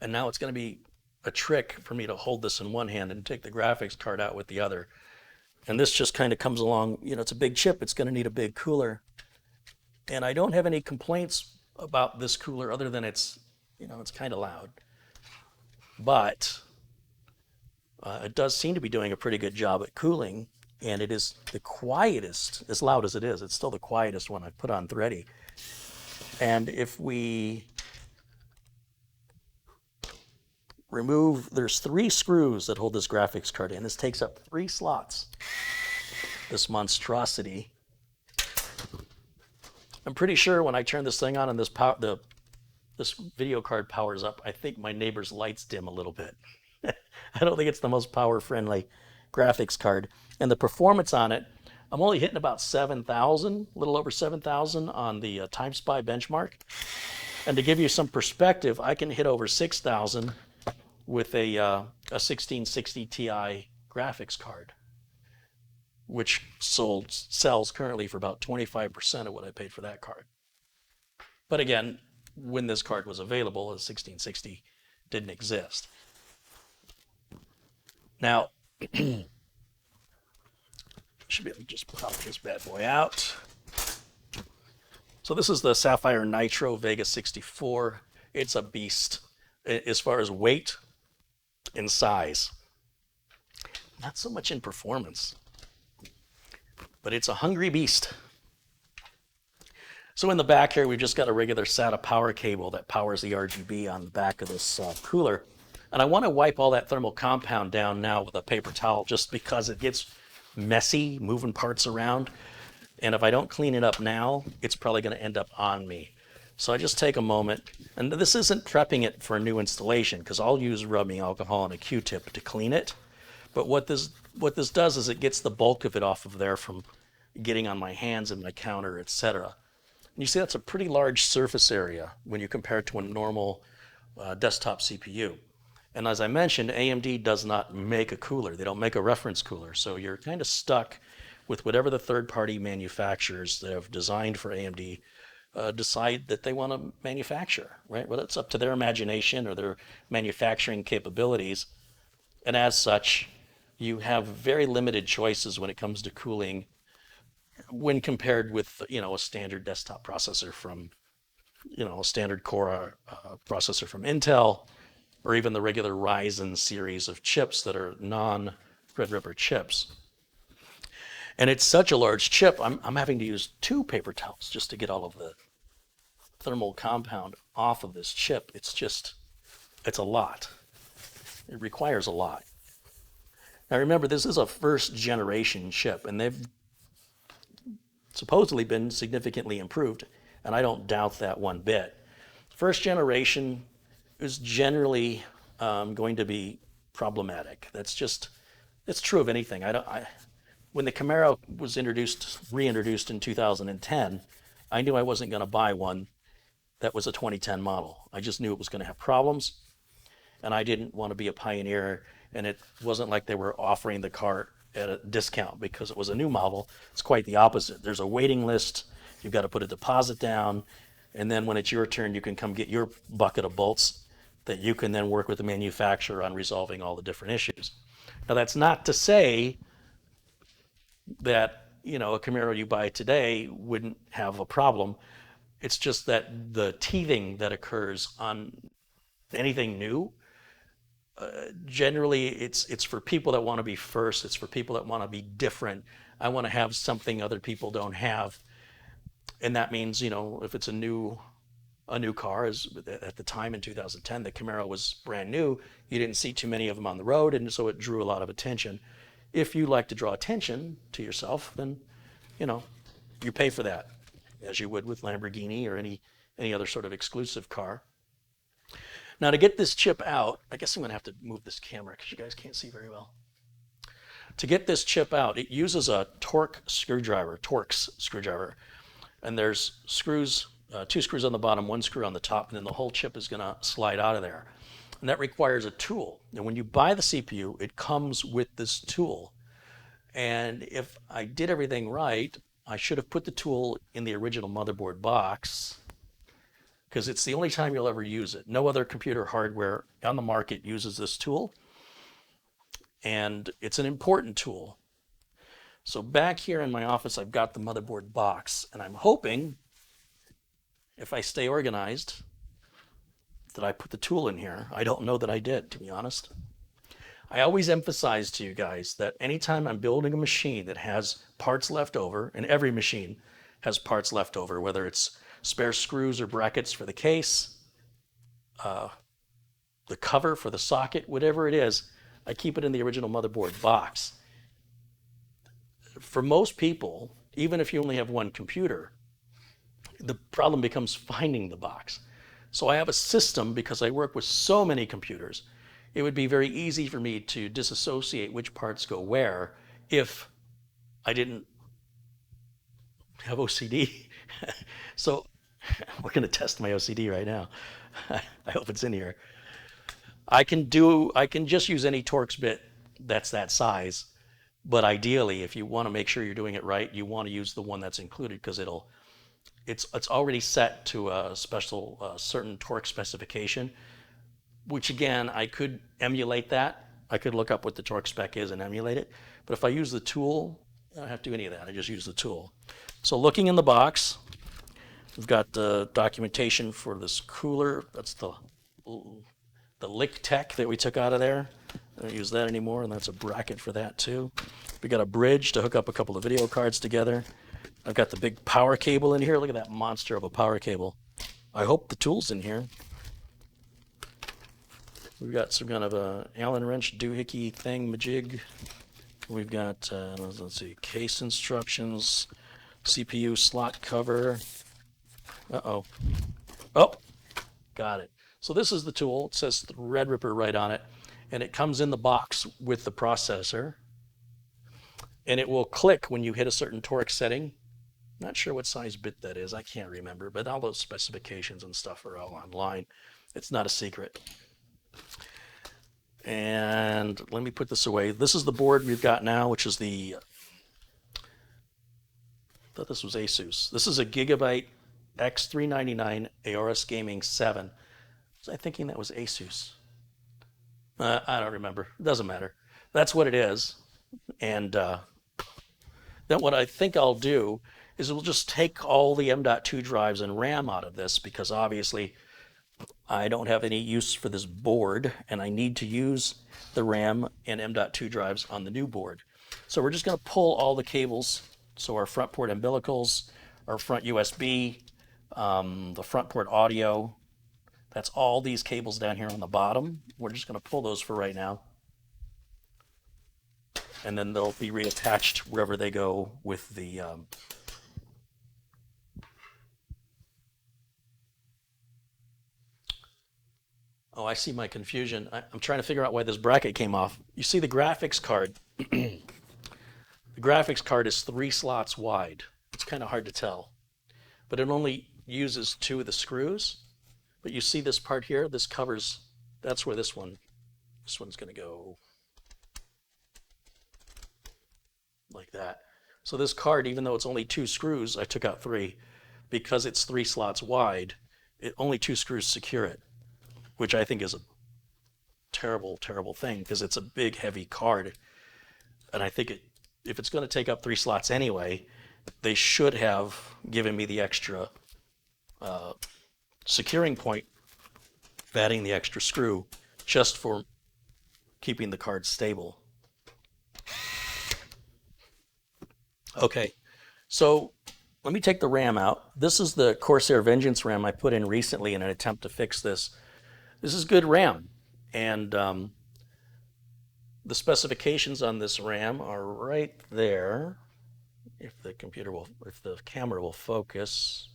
And now it's going to be a trick for me to hold this in one hand and take the graphics card out with the other. And this just kind of comes along, it's a big chip. It's going to need a big cooler. And I don't have any complaints about this cooler other than it's kind of loud. But it does seem to be doing a pretty good job at cooling, and it is the quietest, as loud as it is, it's still the quietest one I've put on Thready. And if we remove, there's 3 screws that hold this graphics card in. This takes up 3 slots, this monstrosity. I'm pretty sure when I turn this thing on and this video card powers up, I think my neighbor's lights dim a little bit. I don't think it's the most power-friendly graphics card. And the performance on it, I'm only hitting about 7,000, a little over 7,000 on the TimeSpy benchmark. And to give you some perspective, I can hit over 6,000 with a 1660 Ti graphics card, which sells currently for about 25% of what I paid for that card. But again, when this card was available, a 1660 didn't exist. Now, should be able to just pop this bad boy out. So this is the Sapphire Nitro Vega 64. It's a beast as far as weight and size. Not so much in performance, but it's a hungry beast. So in the back here, we've just got a regular SATA power cable that powers the RGB on the back of this cooler. And I want to wipe all that thermal compound down now with a paper towel just because it gets messy, moving parts around. And if I don't clean it up now, it's probably going to end up on me. So I just take a moment, and this isn't prepping it for a new installation because I'll use rubbing alcohol and a Q-tip to clean it. But what this does is it gets the bulk of it off of there from getting on my hands and my counter, etc. And you see that's a pretty large surface area when you compare it to a normal desktop CPU. And as I mentioned, AMD does not make a cooler. They don't make a reference cooler. So you're kind of stuck with whatever the third-party manufacturers that have designed for AMD decide that they want to manufacture, right? Well, it's up to their imagination or their manufacturing capabilities. And as such, you have very limited choices when it comes to cooling when compared with, a standard desktop processor from, a standard Core processor from Intel, or even the regular Ryzen series of chips that are non-Threadripper chips. And it's such a large chip, I'm having to use 2 paper towels just to get all of the thermal compound off of this chip. It's just It's a lot. It requires a lot. Now remember, this is a first generation chip, and they've supposedly been significantly improved, and I don't doubt that one bit. First generation is generally going to be problematic. It's true of anything. When the Camaro was reintroduced in 2010, I knew I wasn't going to buy one that was a 2010 model. I just knew it was going to have problems, and I didn't want to be a pioneer, and it wasn't like they were offering the car at a discount because it was a new model. It's quite the opposite. There's a waiting list. You've got to put a deposit down, and then when it's your turn, you can come get your bucket of bolts that you can then work with the manufacturer on resolving all the different issues. Now, that's not to say that, you know, a Camaro you buy today wouldn't have a problem. It's just that the teething that occurs on anything new, generally it's for people that want to be first. It's for people that want to be different. I want to have something other people don't have. And that means, you know, if it's a new car, as at the time in 2010, the Camaro was brand new, you didn't see too many of them on the road, and so it drew a lot of attention. If you like to draw attention to yourself, then, you know, you pay for that, as you would with Lamborghini or any other sort of exclusive car. Now, to get this chip out, I guess I'm going to have to move this camera because you guys can't see very well. To get this chip out, it uses a Torx screwdriver. And there's screws, 2 screws on the bottom, 1 screw on the top, and then the whole chip is going to slide out of there. And that requires a tool. And when you buy the CPU, it comes with this tool. And if I did everything right, I should have put the tool in the original motherboard box, because it's the only time you'll ever use it. No other computer hardware on the market uses this tool, and it's an important tool. So back here in my office, I've got the motherboard box, and I'm hoping, if I stay organized, that I put the tool in here. I don't know that I did, to be honest. I always emphasize to you guys that anytime I'm building a machine that has parts left over, and every machine has parts left over, whether it's spare screws or brackets for the case, the cover for the socket, whatever it is, I keep it in the original motherboard box. For most people, even if you only have one computer, the problem becomes finding the box. So I have a system, because I work with so many computers, it would be very easy for me to disassociate which parts go where if I didn't have OCD. So we're going to test my OCD right now. I hope it's in here. I can just use any Torx bit that's that size, but ideally, if you want to make sure you're doing it right, you want to use the one that's included, because it's already set to a special certain Torx specification, which again, I could emulate that. I could look up what the Torx spec is and emulate it. But if I use the tool, I don't have to do any of that. I just use the tool. So looking in the box, we've got the documentation for this cooler. That's the Lick Tech that we took out of there. I don't use that anymore, and that's a bracket for that too. We got a bridge to hook up a couple of video cards together. I've got the big power cable in here. Look at that monster of a power cable. I hope the tool's in here. We've got some kind of a Allen wrench doohickey thing majig. We've got, let's see, case instructions, CPU slot cover. Uh-oh. Oh, got it. So this is the tool. It says Threadripper right on it, and it comes in the box with the processor, and it will click when you hit a certain Torx setting. Not sure what size bit that is. I can't remember, but all those specifications and stuff are all online. It's not a secret. And let me put this away. This is the board we've got now, which is I thought this was Asus. This is a Gigabyte X399 ARS Gaming 7. Was I thinking that was Asus? I don't remember. It doesn't matter. That's what it is. And then what I think I'll do is we'll just take all the M.2 drives and RAM out of this, because obviously I don't have any use for this board, and I need to use the RAM and M.2 drives on the new board. So we're just going to pull all the cables, so our front port umbilicals, our front USB, the front port audio, That's all these cables down here on the bottom. We're just going to pull those for right now. And then they'll be reattached wherever they go with the oh, I see my confusion. I'm trying to figure out why this bracket came off. You see the graphics card. The graphics card is 3 slots wide. It's kind of hard to tell. But it only uses 2 of the screws. But you see this part here? This covers, that's where this one's going to go like that. So this card, even though it's only 2 screws, I took out 3. Because it's 3 slots wide, only 2 screws secure it, which I think is a terrible, terrible thing because it's a big, heavy card. And I think if it's going to take up 3 slots anyway, they should have given me the extra securing point, adding the extra screw just for keeping the card stable. Okay, so let me take the RAM out. This is the Corsair Vengeance RAM I put in recently in an attempt to fix this. This is good RAM, and the specifications on this RAM are right there. If the camera will focus.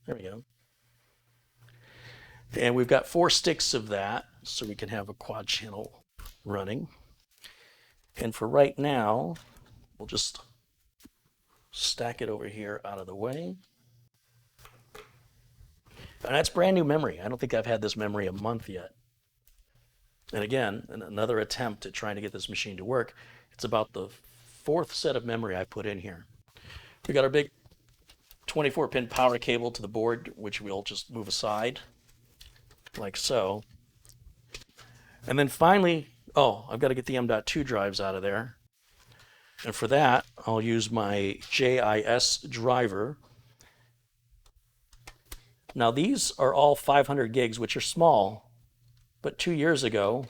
There we go. And we've got 4 sticks of that, so we can have a quad channel running. And for right now, we'll just stack it over here out of the way. And that's brand new memory. I don't think I've had this memory a month yet. And again, another attempt at trying to get this machine to work. It's about the 4th set of memory I put in here. We got our big 24-pin power cable to the board, which we'll just move aside, like so. And then finally, oh, I've got to get the M.2 drives out of there. And for that, I'll use my JIS driver. Now these are all 500 gigs, which are small, but 2 years ago,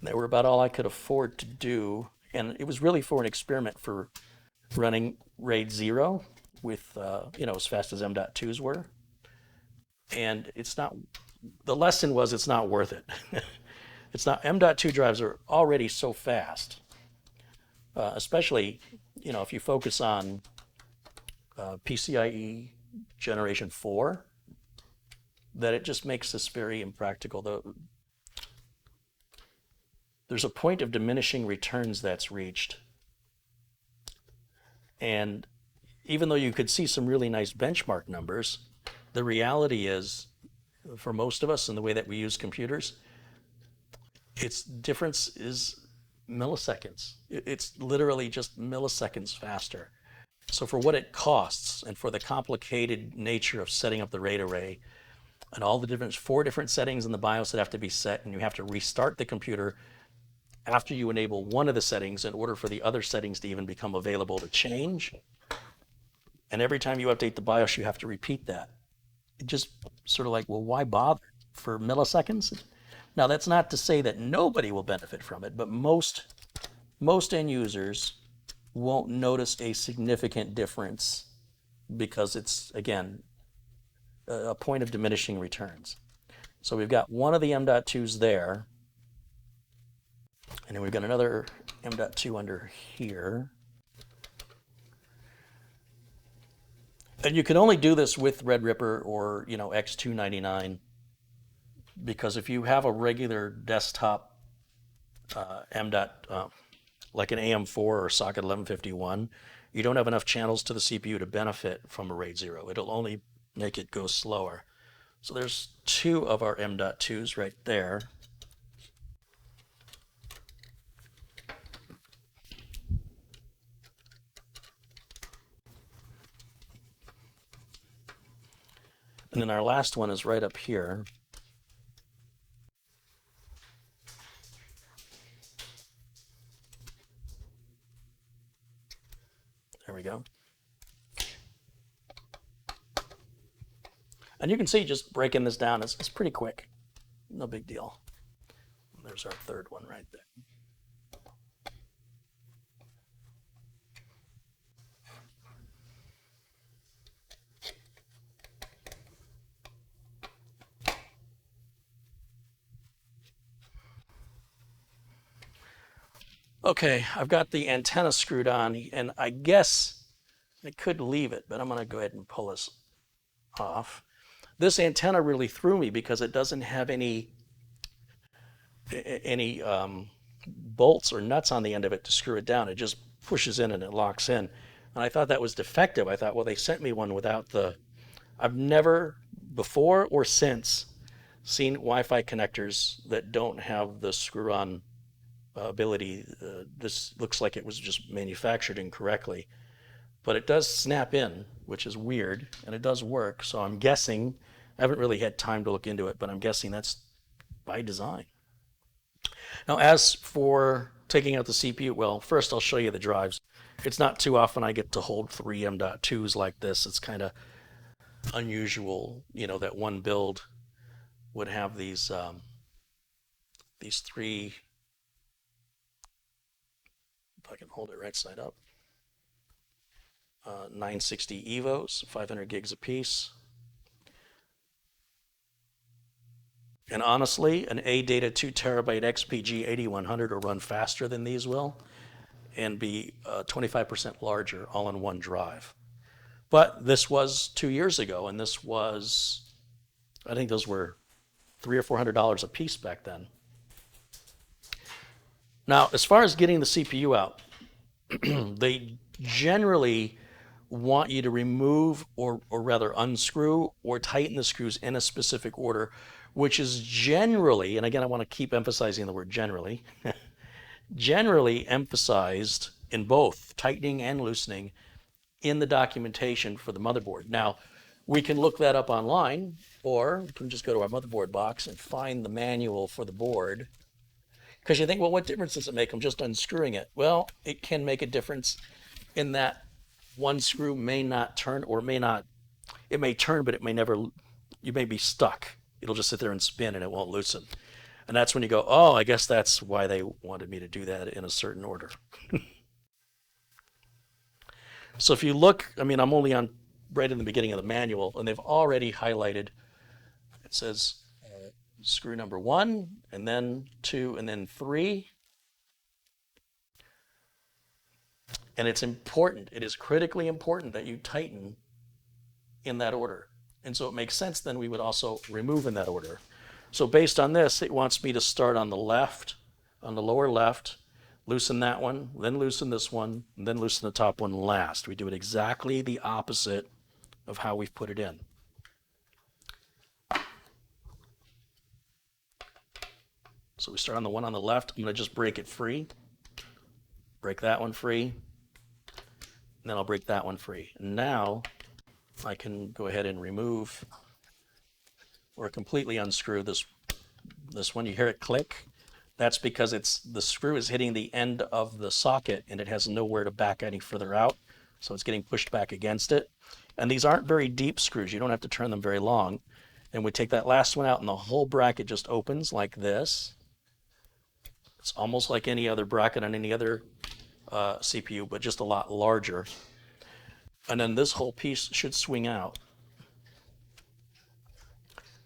they were about all I could afford to do. And it was really for an experiment for running RAID 0 with, as fast as M.2s were. And it's not, the lesson was it's not worth it. It's not, M.2 drives are already so fast, especially, if you focus on PCIe Generation 4, that it just makes this very impractical. There's a point of diminishing returns that's reached. And even though you could see some really nice benchmark numbers, the reality is, for most of us in the way that we use computers, its difference is milliseconds. It's literally just milliseconds faster. So for what it costs and for the complicated nature of setting up the RAID array and all the 4 different settings in the BIOS that have to be set, and you have to restart the computer after you enable one of the settings in order for the other settings to even become available to change. And every time you update the BIOS, you have to repeat that. It just sort of like, well, why bother for milliseconds? Now, that's not to say that nobody will benefit from it, but most end users won't notice a significant difference because it's, again, a point of diminishing returns. So we've got one of the M.2s there, and then we've got another M.2 under here. And you can only do this with Threadripper or, X299, because if you have a regular desktop like an AM4 or socket 1151, you don't have enough channels to the CPU to benefit from a RAID 0. It'll only make it go slower. So there's 2 of our M.2s right there. And then our last one is right up here. There we go. And you can see just breaking this down, it's pretty quick. No big deal. There's our 3rd one right there. Okay, I've got the antenna screwed on, and I guess I could leave it, but I'm going to go ahead and pull this off. This antenna really threw me because it doesn't have any bolts or nuts on the end of it to screw it down. It just pushes in and it locks in. And I thought that was defective. I thought, well, they sent me one without the... I've never, before or since, seen Wi-Fi connectors that don't have the screw-on ability. This looks like it was just manufactured incorrectly. But it does snap in, which is weird, and it does work. So I'm guessing, I haven't really had time to look into it, but I'm guessing that's by design. Now, as for taking out the CPU, well, first I'll show you the drives. It's not too often I get to hold three M.2s like this. It's kind of unusual, you know, that one build would have these three, if I can hold it right side up, 960 EVOs, 500 gigs apiece. And honestly, an ADATA 2 terabyte XPG 8100 will run faster than these will and be 25% larger all in one drive. But this was 2 years ago, and this was, I think those were $300 or $400 a piece back then. Now, as far as getting the CPU out, they generally want you to remove or rather unscrew or tighten the screws in a specific order, which is generally, and again I want to keep emphasizing the word generally, generally emphasized in both tightening and loosening in the documentation for the motherboard. Now, we can look that up online, or we can just go to our motherboard box and find the manual for the board. Because you think, well, what difference does it make? I'm just unscrewing it. Well, it can make a difference in that one screw may not turn, or may not, it may turn, but it may never, you may be stuck. It'll just sit there and spin and it won't loosen. And that's when you go, oh, I guess that's why they wanted me to do that in a certain order. So if you look, I mean, I'm only on right in the beginning of the manual, and they've already highlighted, it says screw number 1, and then 2, and then 3. And it's important, it is critically important that you tighten in that order. And so it makes sense then we would also remove in that order. So based on this, it wants me to start on the left, on the lower left, loosen that one, then loosen this one, and then loosen the top one last. We do it exactly the opposite of how we've put it in. So we start on the one on the left. I'm going to just break it free. Break that one free. And then I'll break that one free. And now I can go ahead and remove or completely unscrew this one. You hear it click. That's because the screw is hitting the end of the socket and it has nowhere to back any further out. So it's getting pushed back against it. And these aren't very deep screws. You don't have to turn them very long. And we take that last one out and the whole bracket just opens like this. It's almost like any other bracket on any other CPU, but just a lot larger. And then this whole piece should swing out.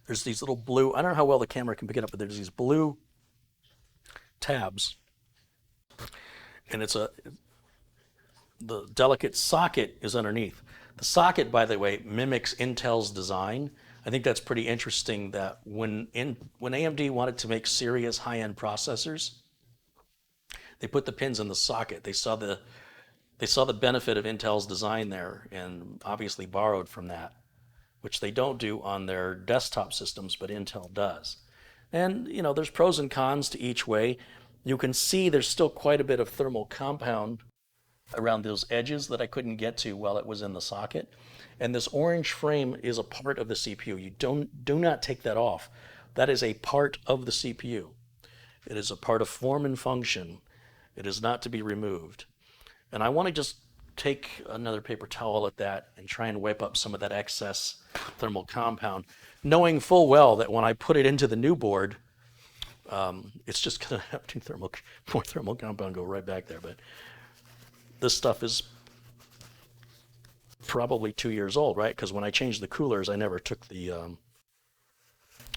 There's these little blue, I don't know how well the camera can pick it up, but there's these blue tabs. And the delicate socket is underneath. The socket, by the way, mimics Intel's design. I think that's pretty interesting that when AMD wanted to make serious high-end processors, they put the pins in the socket. They saw the benefit of Intel's design there and obviously borrowed from that, which they don't do on their desktop systems, but Intel does. And, you know, there's pros and cons to each way. You can see there's still quite a bit of thermal compound around those edges that I couldn't get to while it was in the socket. And this orange frame is a part of the CPU. You do not take that off. That is a part of the CPU. It is a part of form and function. It is not to be removed. And I want to just take another paper towel at that and try and wipe up some of that excess thermal compound, knowing full well that when I put it into the new board, it's just going to have more thermal compound go right back there. But this stuff is probably 2 years old, right? Because when I changed the coolers, I never took the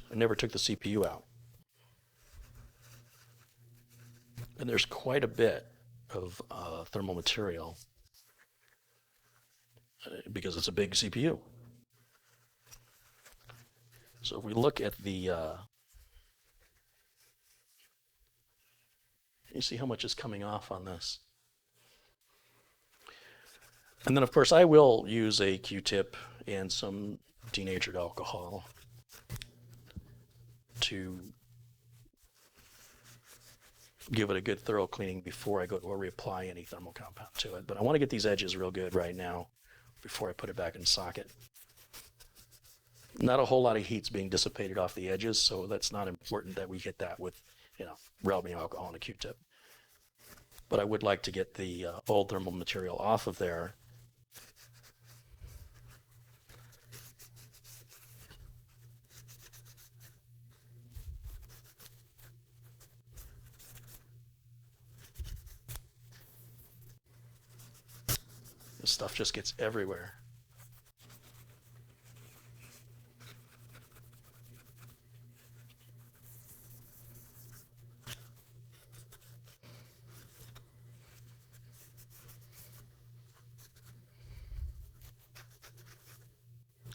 CPU out. And there's quite a bit. of thermal material because it's a big CPU. So if we look at the, you see how much is coming off on this. And then of course I will use a Q-tip and some denatured alcohol to give it a good thorough cleaning before I go to reapply any thermal compound to it. But I want to get these edges real good right now before I put it back in socket. Not a whole lot of heat's being dissipated off the edges, so that's not important that we hit that with, rubbing alcohol and a Q-tip. But I would like to get the old thermal material off of there. This stuff just gets everywhere.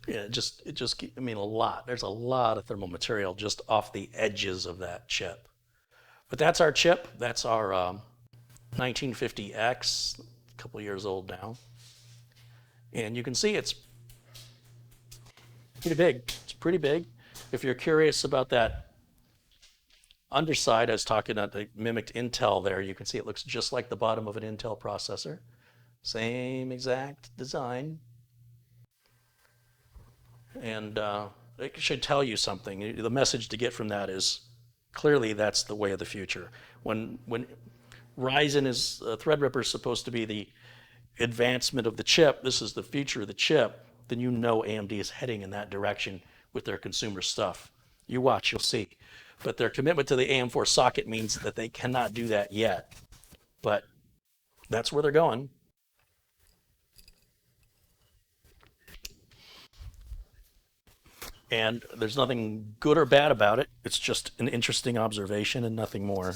Yeah, a lot. There's a lot of thermal material just off the edges of that chip. But that's our chip. That's our 1950X, a couple years old now. And you can see it's pretty big. It's pretty big. If you're curious about that underside, I was talking about the mimicked Intel there. You can see it looks just like the bottom of an Intel processor. Same exact design. And it should tell you something. The message to get from that is clearly that's the way of the future. When Ryzen is Threadripper is supposed to be the advancement of the chip, this is the future of the chip, then you know AMD is heading in that direction with their consumer stuff. You watch, you'll see. But their commitment to the AM4 socket means that they cannot do that yet. But that's where they're going. And there's nothing good or bad about it. It's just an interesting observation and nothing more.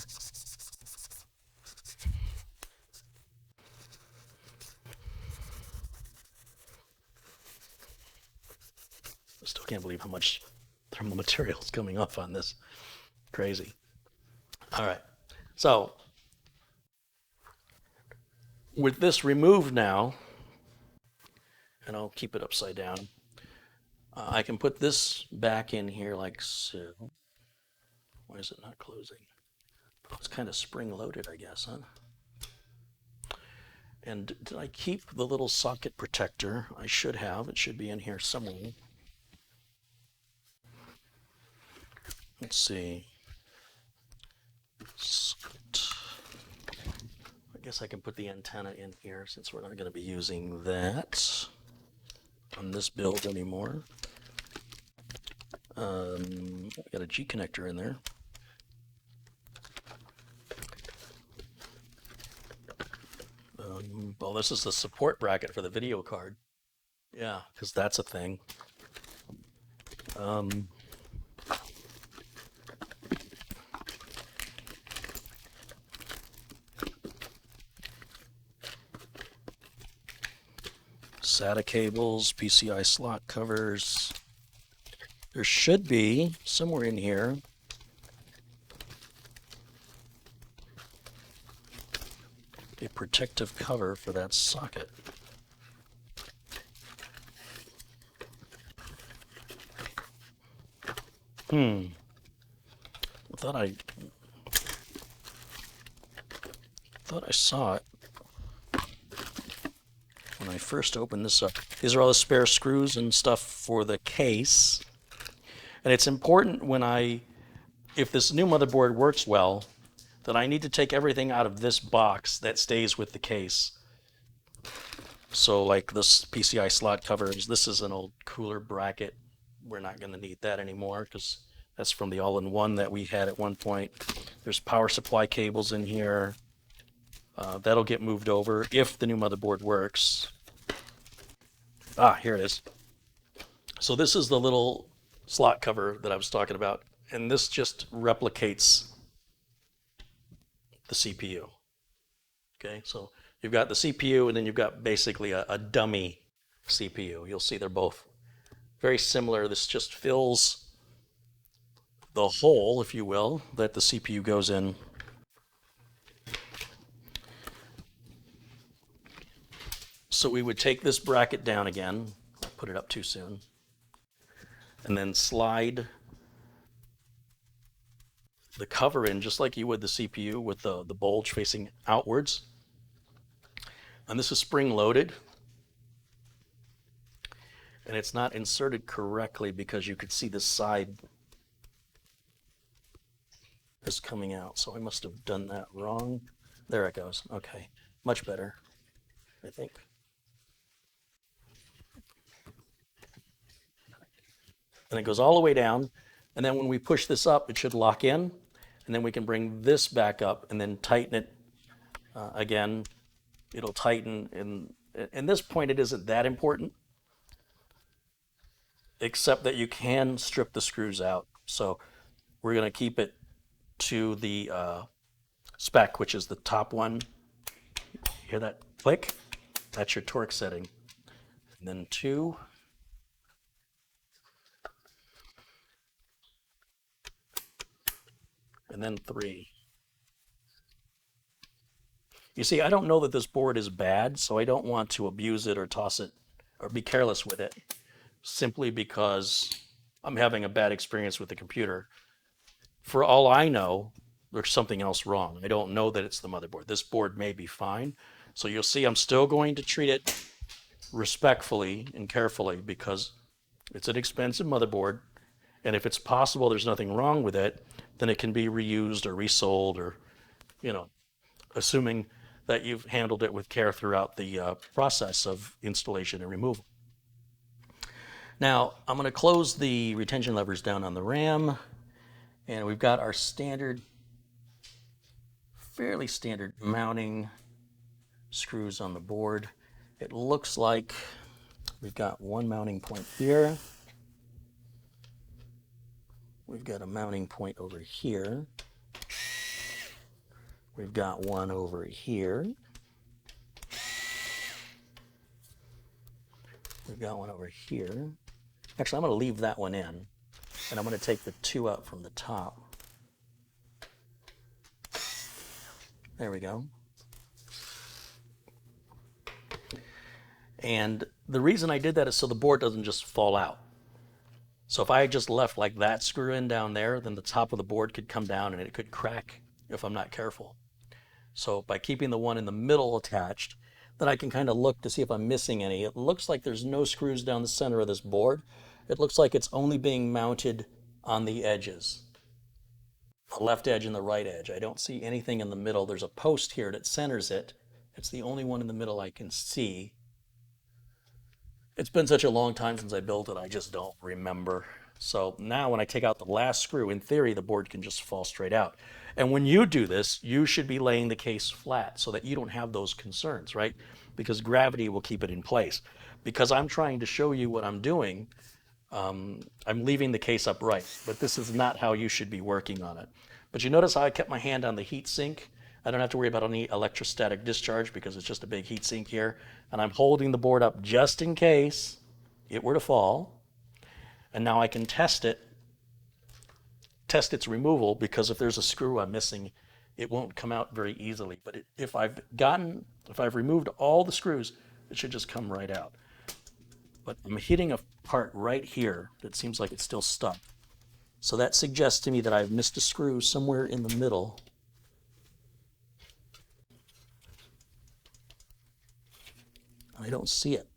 I still can't believe how much thermal material is coming off on this. Crazy. All right. So with this removed now, and I'll keep it upside down, I can put this back in here like so. Why is it not closing? Oh, it's kind of spring-loaded, I guess, huh? And did I keep the little socket protector? I should have. It should be in here somewhere. Let's see. I guess I can put the antenna in here since we're not going to be using that on this build anymore. I got a G connector in there. Well, this is the support bracket for the video card. Yeah, because that's a thing. SATA cables, PCI slot covers. There should be somewhere in here a protective cover for that socket. I thought I saw it when I first opened this up. These are all the spare screws and stuff for the case. And it's important if this new motherboard works well, that I need to take everything out of this box that stays with the case. So like this PCI slot covers, this is an old cooler bracket. We're not going to need that anymore because that's from the all-in-one that we had at one point. There's power supply cables in here. That'll get moved over if the new motherboard works. Here it is. So this is the little slot cover that I was talking about, and this just replicates the CPU. Okay, so you've got the CPU and then you've got basically a dummy CPU. You'll see they're both very similar. This just fills the hole, if you will, that the CPU goes in. So we would take this bracket down again, put it up too soon, and then slide the cover in just like you would the CPU with the bulge facing outwards. And this is spring loaded. And it's not inserted correctly because you could see the side is coming out. So I must have done that wrong. There it goes. Okay, much better, I think. And it goes all the way down. And then when we push this up, it should lock in. And then we can bring this back up and then tighten it again. It'll tighten. And at this point, it isn't that important, except that you can strip the screws out. So we're going to keep it to the spec, which is the top one. Hear that click? That's your torque setting. And then 2. And then 3. You see, I don't know that this board is bad, so I don't want to abuse it or toss it or be careless with it, simply because I'm having a bad experience with the computer. For all I know, there's something else wrong. I don't know that it's the motherboard. This board may be fine. So you'll see I'm still going to treat it respectfully and carefully because it's an expensive motherboard. And if it's possible there's nothing wrong with it, then it can be reused or resold or, you know, assuming that you've handled it with care throughout the process of installation and removal. Now, I'm going to close the retention levers down on the RAM, and we've got our standard, fairly standard mounting screws on the board. It looks like we've got one mounting point here. We've got a mounting point over here. We've got one over here. We've got one over here. Actually, I'm going to leave that one in, and I'm going to take the 2 out from the top. There we go. And the reason I did that is so the board doesn't just fall out. So if I had just left like that screw in down there, then the top of the board could come down and it could crack if I'm not careful. So by keeping the one in the middle attached, then I can kind of look to see if I'm missing any. It looks like there's no screws down the center of this board. It looks like it's only being mounted on the edges, the left edge and the right edge. I don't see anything in the middle. There's a post here that centers it. It's the only one in the middle I can see. It's been such a long time since I built it, I just don't remember. So now when I take out the last screw, in theory, the board can just fall straight out. And when you do this, you should be laying the case flat so that you don't have those concerns, right? Because gravity will keep it in place. Because I'm trying to show you what I'm doing, I'm leaving the case upright, but this is not how you should be working on it. But you notice how I kept my hand on the heat sink? I don't have to worry about any electrostatic discharge because it's just a big heat sink here. And I'm holding the board up just in case it were to fall. And now I can test its removal, because if there's a screw I'm missing, it won't come out very easily. But if I've removed all the screws, it should just come right out. But I'm hitting a part right here that seems like it's still stuck. So that suggests to me that I've missed a screw somewhere in the middle. I don't see it.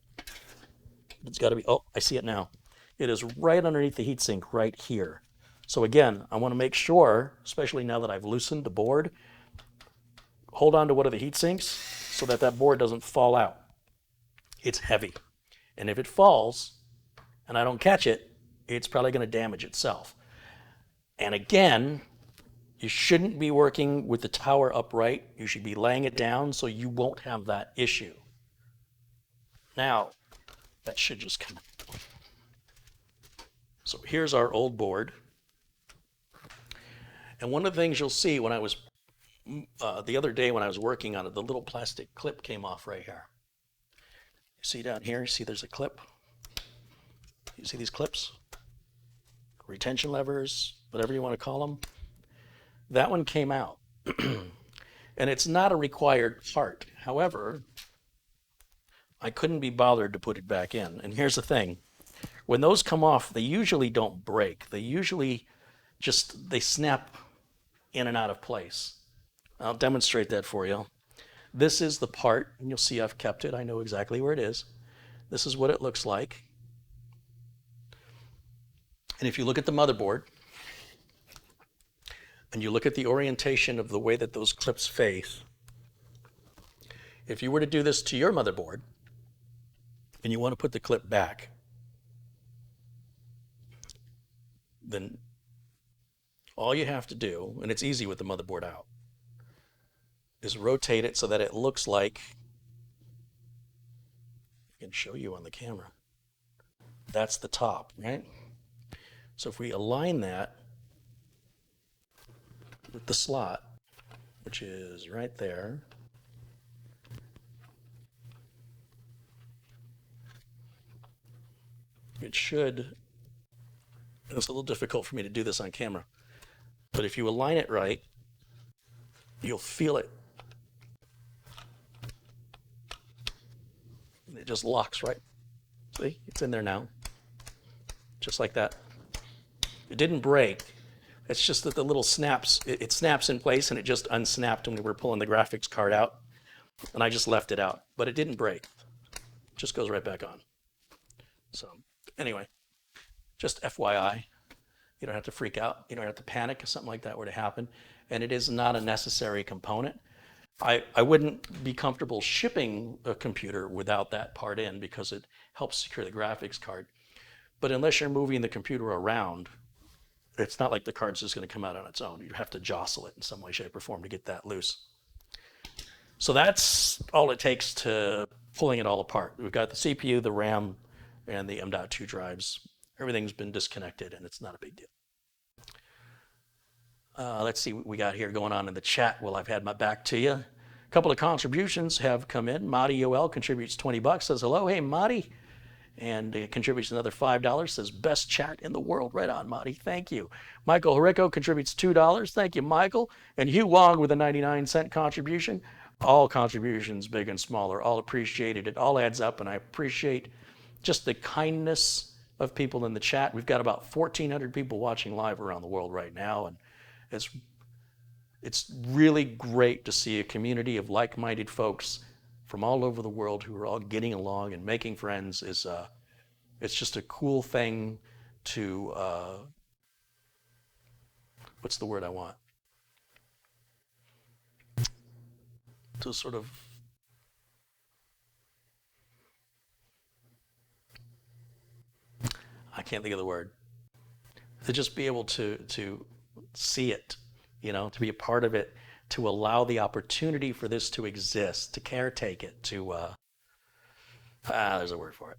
It's got to be, oh, I see it now. It is right underneath the heatsink right here. So again, I want to make sure, especially now that I've loosened the board, hold on to one of the heat sinks so that that board doesn't fall out. It's heavy. And if it falls and I don't catch it, it's probably going to damage itself. And again, you shouldn't be working with the tower upright. You should be laying it down so you won't have that issue. Now, that should just come. So here's our old board. And one of the things you'll see when I was the other day when I was working on it, the little plastic clip came off right here. You see down here, you see there's a clip. You see these clips? Retention levers, whatever you want to call them. That one came out. And it's not a required part. However, I couldn't be bothered to put it back in. And here's the thing. When those come off, they usually don't break. They usually they snap in and out of place. I'll demonstrate that for you. This is the part, and you'll see I've kept it. I know exactly where it is. This is what it looks like. And if you look at the motherboard, and you look at the orientation of the way that those clips face, if you were to do this to your motherboard, and you want to put the clip back, then all you have to do, and it's easy with the motherboard out, is rotate it so that it looks like, I can show you on the camera, that's the top, right? So if we align that with the slot, which is right there, it should, it's a little difficult for me to do this on camera, but if you align it right, you'll feel it. It just locks right. See, it's in there now, just like that. It didn't break. It's just that the little snaps, it snaps in place, and it just unsnapped when we were pulling the graphics card out, and I just left it out, but it didn't break. It just goes right back on. So anyway, just FYI, you don't have to freak out. You don't have to panic if something like that were to happen, and it is not a necessary component. I wouldn't be comfortable shipping a computer without that part in because it helps secure the graphics card. But unless you're moving the computer around, it's not like the card's just going to come out on its own. You have to jostle it in some way, shape, or form to get that loose. So that's all it takes to pulling it all apart. We've got the CPU, the RAM, and the M.2 drives. Everything's been disconnected, and it's not a big deal. Let's see what we got here going on in the chat while I've had my back to you. A couple of contributions have come in. Madi OL contributes 20 bucks, says hello. Hey, Madi. And contributes another $5, says best chat in the world. Right on, Madi. Thank you. Michael Horico contributes $2. Thank you, Michael. And Hugh Wong with a 99-cent contribution. All contributions, big and small, are all appreciated. It all adds up, and I appreciate just the kindness of people in the chat. We've got about 1,400 people watching live around the world right now, and it's really great to see a community of like-minded folks from all over the world who are all getting along and making friends. It's just a cool thing to, what's the word I want? To sort of, I can't think of the word, to just be able to see it, you know, to be a part of it, to allow the opportunity for this to exist, to caretake it, to, there's a word for it.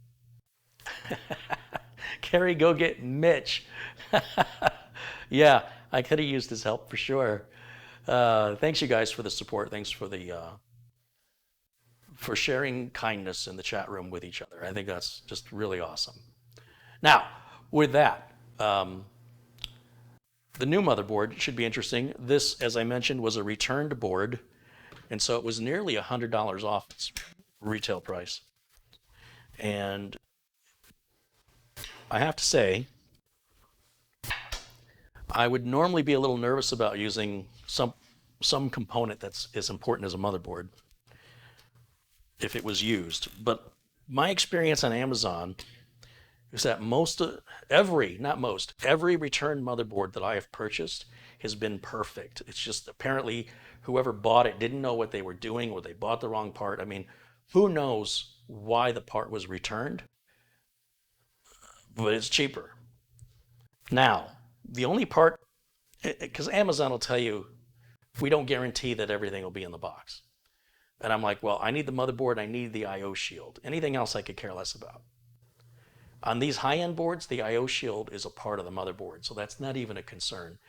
Carrie, go get Mitch. Yeah, I could have used his help for sure. Thanks you guys for the support. Thanks for the, for sharing kindness in the chat room with each other. I think that's just really awesome. Now, with that, the new motherboard should be interesting. This, as I mentioned, was a returned board, and so it was nearly $100 off its retail price. And I have to say, I would normally be a little nervous about using some component that's as important as a motherboard if it was used. But my experience on Amazon is that every returned motherboard that I have purchased has been perfect. It's just apparently whoever bought it didn't know what they were doing, or they bought the wrong part. I mean, who knows why the part was returned, but it's cheaper. Now, the only part, because Amazon will tell you, we don't guarantee that everything will be in the box. And I'm like, well, I need the motherboard, I need the I/O shield. Anything else I could care less about. On these high-end boards, the I/O shield is a part of the motherboard, so that's not even a concern.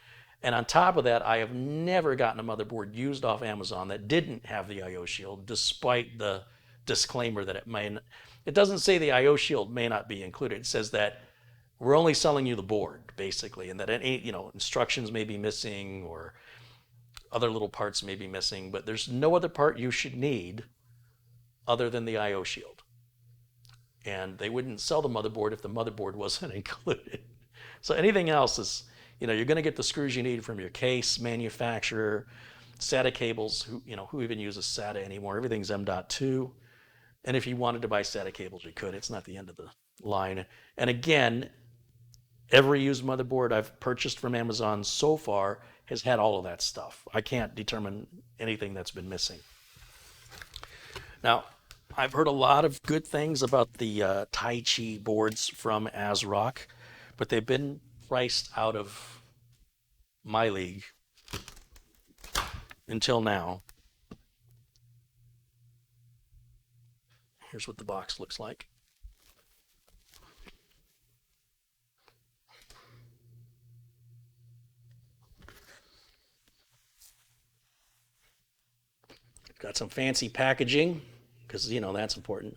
And on top of that, I have never gotten a motherboard used off Amazon that didn't have the I/O shield, despite the disclaimer that it doesn't say the I/O shield may not be included. It says that we're only selling you the board, basically, and that any, instructions may be missing or other little parts may be missing, but there's no other part you should need other than the I/O shield. And they wouldn't sell the motherboard if the motherboard wasn't included. So anything else is, you're going to get the screws you need from your case manufacturer, SATA cables, who even uses SATA anymore? Everything's M.2. And if you wanted to buy SATA cables, you could. It's not the end of the line. And again, every used motherboard I've purchased from Amazon so far has had all of that stuff. I can't determine anything that's been missing. Now, I've heard a lot of good things about the Taichi boards from ASRock, but they've been priced out of my league until now. Here's what the box looks like. Got some fancy packaging, because, that's important.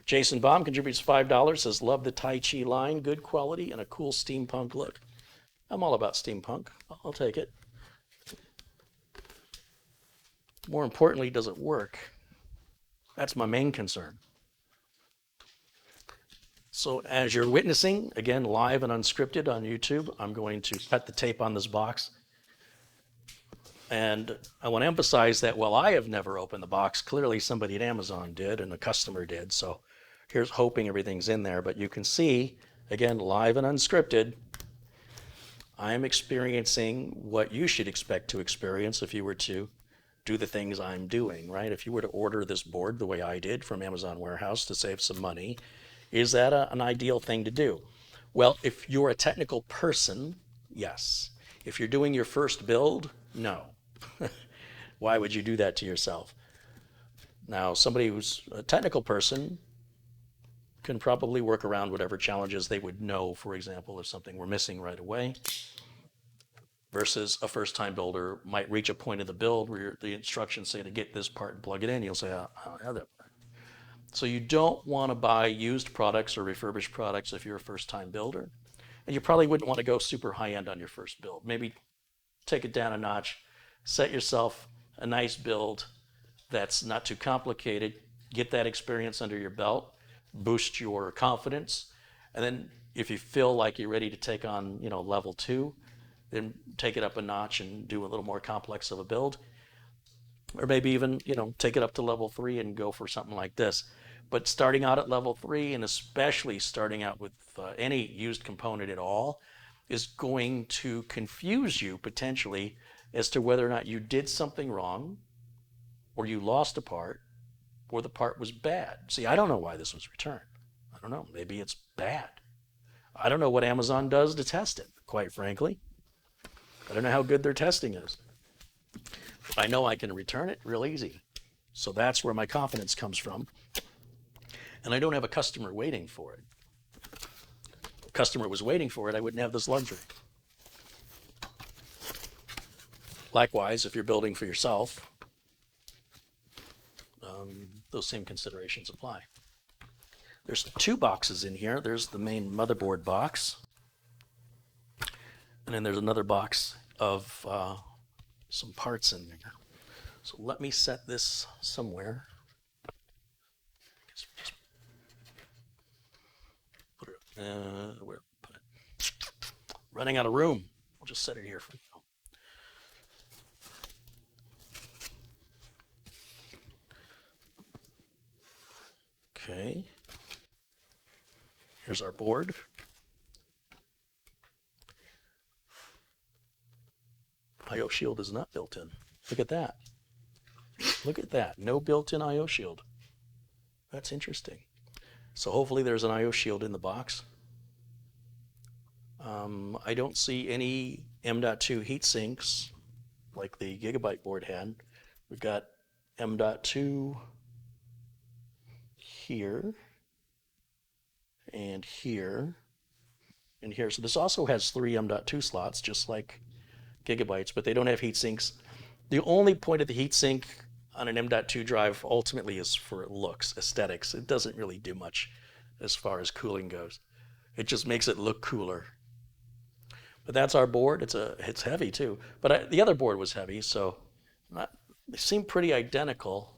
Jason Baum contributes $5, says, love the Taichi line, good quality and a cool steampunk look. I'm all about steampunk. I'll take it. More importantly, does it work? That's my main concern. So as you're witnessing, again, live and unscripted on YouTube, I'm going to cut the tape on this box. And I want to emphasize that while I have never opened the box, clearly somebody at Amazon did and a customer did. So here's hoping everything's in there. But you can see, again, live and unscripted, I'm experiencing what you should expect to experience if you were to do the things I'm doing, right? If you were to order this board the way I did from Amazon Warehouse to save some money, is that an ideal thing to do? Well, if you're a technical person, yes. If you're doing your first build, no. Why would you do that to yourself? Now, somebody who's a technical person can probably work around whatever challenges they would know, for example, if something were missing right away, versus a first-time builder might reach a point of the build where the instructions say to get this part and plug it in. You'll say, I don't have that part. So you don't want to buy used products or refurbished products if you're a first-time builder. And you probably wouldn't want to go super high-end on your first build. Maybe take it down a notch, set yourself a nice build that's not too complicated, get that experience under your belt, boost your confidence, and then if you feel like you're ready to take on, level 2, then take it up a notch and do a little more complex of a build. Or maybe even, take it up to level 3 and go for something like this. But starting out at level 3, and especially starting out with any used component at all, is going to confuse you potentially as to whether or not you did something wrong, or you lost a part, or the part was bad. See, I don't know why this was returned. I don't know. Maybe it's bad. I don't know what Amazon does to test it, quite frankly. I don't know how good their testing is. But I know I can return it real easy. So that's where my confidence comes from. And I don't have a customer waiting for it. If a customer was waiting for it, I wouldn't have this luxury. Likewise, if you're building for yourself, those same considerations apply. There's 2 boxes in here. There's the main motherboard box. And then there's another box of some parts in there. So let me set this somewhere. Just put it, where put it? Running out of room. We'll just set it here for now. Okay. Here's our board. I/O shield is not built in. Look at that. Look at that. No built-in I/O shield. That's interesting. So hopefully there's an I/O shield in the box. I don't see any M.2 heat sinks like the Gigabyte board had. We've got M.2 here and here in here. So this also has 3 M.2 slots, just like Gigabytes, but they don't have heat sinks. The only point of the heatsink on an M.2 drive ultimately is for looks, aesthetics. It doesn't really do much as far as cooling goes. It just makes it look cooler. But that's our board. It's heavy too. But the other board was heavy, so they seem pretty identical.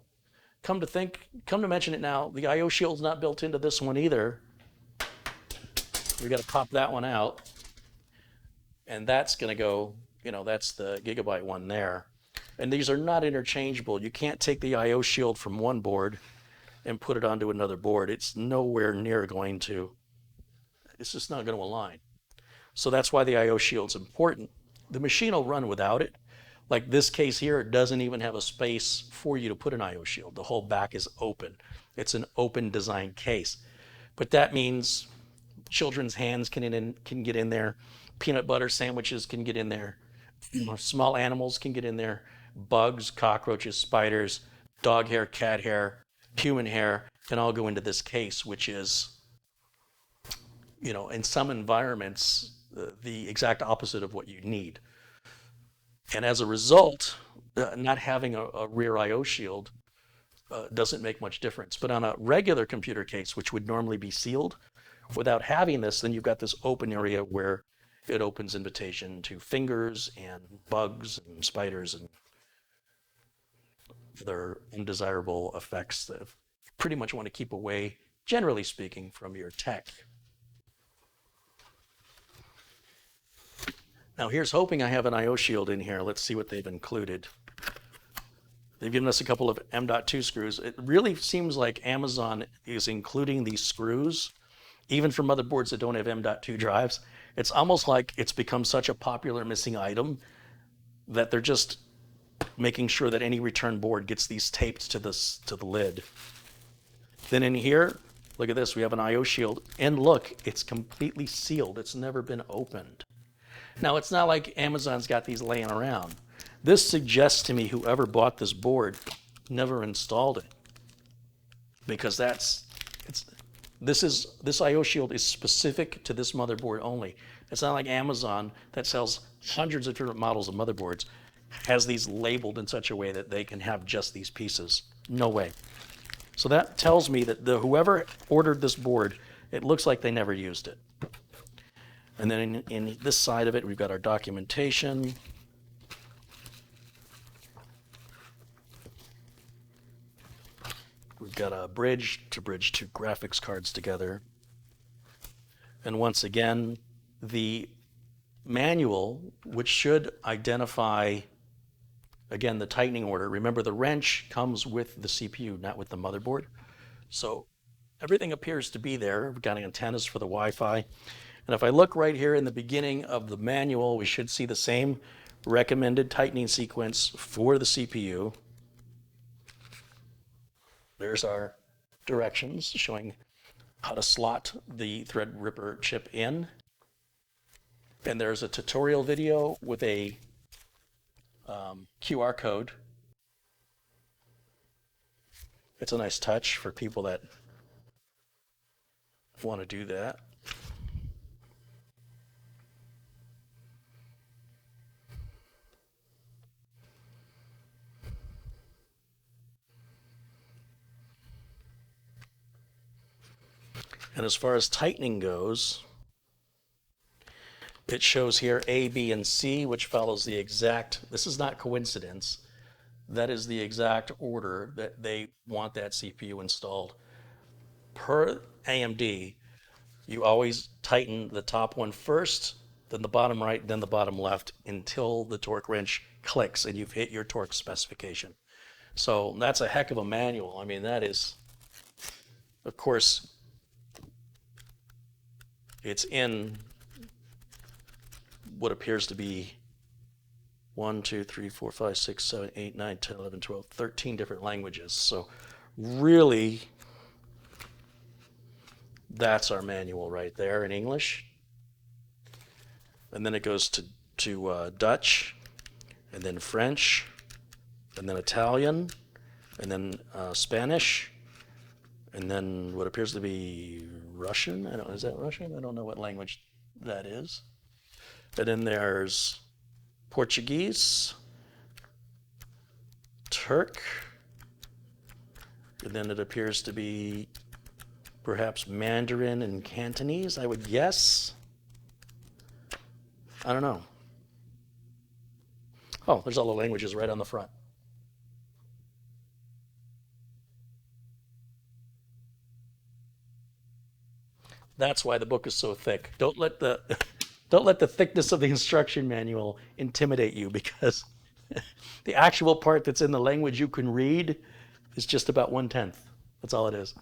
Come to mention it now, the I/O shield's not built into this one either. We got to pop that one out, and that's going to go. That's the Gigabyte one there. And these are not interchangeable. You can't take the I/O shield from one board and put it onto another board. It's nowhere near going to. It's just not going to align. So that's why the I/O shield's important. The machine will run without it. Like this case here, it doesn't even have a space for you to put an I/O shield. The whole back is open. It's an open design case. But that means children's hands can get in there. Peanut butter sandwiches can get in there. Small animals can get in there. Bugs, cockroaches, spiders, dog hair, cat hair, human hair can all go into this case, which is, in some environments, the exact opposite of what you need. And as a result, not having a rear I/O shield doesn't make much difference. But on a regular computer case, which would normally be sealed, without having this, then you've got this open area where it opens invitation to fingers and bugs and spiders and other undesirable effects that you pretty much want to keep away, generally speaking, from your tech. Now here's hoping I have an I/O shield in here. Let's see what they've included. They've given us a couple of M.2 screws. It really seems like Amazon is including these screws, even for motherboards that don't have M.2 drives. It's almost like it's become such a popular missing item that they're just making sure that any return board gets these taped to the lid. Then in here, look at this, we have an I/O shield, and look, it's completely sealed. It's never been opened. Now, it's not like Amazon's got these laying around. This suggests to me whoever bought this board never installed it, because this I/O shield is specific to this motherboard only. It's not like Amazon that sells hundreds of different models of motherboards has these labeled in such a way that they can have just these pieces. No way. So that tells me that whoever ordered this board, it looks like they never used it. And then in this side of it, we've got our documentation. We've got a bridge to bridge two graphics cards together. And once again, the manual, which should identify, again, the tightening order. Remember, the wrench comes with the CPU, not with the motherboard. So everything appears to be there. We've got antennas for the Wi-Fi. And if I look right here in the beginning of the manual, we should see the same recommended tightening sequence for the CPU. There's our directions showing how to slot the Threadripper chip in. And there's a tutorial video with a QR code. It's a nice touch for people that want to do that. And as far as tightening goes, it shows here A, B, and C, which follows the exact, this is not coincidence, that is the exact order that they want that CPU installed. Per AMD, you always tighten the top one first, then the bottom right, then the bottom left, until the torque wrench clicks and you've hit your torque specification. So that's a heck of a manual. I mean, that is, of course, it's in what appears to be 1, 2, 3, 4, 5, 6, 7, 8, 9, 10, 11, 12, 13 different languages. So really, that's our manual right there in English. And then it goes to Dutch, and then French, and then Italian, and then Spanish, and then what appears to be Russian. Is that Russian? I don't know what language that is. And then there's Portuguese, Turk, and then it appears to be perhaps Mandarin and Cantonese, I would guess. I don't know. Oh, there's all the languages right on the front. That's why the book is so thick. Don't let the don't let the thickness of the instruction manual intimidate you, because the actual part that's in the language you can read is just about 1/10. That's all it is.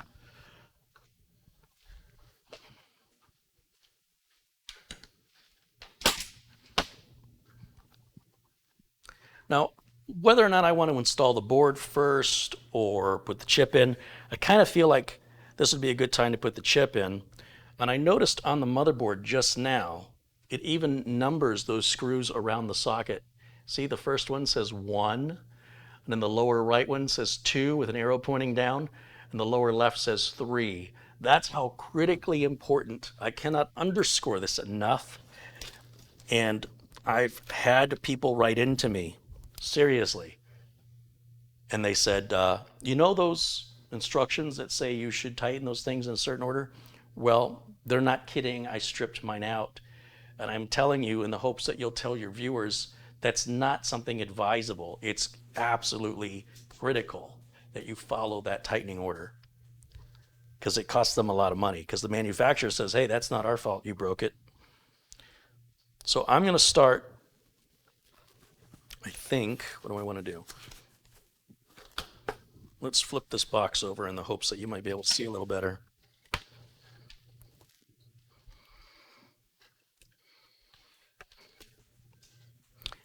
Now, whether or not I want to install the board first or put the chip in, I kind of feel like this would be a good time to put the chip in. And I noticed on the motherboard just now, it even numbers those screws around the socket. See, the first one says 1, and then the lower right one says 2 with an arrow pointing down, and the lower left says 3. That's how critically important. I cannot underscore this enough. And I've had people write into me, seriously, and they said, you know those instructions that say you should tighten those things in a certain order? Well, they're not kidding. I stripped mine out. And I'm telling you in the hopes that you'll tell your viewers that's not something advisable. It's absolutely critical that you follow that tightening order, because it costs them a lot of money, because the manufacturer says, hey, that's not our fault, you broke it. So I'm going to start, I think, what do I want to do? Let's flip this box over in the hopes that you might be able to see a little better.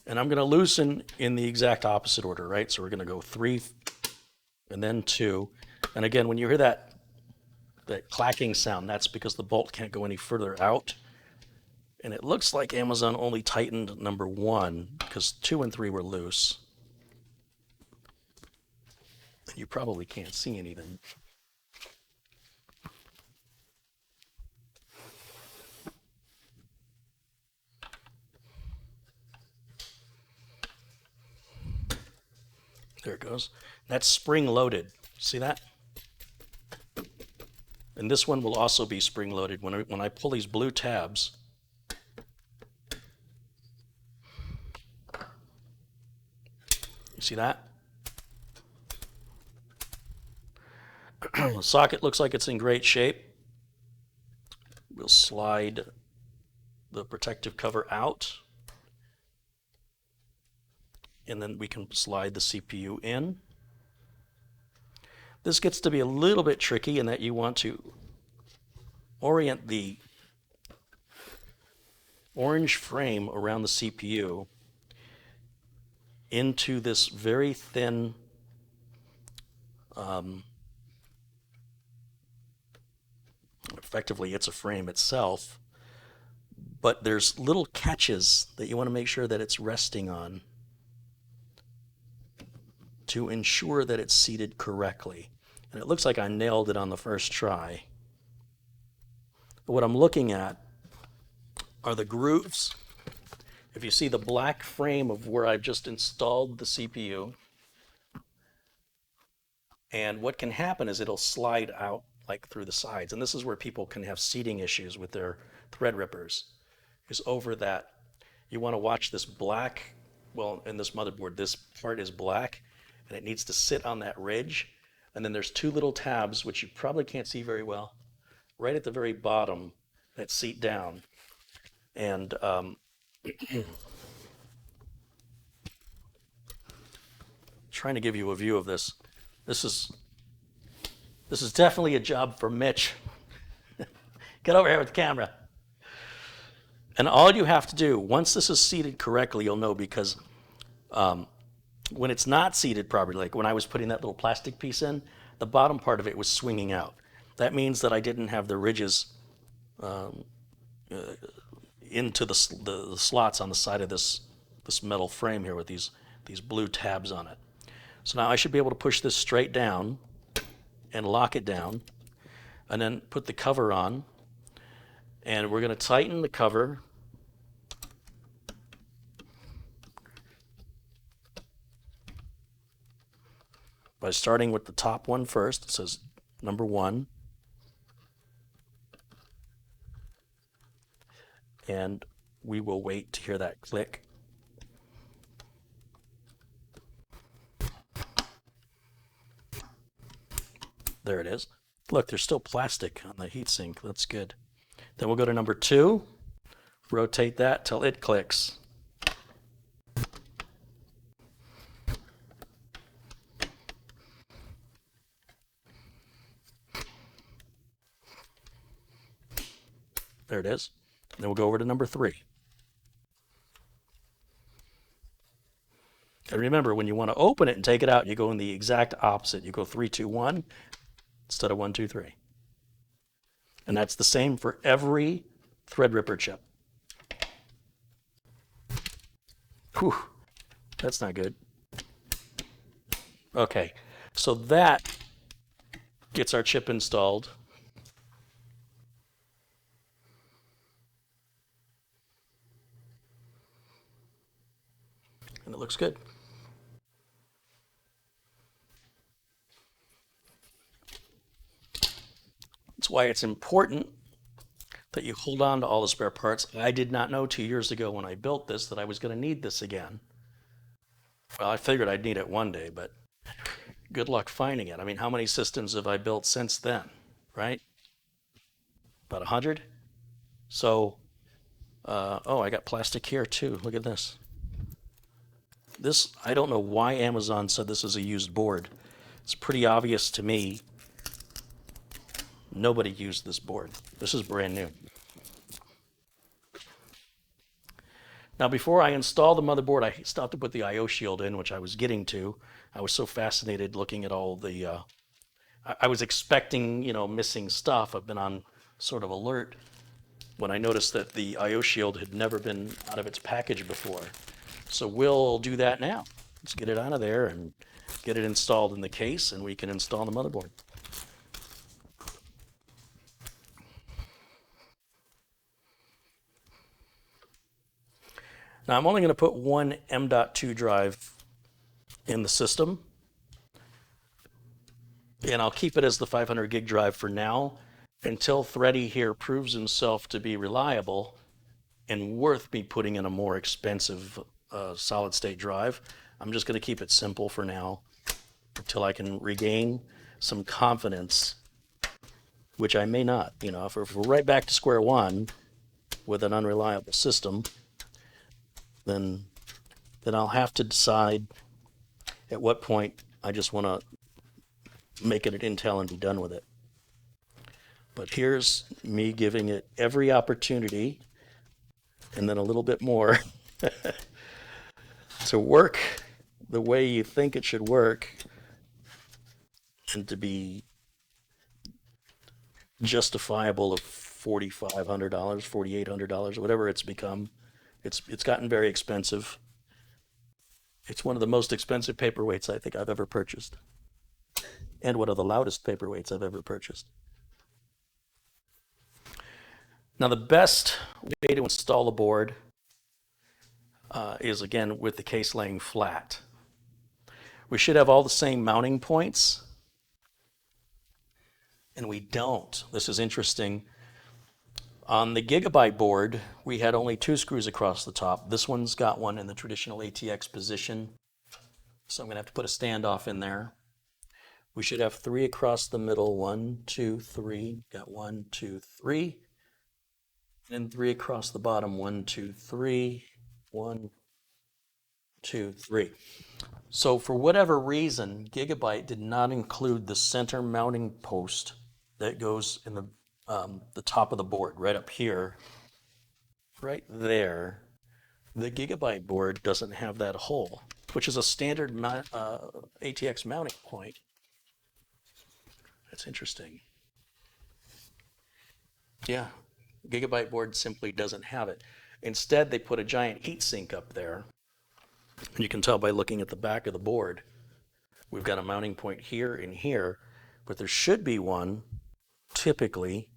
And I'm going to loosen in the exact opposite order, right? So we're going to go 3 and then 2. And again, when you hear that clacking sound, that's because the bolt can't go any further out. And it looks like Amazon only tightened number 1 because 2 and 3 were loose. You probably can't see anything. There it goes. That's spring loaded. See that? And this one will also be spring loaded. When I pull these blue tabs, you see that? The socket looks like it's in great shape. We'll slide the protective cover out, and then we can slide the CPU in. This gets to be a little bit tricky in that you want to orient the orange frame around the CPU into this very thin effectively it's a frame itself, but there's little catches that you want to make sure that it's resting on to ensure that it's seated correctly. And it looks like I nailed it on the first try. But what I'm looking at are the grooves. If you see the black frame of where I've just installed the CPU, and what can happen is it'll slide out like through the sides. And this is where people can have seating issues with their Threadrippers, is over that. You want to watch this black, well, in this motherboard, this part is black, and it needs to sit on that ridge. And then there's 2 little tabs, which you probably can't see very well, right at the very bottom that seat down. And trying to give you a view of this. This is definitely a job for Mitch. Get over here with the camera. And all you have to do, once this is seated correctly, you'll know, because when it's not seated properly, like when I was putting that little plastic piece in, the bottom part of it was swinging out. That means that I didn't have the ridges into the slots on the side of this metal frame here with these blue tabs on it. So now I should be able to push this straight down and lock it down, and then put the cover on, And we're going to tighten the cover by starting with the top one first. It says number 1. And we will wait to hear that click. There it is. Look, there's still plastic on the heatsink. That's good. Then we'll go to number 2. Rotate that till it clicks. There it is. Then we'll go over to number 3. And remember, when you want to open it and take it out, you go in the exact opposite. You go 3, 2, 1 instead of 1, 2, 3. And that's the same for every Threadripper chip. Whew, that's not good. Okay, so that gets our chip installed. And it looks good. That's why it's important that you hold on to all the spare parts. I did not know 2 years ago when I built this that I was going to need this again. Well, I figured I'd need it one day, but good luck finding it. I mean, how many systems have I built since then, right? About 100? So, oh, I got plastic here too. Look at this. This, I don't know why Amazon said this is a used board. It's pretty obvious to me. Nobody used this board. This is brand new. Now, before I install the motherboard, I stopped to put the I/O shield in, which I was getting to. I was so fascinated looking at all the, I was expecting, you know, missing stuff. I've been on sort of alert when I noticed that the I/O shield had never been out of its package before. So we'll do that now. Let's get it out of there and get it installed in the case, and we can install the motherboard. Now I'm only going to put one M.2 drive in the system, and I'll keep it as the 500 gig drive for now until Thready here proves himself to be reliable and worth me putting in a more expensive solid state drive. I'm just going to keep it simple for now until I can regain some confidence, which I may not. You know, if we're right back to square one with an unreliable system, then I'll have to decide at what point I just want to make it an Intel and be done with it. But here's me giving it every opportunity, and then a little bit more, to work the way you think it should work and to be justifiable of $4,500, $4,800, whatever it's become. It's gotten very expensive. It's one of the most expensive paperweights I think I've ever purchased, and one of the loudest paperweights I've ever purchased. Now, the best way to install the board is, again, with the case laying flat. We should have all the same mounting points, and we don't. This is interesting. On the Gigabyte board, we had only 2 screws across the top. This one's got one in the traditional ATX position, so I'm going to have to put a standoff in there. We should have 3 across the middle. 1, 2, 3. Got 1, 2, 3. And 3 across the bottom. 1, 2, 3. 1, 2, 3. So for whatever reason, Gigabyte did not include the center mounting post that goes in the top of the board, right up here, right there. The Gigabyte board doesn't have that hole, which is a standard ATX mounting point. That's interesting. Yeah, Gigabyte board simply doesn't have it. Instead, they put a giant heatsink up there. And you can tell by looking at the back of the board, we've got a mounting point here and here, but there should be one typically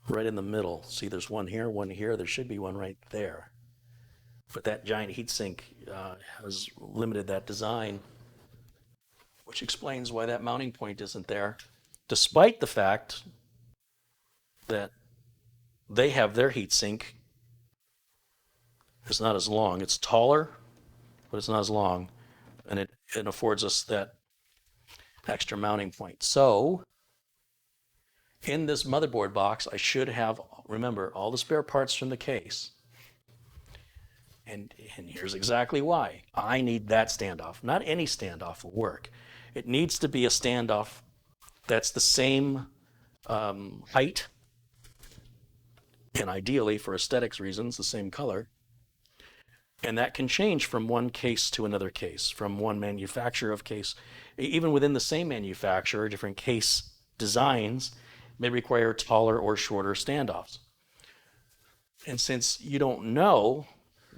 right in the middle. See, there's one here, one here. There should be one right there. But that giant heatsink has limited that design, which explains why that mounting point isn't there, despite the fact that they have their heatsink. It's not as long. It's taller, but it's not as long, and it affords us that extra mounting point. So in this motherboard box, I should have, remember, all the spare parts from the case. And here's exactly why. I need that standoff. Not any standoff will work. It needs to be a standoff that's the same height, and ideally, for aesthetics reasons, the same color. And that can change from one case to another case, from one manufacturer of case. Even within the same manufacturer, different case designs may require taller or shorter standoffs. And since you don't know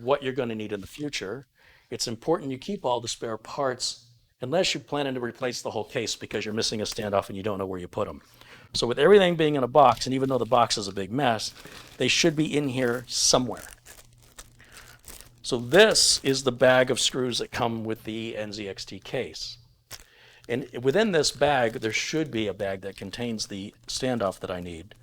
what you're going to need in the future, it's important you keep all the spare parts unless you're planning to replace the whole case because you're missing a standoff and you don't know where you put them. So with everything being in a box, and even though the box is a big mess, they should be in here somewhere. So this is the bag of screws that come with the NZXT case. And within this bag, there should be a bag that contains the standoff that I need,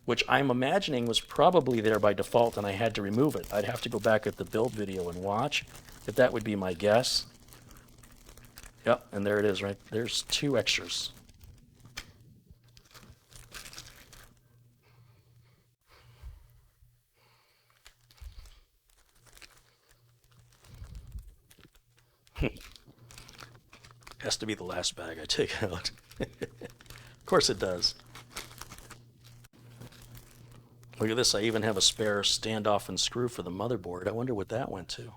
which I'm imagining was probably there by default and I had to remove it. I'd have to go back at the build video and watch, but that would be my guess. Yep, and there it is, right? There's two extras. Has to be the last bag I take out. Of course it does. Look at this, I even have a spare standoff and screw for the motherboard. I wonder what that went to.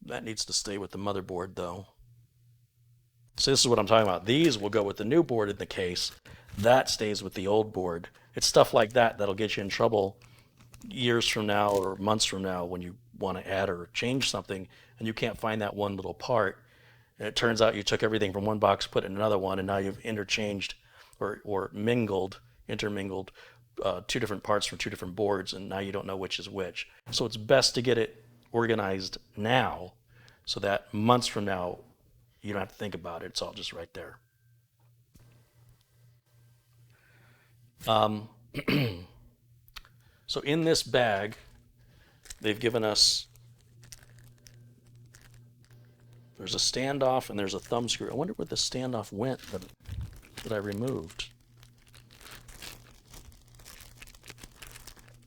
That needs to stay with the motherboard though. So this is what I'm talking about. These will go with the new board in the case. That stays with the old board. It's stuff like that that'll get you in trouble years from now or months from now when you want to add or change something and you can't find that one little part. And it turns out you took everything from one box, put it in another one, and now you've interchanged or intermingled two different parts from two different boards, and now you don't know which is which. So it's best to get it organized now so that months from now you don't have to think about it. It's all just right there. So in this bag, they've given us, there's a standoff and there's a thumb screw. I wonder where the standoff went that I removed.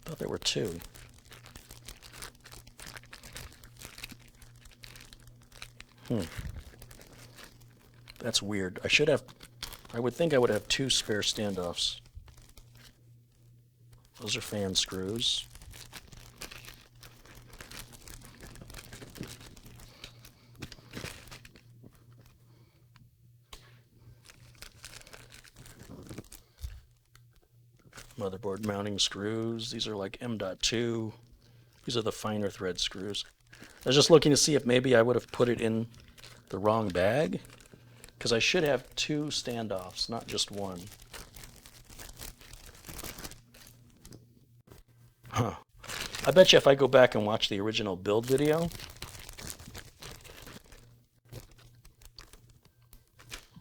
I thought there were two. That's weird. I would think I would have two spare standoffs. Those are fan screws. Motherboard mounting screws. These are like M.2. These are the finer thread screws. I was just looking to see if maybe I would have put it in the wrong bag, because I should have two standoffs, not just one. Huh. I bet you if I go back and watch the original build video,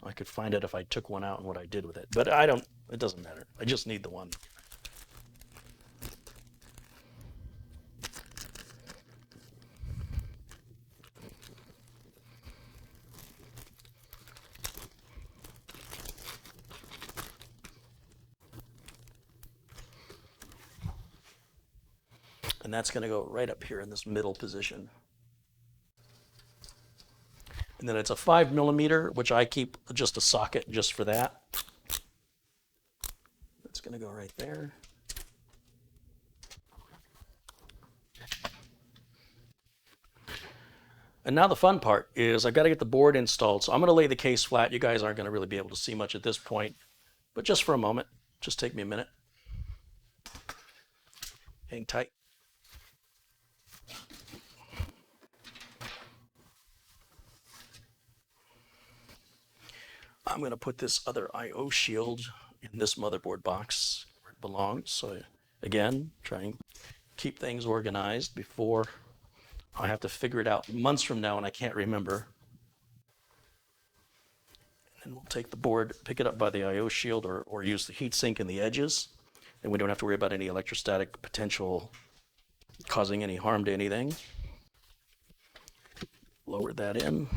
I could find out if I took one out and what I did with it. But it doesn't matter. I just need the one. And that's going to go right up here in this middle position. And then it's a 5mm, which I keep just a socket just for that. That's going to go right there. And now the fun part is I've got to get the board installed. So I'm going to lay the case flat. You guys aren't going to really be able to see much at this point, but just for a moment, just take me a minute. Hang tight. I'm going to put this other I/O shield in this motherboard box. belongs. So again, try and keep things organized before I have to figure it out months from now and I can't remember. And we'll take the board, pick it up by the I/O shield, or use the heat sink in the edges, and we don't have to worry about any electrostatic potential causing any harm to anything. Lower that in.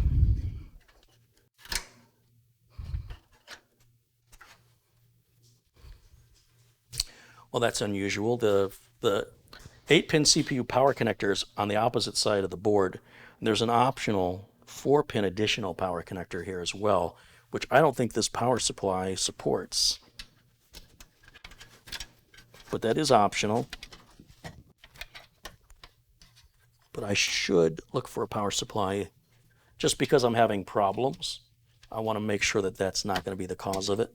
Well, that's unusual. The 8-pin CPU power connector is on the opposite side of the board. There's an optional 4-pin additional power connector here as well, which I don't think this power supply supports. But that is optional. But I should look for a power supply just because I'm having problems. I want to make sure that that's not going to be the cause of it.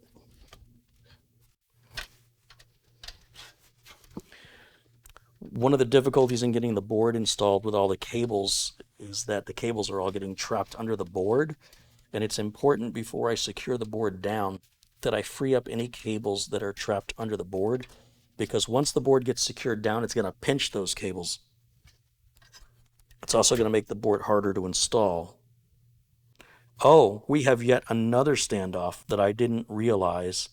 One of the difficulties in getting the board installed with all the cables is that the cables are all getting trapped under the board, and it's important before I secure the board down that I free up any cables that are trapped under the board, because once the board gets secured down, it's going to pinch those cables. It's also going to make the board harder to install. Oh, we have yet another standoff that I didn't realize.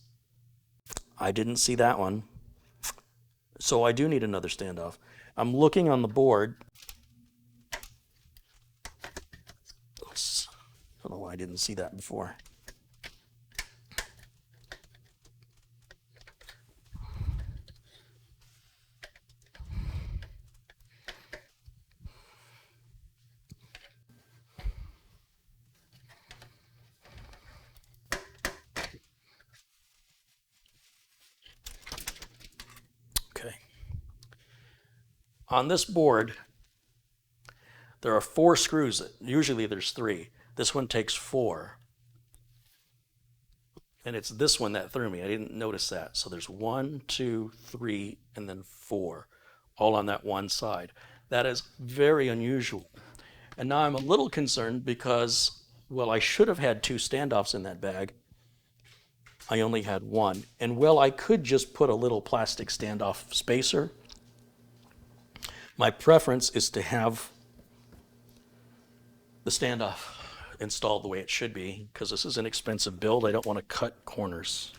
I didn't see that one. So I do need another standoff. I'm looking on the board. Oops. I don't know why I didn't see that before. On this board, there are 4 screws. Usually there's 3. This one takes 4. And it's this one that threw me. I didn't notice that. So there's 1, 2, 3, and then 4, all on that one side. That is very unusual. And now I'm a little concerned because, well, I should have had 2 standoffs in that bag. I only had 1. And well, I could just put a little plastic standoff spacer. My preference is to have the standoff installed the way it should be, because this is an expensive build. I don't want to cut corners.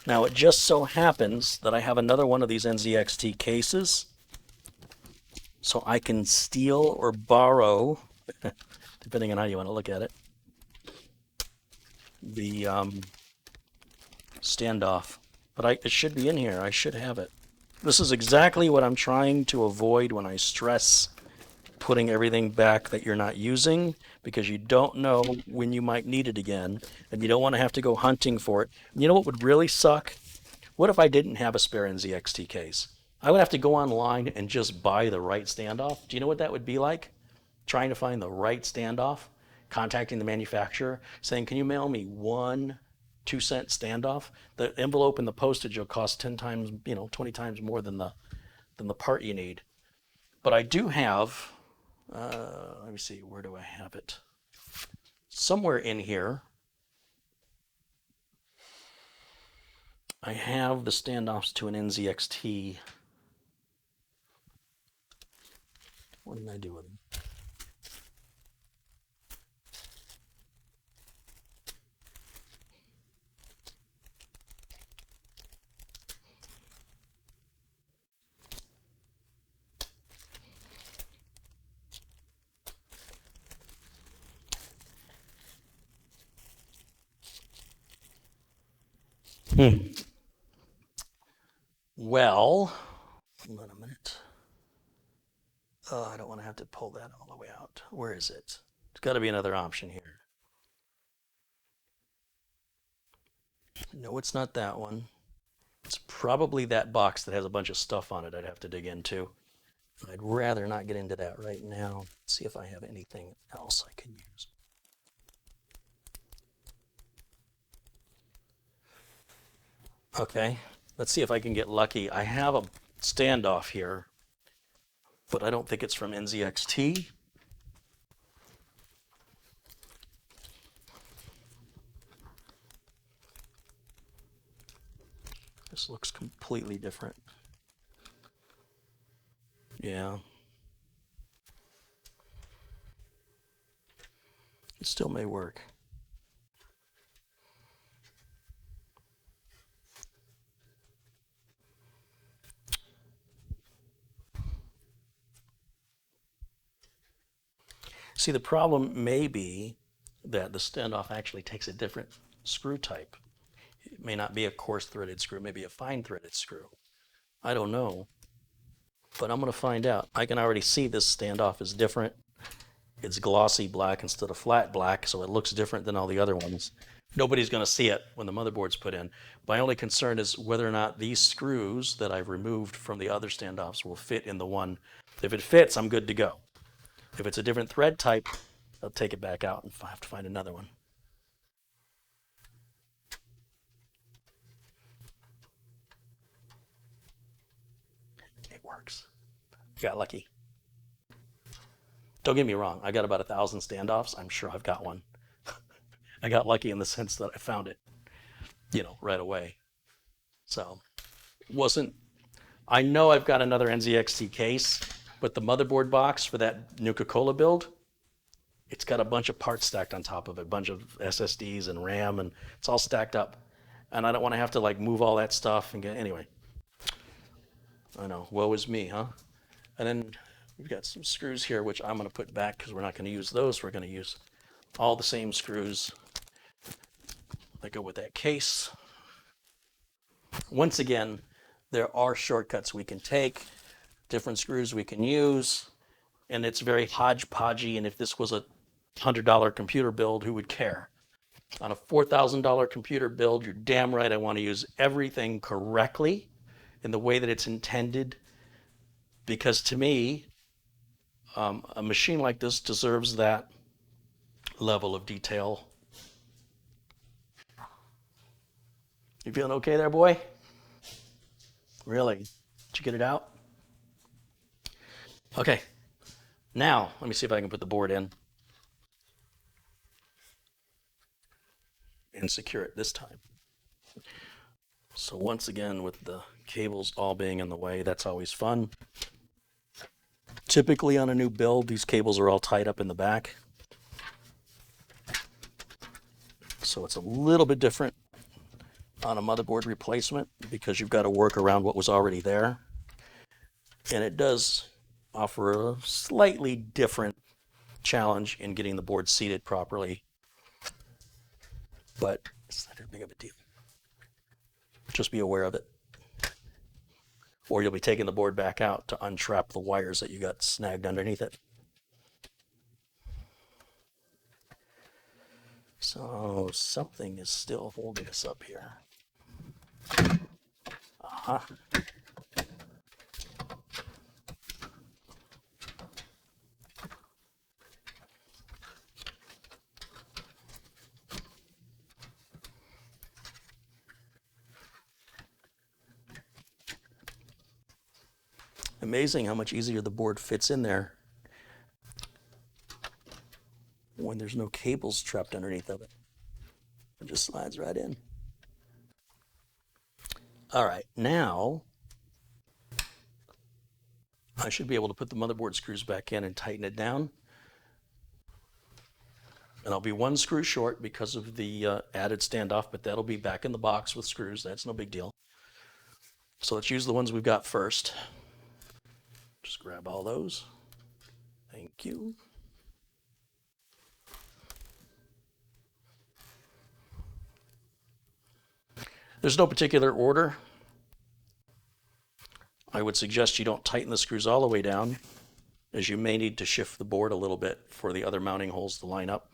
Now it just so happens that I have another one of these NZXT cases, so I can steal or borrow, depending on how you want to look at it, the standoff. But it should be in here. I should have it. This is exactly what I'm trying to avoid when I stress putting everything back that you're not using, because you don't know when you might need it again, and you don't want to have to go hunting for it. You know what would really suck? What if I didn't have a spare NZXT case? I would have to go online and just buy the right standoff. Do you know what that would be like? Trying to find the right standoff, contacting the manufacturer, saying, can you mail me one 2-cent standoff? The envelope and the postage will cost 10 times, 20 times more than the part you need. But I do have, let me see, where do I have it? Somewhere in here, I have the standoffs to an NZXT. What did I do with them? Well, hold on a minute. Oh, I don't want to have to pull that all the way out. Where is it? There's got to be another option here. No, it's not that one. It's probably that box that has a bunch of stuff on it I'd have to dig into. I'd rather not get into that right now. Let's see if I have anything else I can use. Okay, Let's see if I can get lucky. I have a standoff here, but I don't think it's from NZXT. This looks completely different. Yeah. It still may work. See, the problem may be that the standoff actually takes a different screw type. It may not be a coarse threaded screw, maybe a fine threaded screw. I don't know, but I'm going to find out. I can already see this standoff is different. It's glossy black instead of flat black, so it looks different than all the other ones. Nobody's going to see it when the motherboard's put in. My only concern is whether or not these screws that I've removed from the other standoffs will fit in the one. If it fits, I'm good to go. If it's a different thread type, I'll take it back out and have to find another one. It works. Got lucky. Don't get me wrong, I got about 1,000 standoffs. I'm sure I've got one. I got lucky in the sense that I found it, right away. So, I know I've got another NZXT case, but the motherboard box for that Nuka-Cola build, it's got a bunch of parts stacked on top of it, a bunch of SSDs and RAM, and it's all stacked up. And I don't want to have to move all that stuff and anyway. I know, woe is me, huh? And then we've got some screws here, which I'm going to put back because we're not going to use those. We're going to use all the same screws that go with that case. Once again, there are shortcuts we can take, different screws we can use, and it's very hodgepodgey. And if this was a $100 computer build, who would care? On a $4,000 computer build, you're damn right I want to use everything correctly in the way that it's intended, because to me, a machine like this deserves that level of detail. You feeling okay there, boy? Really? Did you get it out? Okay. Now, let me see if I can put the board in and secure it this time. So once again, with the cables all being in the way, that's always fun. Typically on a new build, these cables are all tied up in the back. So it's a little bit different on a motherboard replacement because you've got to work around what was already there. And it does offer a slightly different challenge in getting the board seated properly. But it's not that big of a deal. Just be aware of it. Or you'll be taking the board back out to untrap the wires that you got snagged underneath it. So something is still holding us up here. Uh-huh. Amazing how much easier the board fits in there when there's no cables trapped underneath of it. It just slides right in. All right, now I should be able to put the motherboard screws back in and tighten it down. And I'll be one screw short because of the added standoff, but that'll be back in the box with screws. That's no big deal. So let's use the ones we've got first. Just grab all those. Thank you. There's no particular order. I would suggest you don't tighten the screws all the way down, as you may need to shift the board a little bit for the other mounting holes to line up.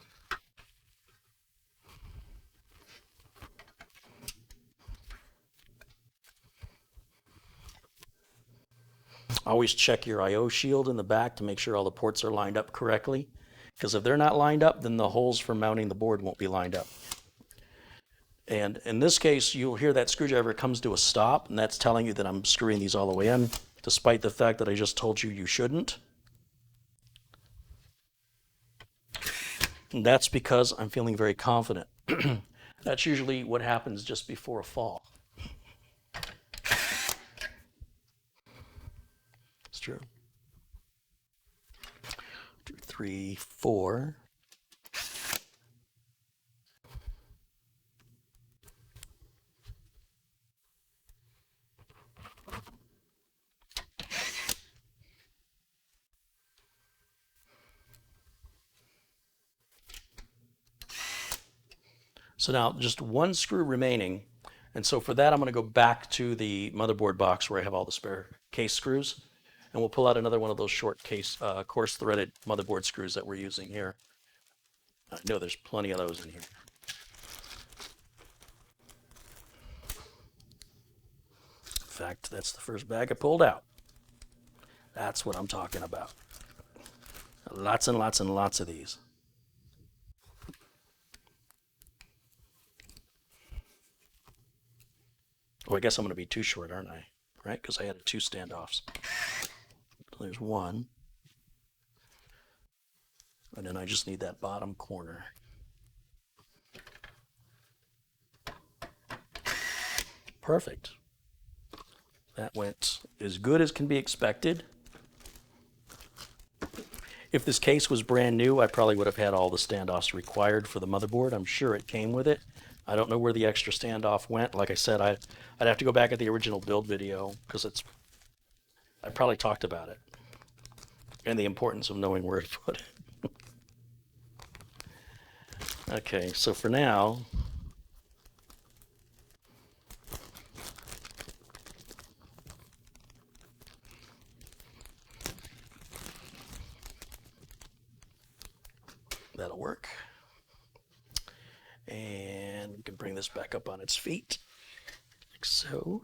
Always check your I/O shield in the back to make sure all the ports are lined up correctly, because if they're not lined up, then the holes for mounting the board won't be lined up. And in this case, you'll hear that screwdriver comes to a stop, and that's telling you that I'm screwing these all the way in, despite the fact that I just told you you shouldn't. And that's because I'm feeling very confident. That's usually what happens just before a fall. It's true. 2, 3, 4. So now just one screw remaining. And so for that, I'm going to go back to the motherboard box where I have all the spare case screws. And we'll pull out another one of those short case, coarse threaded motherboard screws that we're using here. I know there's plenty of those in here. In fact, that's the first bag I pulled out. That's what I'm talking about. Lots and lots and lots of these. Oh, I guess I'm going to be too short, aren't I? Right? Because I added 2 standoffs. So there's one. And then I just need that bottom corner. Perfect. That went as good as can be expected. If this case was brand new, I probably would have had all the standoffs required for the motherboard. I'm sure it came with it. I don't know where the extra standoff went. Like I said, I'd have to go back at the original build video because I probably talked about it and the importance of knowing where to put it. Okay, so for now, that'll work. And we can bring this back up on its feet, like so.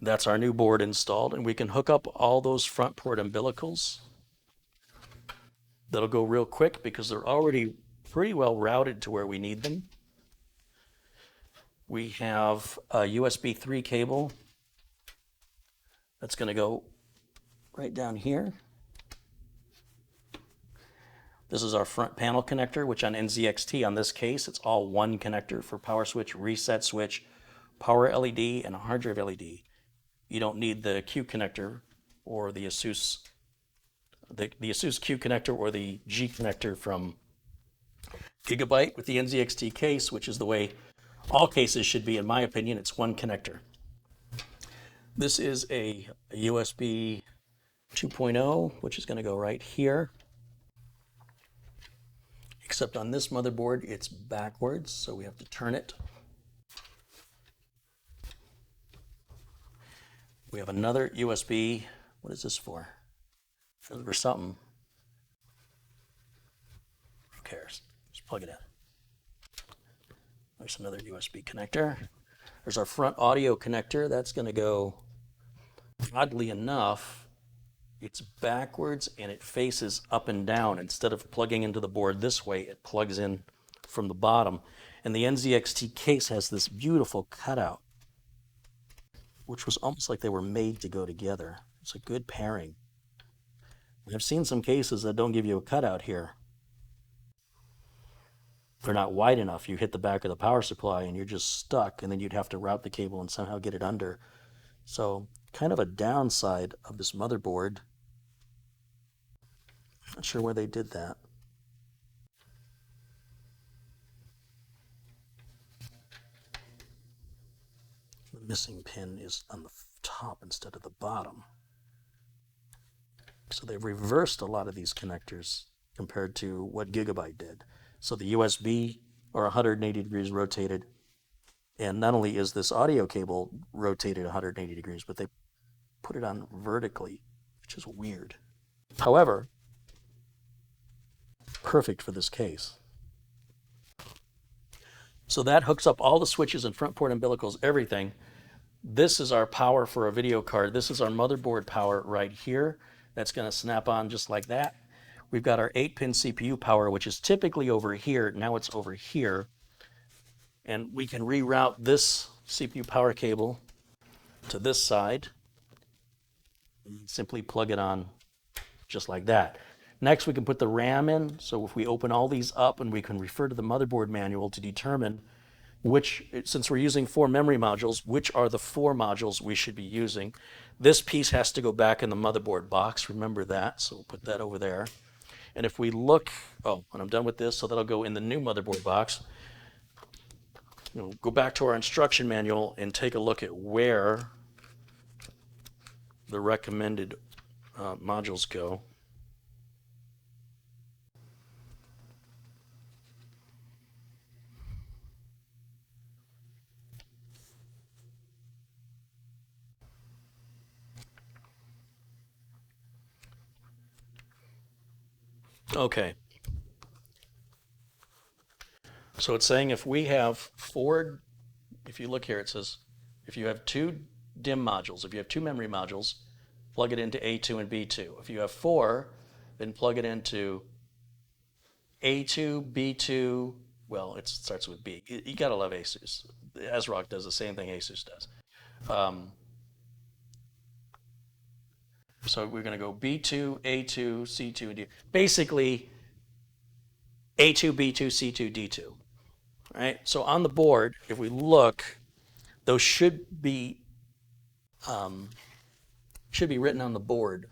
That's our new board installed, and we can hook up all those front port umbilicals. That'll go real quick because they're already pretty well routed to where we need them. We have a USB 3 cable that's going to go right down here. This is our front panel connector, which on NZXT, on this case, it's all one connector for power switch, reset switch, power LED, and a hard drive LED. You don't need the Q connector or the ASUS Q connector or the G connector from Gigabyte with the NZXT case, which is the way all cases should be, in my opinion. It's one connector. This is a USB 2.0, which is going to go right here. Except on this motherboard, it's backwards, so we have to turn it. We have another USB. What is this for? For something. Who cares? Just plug it in. There's another USB connector. There's our front audio connector. That's going to go, oddly enough, it's backwards and it faces up and down. Instead of plugging into the board this way, it plugs in from the bottom. And the NZXT case has this beautiful cutout, which was almost like they were made to go together. It's a good pairing. I've seen some cases that don't give you a cutout here. They're not wide enough. You hit the back of the power supply and you're just stuck, and then you'd have to route the cable and somehow get it under. So kind of a downside of this motherboard. Not sure where they did that. The missing pin is on the top instead of the bottom. So they've reversed a lot of these connectors compared to what Gigabyte did. So the USB are 180 degrees rotated, and not only is this audio cable rotated 180 degrees, but they put it on vertically, which is weird. However, perfect for this case. So that hooks up all the switches and front port umbilicals, everything. This is our power for a video card. This is our motherboard power right here. That's going to snap on just like that. we've got our 8-pin CPU power, which is typically over here. Now it's over here. And we can reroute this CPU power cable to this side. And simply plug it on just like that. Next, we can put the RAM in. So if we open all these up, and we can refer to the motherboard manual to determine which, since we're using 4 memory modules, which are the 4 modules we should be using. This piece has to go back in the motherboard box. Remember that. So we'll put that over there. And if we look, oh, and I'm done with this, so that'll go in the new motherboard box. Go back to our instruction manual and take a look at where the recommended modules go. Okay. So it's saying if we have 4, if you look here, it says if you have 2 DIMM modules, if you have 2 memory modules, plug it into A2 and B2. If you have 4, then plug it into A2, B2, well, it starts with B. You gotta love ASUS. ASRock does the same thing ASUS does. So we're gonna go B2, A2, C2, and D. Basically, A2, B2, C2, D2. Right? So on the board, if we look, those should be written on the board.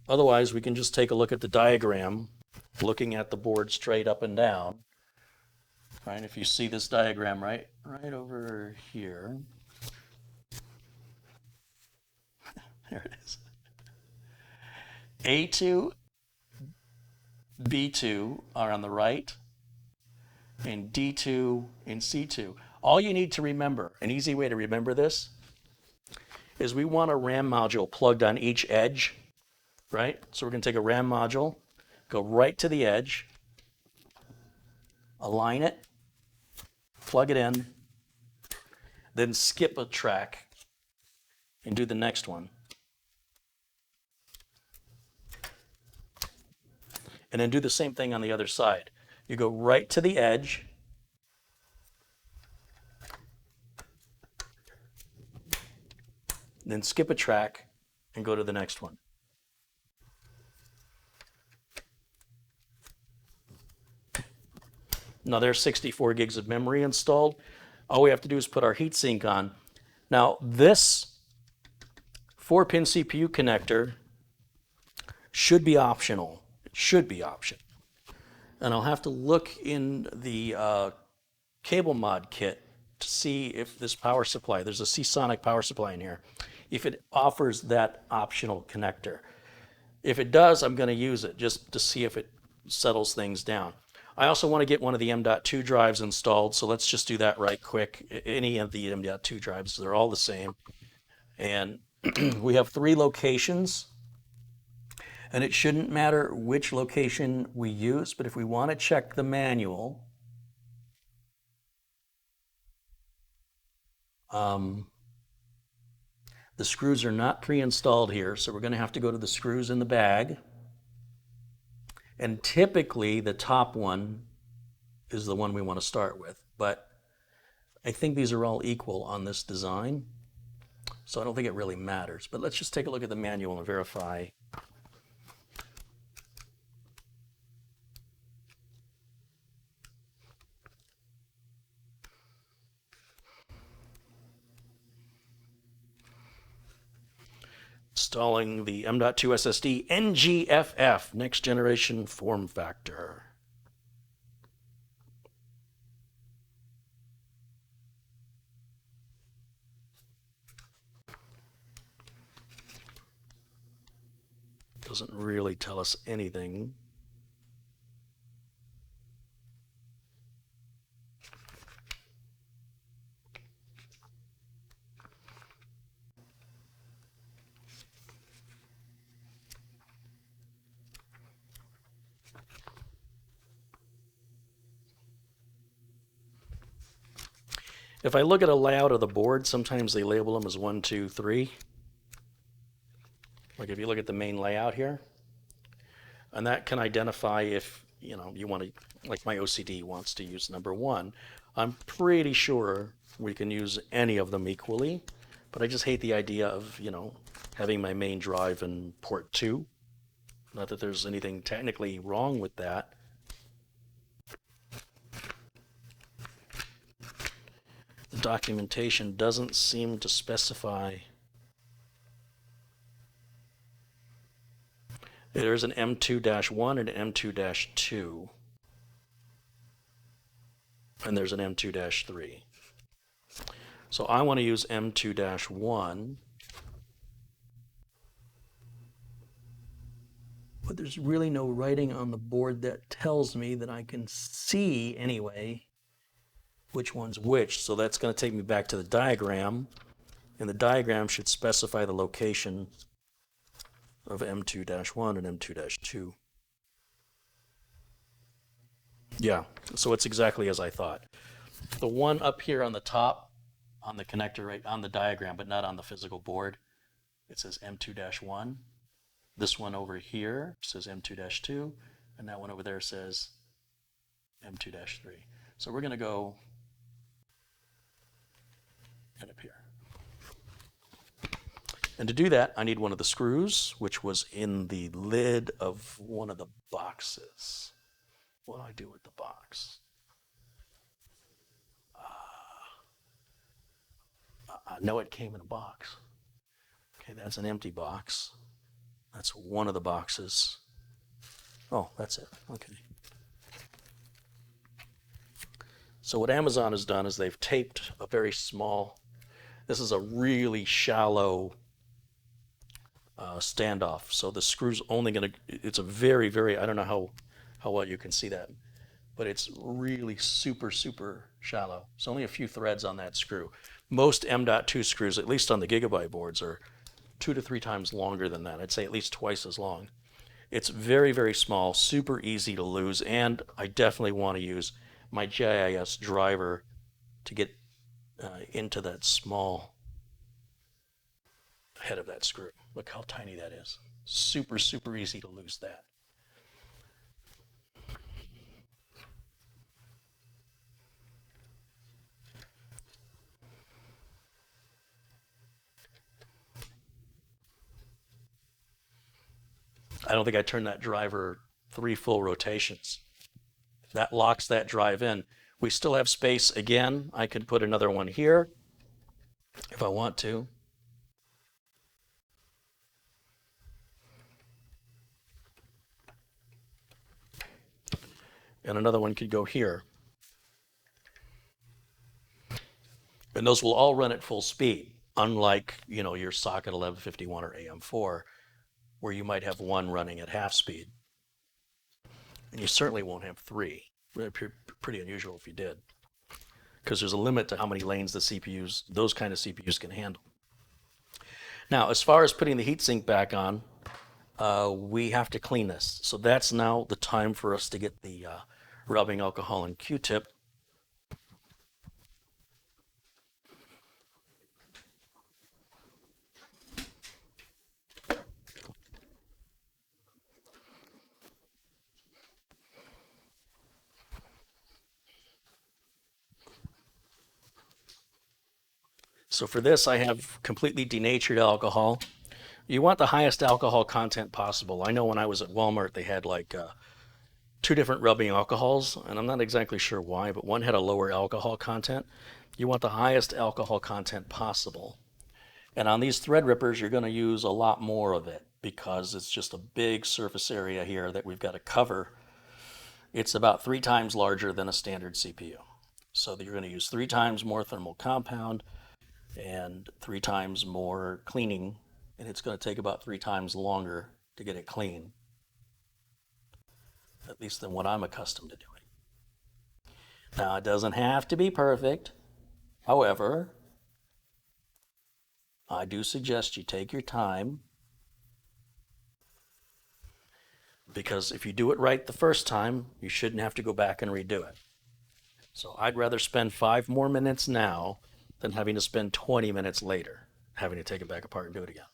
Otherwise, we can just take a look at the diagram, looking at the board straight up and down. Right? If you see this diagram right over here. There it is. A2, B2 are on the right, and D2 and C2. All you need to remember, an easy way to remember this, is we want a RAM module plugged on each edge, right? So we're going to take a RAM module, go right to the edge, align it, plug it in, then skip a track and do the next one. And then do the same thing on the other side. You go right to the edge, then skip a track and go to the next one. Now there's 64 gigs of memory installed. All we have to do is put our heatsink on. Now this 4-pin CPU connector should be optional. It should be optional. And I'll have to look in the cable mod kit to see if this power supply, there's a Seasonic power supply in here, if it offers that optional connector. If it does, I'm going to use it just to see if it settles things down. I also want to get one of the M.2 drives installed, so let's just do that right quick. Any of the M.2 drives, they're all the same. And we have 3 locations. And it shouldn't matter which location we use, but if we want to check the manual, the screws are not pre-installed here, so we're going to have to go to the screws in the bag. And typically, the top one is the one we want to start with. But I think these are all equal on this design, so I don't think it really matters. But let's just take a look at the manual and verify. Installing the M.2 SSD NGFF, next generation form factor. Doesn't really tell us anything. If I look at a layout of the board, sometimes they label them as 1, 2, 3. Like if you look at the main layout here, And that can identify if, you know, you want to, like my OCD wants to use number 1. I'm pretty sure we can use any of them equally, but I just hate the idea of, you know, having my main drive in port 2. Not that there's anything technically wrong with that. The documentation doesn't seem to specify. There's an M2-1 and an M2-2. And there's an M2-3. So I want to use M2-1. But there's really no writing on the board that tells me that I can see anyway which one's which. So that's going to take me back to the diagram. And the diagram should specify the location of M2-1 and M2-2. Yeah, so it's exactly as I thought. The one up here on the top, on the connector right on the diagram, but not on the physical board, it says M2-1. This one over here says M2-2, and that one over there says M2-3. So we're going to go and up here. And to do that, I need one of the screws, which was in the lid of one of the boxes. What do I do with the box? I know it came in a box. Okay, that's an empty box. That's one of the boxes. Oh, that's it. Okay. So what Amazon has done is they've taped a very small, this is a really shallow standoff. So the screw's only going to, it's a very, very, I don't know how well you can see that, but it's really super, super shallow. It's only a few threads on that screw. Most M.2 screws, at least on the Gigabyte boards, are 2 to 3 times longer than that. I'd say at least twice as long. It's very, very small, super easy to lose, and I definitely want to use my GIS driver to get into that small head of that screw. Look how tiny that is. Super, super easy to lose that. I don't think I turned that driver 3 full rotations. That locks that drive in. We still have space again. I could put another one here if I want to. And another one could go here. And those will all run at full speed, unlike, you know, your socket 1151 or AM4, where you might have one running at half speed. And you certainly won't have 3. It'd be pretty unusual if you did, because there's a limit to how many lanes the CPUs, those kind of CPUs, can handle. Now, as far as putting the heatsink back on, we have to clean this. So that's now the time for us to get the rubbing alcohol and Q-tip. So for this, I have completely denatured alcohol. You want the highest alcohol content possible. I know when I was at Walmart, they had like 2 different rubbing alcohols, and I'm not exactly sure why, but one had a lower alcohol content. You want the highest alcohol content possible. And on these Threadrippers, you're going to use a lot more of it because it's just a big surface area here that we've got to cover. It's about 3 times larger than a standard CPU. So you're going to use 3 times more thermal compound and 3 times more cleaning, and it's going to take about 3 times longer to get it clean, at least than what I'm accustomed to doing. Now, it doesn't have to be perfect. However, I do suggest you take your time, because if you do it right the first time, you shouldn't have to go back and redo it. So I'd rather spend 5 more minutes now than having to spend 20 minutes later, having to take it back apart and do it again.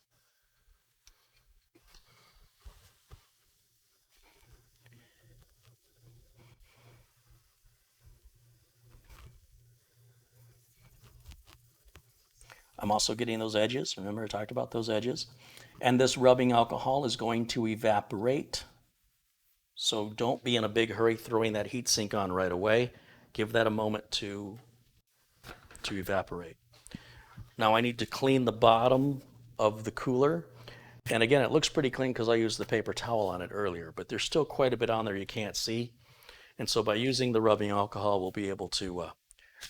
I'm also getting those edges. Remember I talked about those edges? And this rubbing alcohol is going to evaporate. So don't be in a big hurry throwing that heatsink on right away. Give that a moment to evaporate. Now I need to clean the bottom of the cooler. And again, it looks pretty clean because I used the paper towel on it earlier, but there's still quite a bit on there you can't see. And so by using the rubbing alcohol, we'll be able to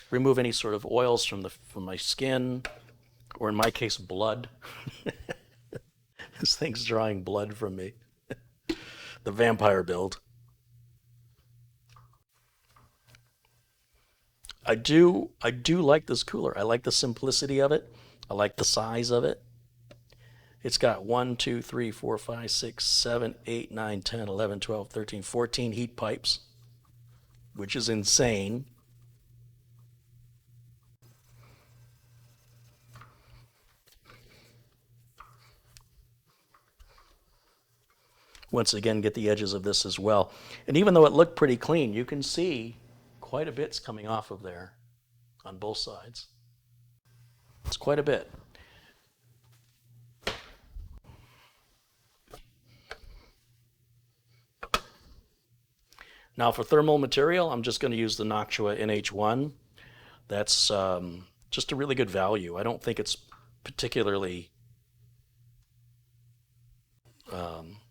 remove any sort of oils from my skin, or in my case, blood. This thing's drawing blood from me. The vampire build. I do like this cooler. I like the simplicity of it. I like the size of it. It's got 1, 2, 3, 4, 5, 6, 7, 8, 9, 10, 11, 12, 13, 14 heat pipes, which is insane. Once again, get the edges of this as well. And even though it looked pretty clean, you can see quite a bit's coming off of there on both sides. It's quite a bit. Now for thermal material, I'm just going to use the Noctua NH1. That's just a really good value. I don't think it's particularly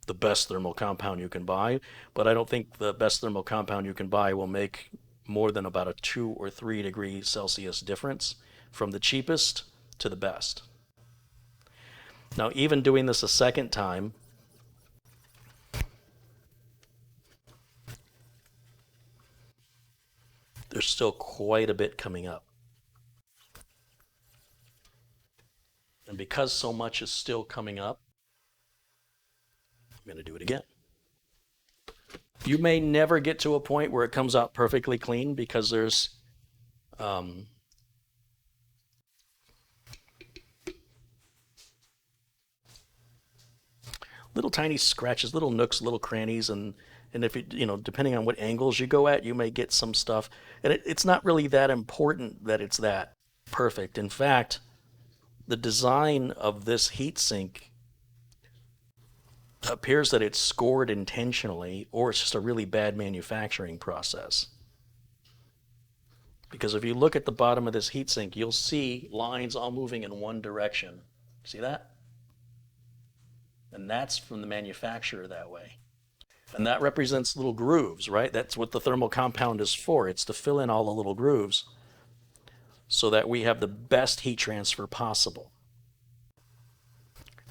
the best thermal compound you can buy, but I don't think the best thermal compound you can buy will make more than about a 2 or 3 degrees Celsius difference from the cheapest to the best. Now, even doing this a second time, there's still quite a bit coming up. And because so much is still coming up, I'm going to do it again. You may never get to a point where it comes out perfectly clean because there's little tiny scratches, little nooks, little crannies, and if depending on what angles you go at, you may get some stuff. And it's not really that important that it's that perfect. In fact, the design of this heatsink appears that it's scored intentionally, or it's just a really bad manufacturing process. Because if you look at the bottom of this heatsink, you'll see lines all moving in one direction. See that? And that's from the manufacturer that way. And that represents little grooves, right? That's what the thermal compound is for. It's to fill in all the little grooves so that we have the best heat transfer possible.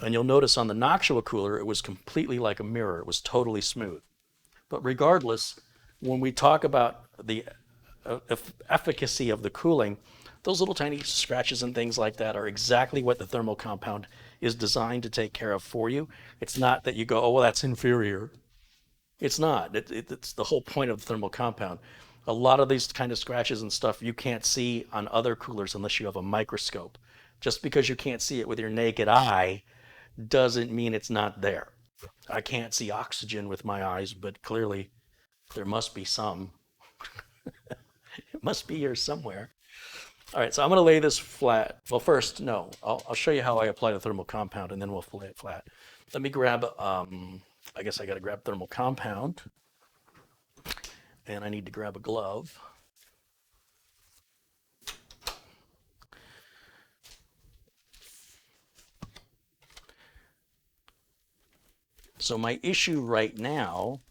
And you'll notice on the Noctua cooler, it was completely like a mirror. It was totally smooth. But regardless, when we talk about the efficacy of the cooling, those little tiny scratches and things like that are exactly what the thermal compound is designed to take care of for you. It's not that you go, oh, well, that's inferior. It's not. It's the whole point of the thermal compound. A lot of these kind of scratches and stuff you can't see on other coolers unless you have a microscope. Just because you can't see it with your naked eye doesn't mean it's not there. I can't see oxygen with my eyes, but clearly there must be some. It must be here somewhere. All right, so I'm going to lay this flat. Well, first, no, I'll show you how I apply the thermal compound, and then we'll lay it flat. Let me grab, I guess I got to grab thermal compound, and I need to grab a glove. So my issue right now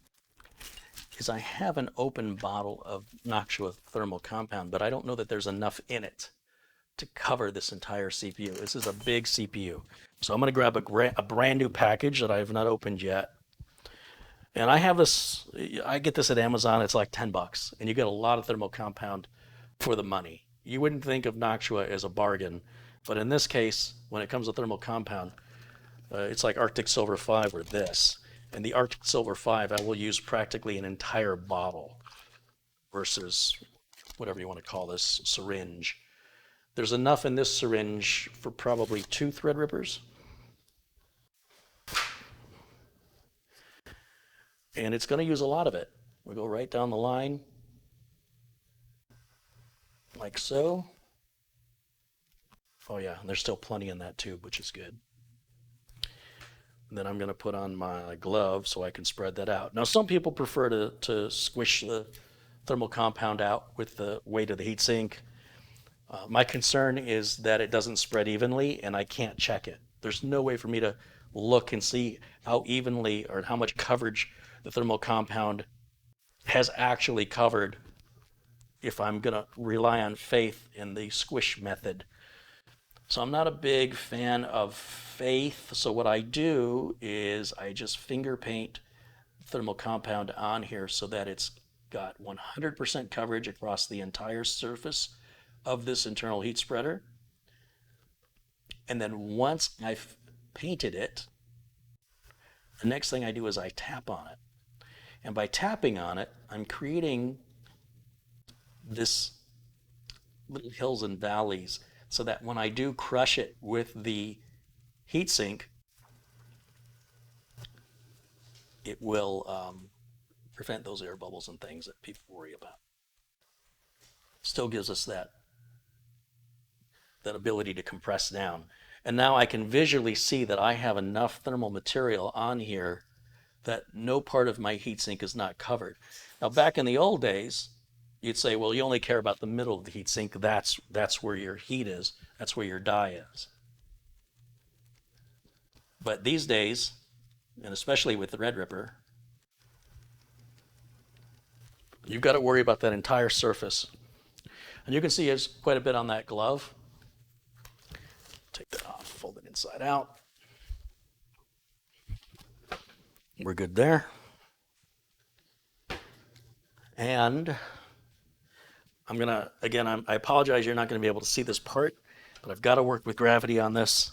is I have an open bottle of Noctua thermal compound, but I don't know that there's enough in it to cover this entire CPU. This is a big CPU. So I'm going to grab a brand new package that I have not opened yet. And I have this, I get this at Amazon, it's like 10 bucks, and you get a lot of thermal compound for the money. You wouldn't think of Noctua as a bargain, but in this case, when it comes to thermal compound, it's like Arctic Silver 5 or this. And the Arctic Silver 5, I will use practically an entire bottle versus whatever you want to call this, syringe. There's enough in this syringe for probably 2 Threadrippers. And it's going to use a lot of it. We go right down the line, like so. Oh yeah, there's still plenty in that tube, which is good. And then I'm going to put on my glove so I can spread that out. Now, some people prefer to squish the thermal compound out with the weight of the heatsink. My concern is that it doesn't spread evenly and I can't check it. There's no way for me to look and see how evenly or how much coverage the thermal compound has actually covered if I'm going to rely on faith in the squish method. So I'm not a big fan of faith. So what I do is I just finger paint thermal compound on here so that it's got 100% coverage across the entire surface of this internal heat spreader. And then once I've painted it, the next thing I do is I tap on it. And by tapping on it, I'm creating this little hills and valleys so that when I do crush it with the heatsink, it will prevent those air bubbles and things that people worry about. Still gives us that ability to compress down. And now I can visually see that I have enough thermal material on here that no part of my heatsink is not covered. Now back in the old days, you'd say, well, you only care about the middle of the heatsink. That's where your heat is. That's where your die is. But these days, and especially with the Threadripper, you've got to worry about that entire surface. And you can see there's quite a bit on that glove. Take that off, fold it inside out. We're good there. And I'm gonna, again, I apologize you're not gonna be able to see this part, but I've got to work with gravity on this.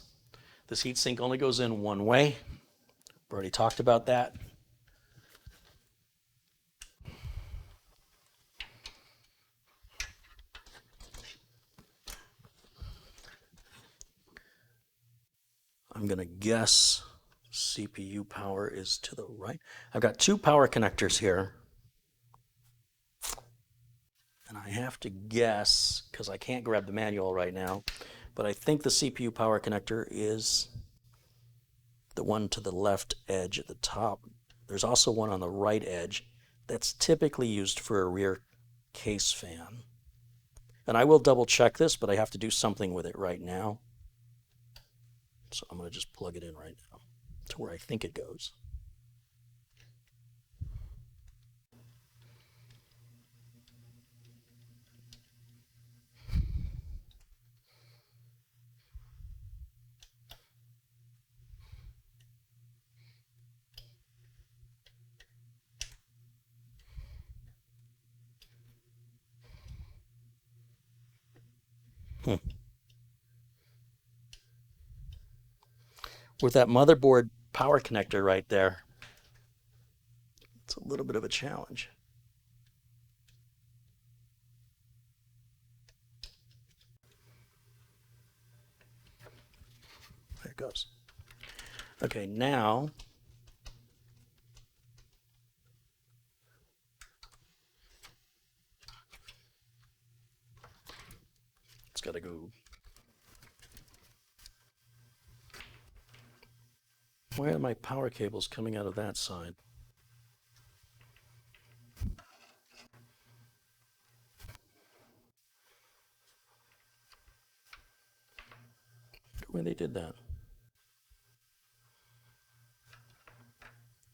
This heatsink only goes in one way. We've already talked about that. I'm gonna guess CPU power is to the right. I've got two power connectors here. And I have to guess, because I can't grab the manual right now, but I think the CPU power connector is the one to the left edge at the top. There's also one on the right edge that's typically used for a rear case fan. And I will double check this, but I have to do something with it right now. So I'm going to just plug it in right now to where I think it goes. With that motherboard power connector right there, it's a little bit of a challenge. There it goes. Okay, now it's got to go. Why are my power cables coming out of that side? When they did that.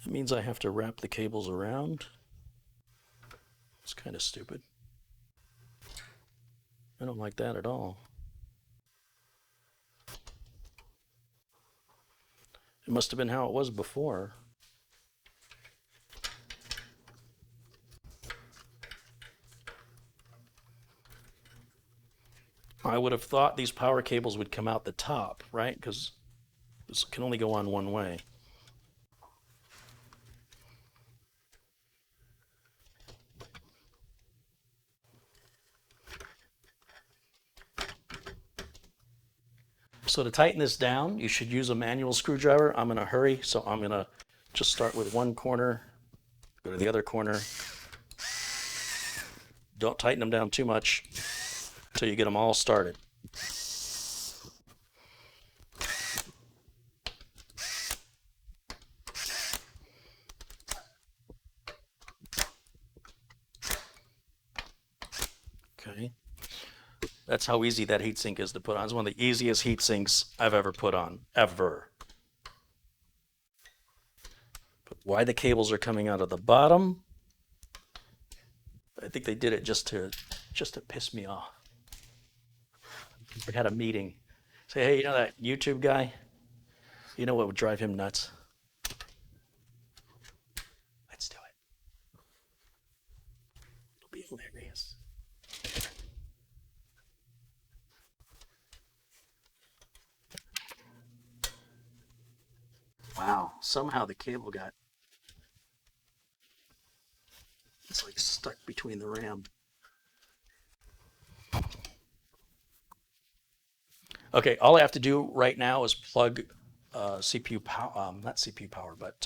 That means I have to wrap the cables around. It's kind of stupid. I don't like that at all. It must have been how it was before. I would have thought these power cables would come out the top, right? Because this can only go on one way. So to tighten this down, you should use a manual screwdriver. I'm in a hurry, so I'm going to just start with one corner, go to the other corner. Don't tighten them down too much until you get them all started. That's how easy that heatsink is to put on. It's one of the easiest heat sinks I've ever put on, ever. But why the cables are coming out of the bottom, I think they did it just to piss me off. We had a meeting. Say, hey, you know that YouTube guy? You know what would drive him nuts? Let's do it. It'll be hilarious. Wow, somehow the cable got, it's like stuck between the RAM. Okay, all I have to do right now is plug CPU power, not CPU power, but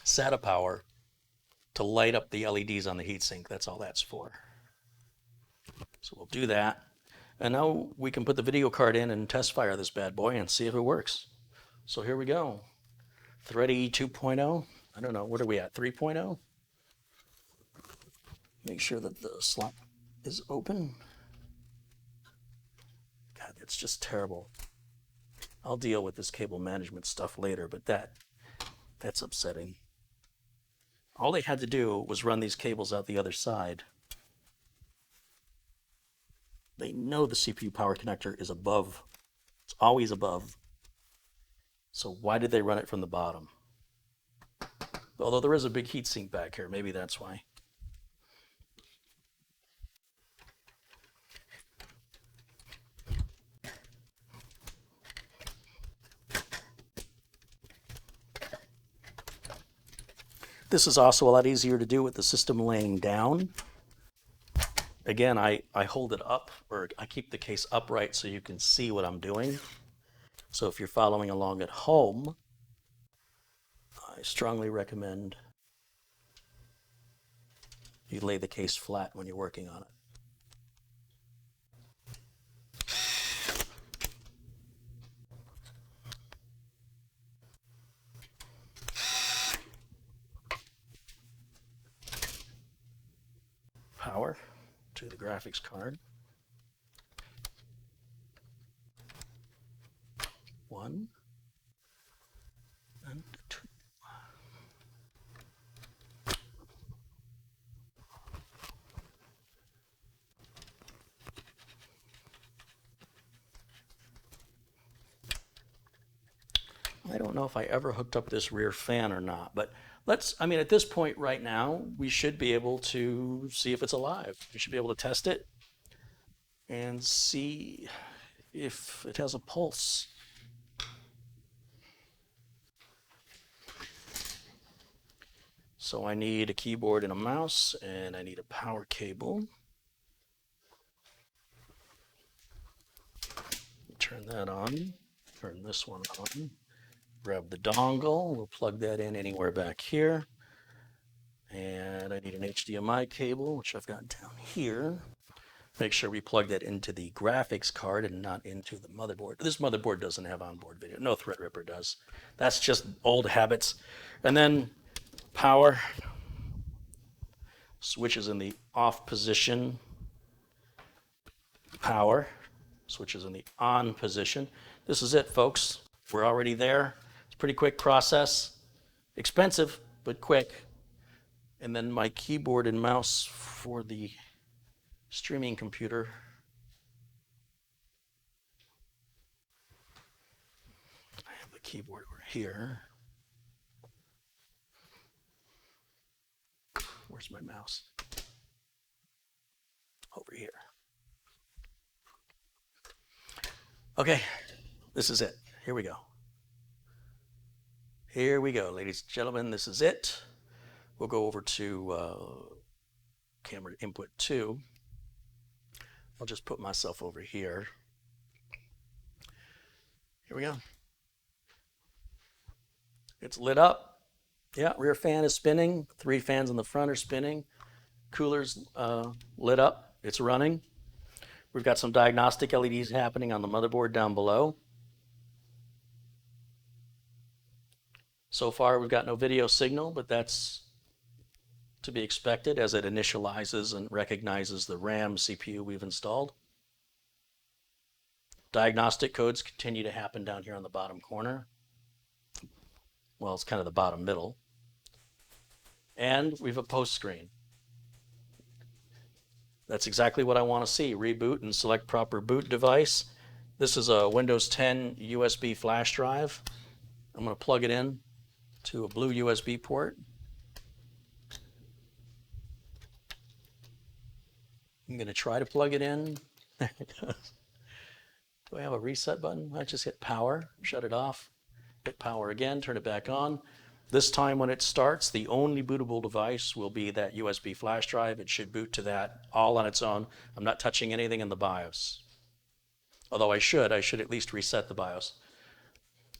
SATA power to light up the LEDs on the heatsink. That's all that's for. So we'll do that. And now we can put the video card in and test fire this bad boy and see if it works. So here we go. Thready 2.0. I don't know, what are we at, 3.0? Make sure that the slot is open. God, that's just terrible. I'll deal with this cable management stuff later, but that's upsetting. All they had to do was run these cables out the other side. They know the CPU power connector is above. It's always above. So why did they run it from the bottom? Although there is a big heatsink back here, maybe that's why. This is also a lot easier to do with the system laying down. Again, I hold it up, or I keep the case upright so you can see what I'm doing. So if you're following along at home, I strongly recommend you lay the case flat when you're working on it. Power to the graphics card. 1 and 2. I don't know if I ever hooked up this rear fan or not, but I mean, at this point right now, we should be able to see if it's alive. We should be able to test it and see if it has a pulse. So I need a keyboard and a mouse, and I need a power cable. Turn that on, turn this one on. Grab the dongle, we'll plug that in anywhere back here. And I need an HDMI cable, which I've got down here. Make sure we plug that into the graphics card and not into the motherboard. This motherboard doesn't have onboard video. No Threadripper does. That's just old habits. And then power. Switch is in the off position. Power. Switch is in the on position. This is it, folks. We're already there. It's a pretty quick process. Expensive, but quick. And then my keyboard and mouse for the streaming computer. I have the keyboard over here. Where's my mouse? Over here. Okay, this is it. Here we go. Here we go, ladies and gentlemen. This is it. We'll go over to camera input 2. I'll just put myself over here. Here we go. It's lit up. Yeah, rear fan is spinning. 3 fans in the front are spinning. Cooler's lit up. It's running. We've got some diagnostic LEDs happening on the motherboard down below. So far, we've got no video signal, but that's to be expected as it initializes and recognizes the RAM CPU we've installed. Diagnostic codes continue to happen down here on the bottom corner. Well, it's kind of the bottom middle. And we have a post screen. That's exactly what I want to see. Reboot and select proper boot device. This is a Windows 10 USB flash drive. I'm going to plug it in to a blue USB port. I'm going to try to plug it in. There it goes. Do I have a reset button? I just hit power, shut it off, hit power again, turn it back on. This time when it starts, the only bootable device will be that USB flash drive. It should boot to that all on its own. I'm not touching anything in the BIOS. Although I should at least reset the BIOS.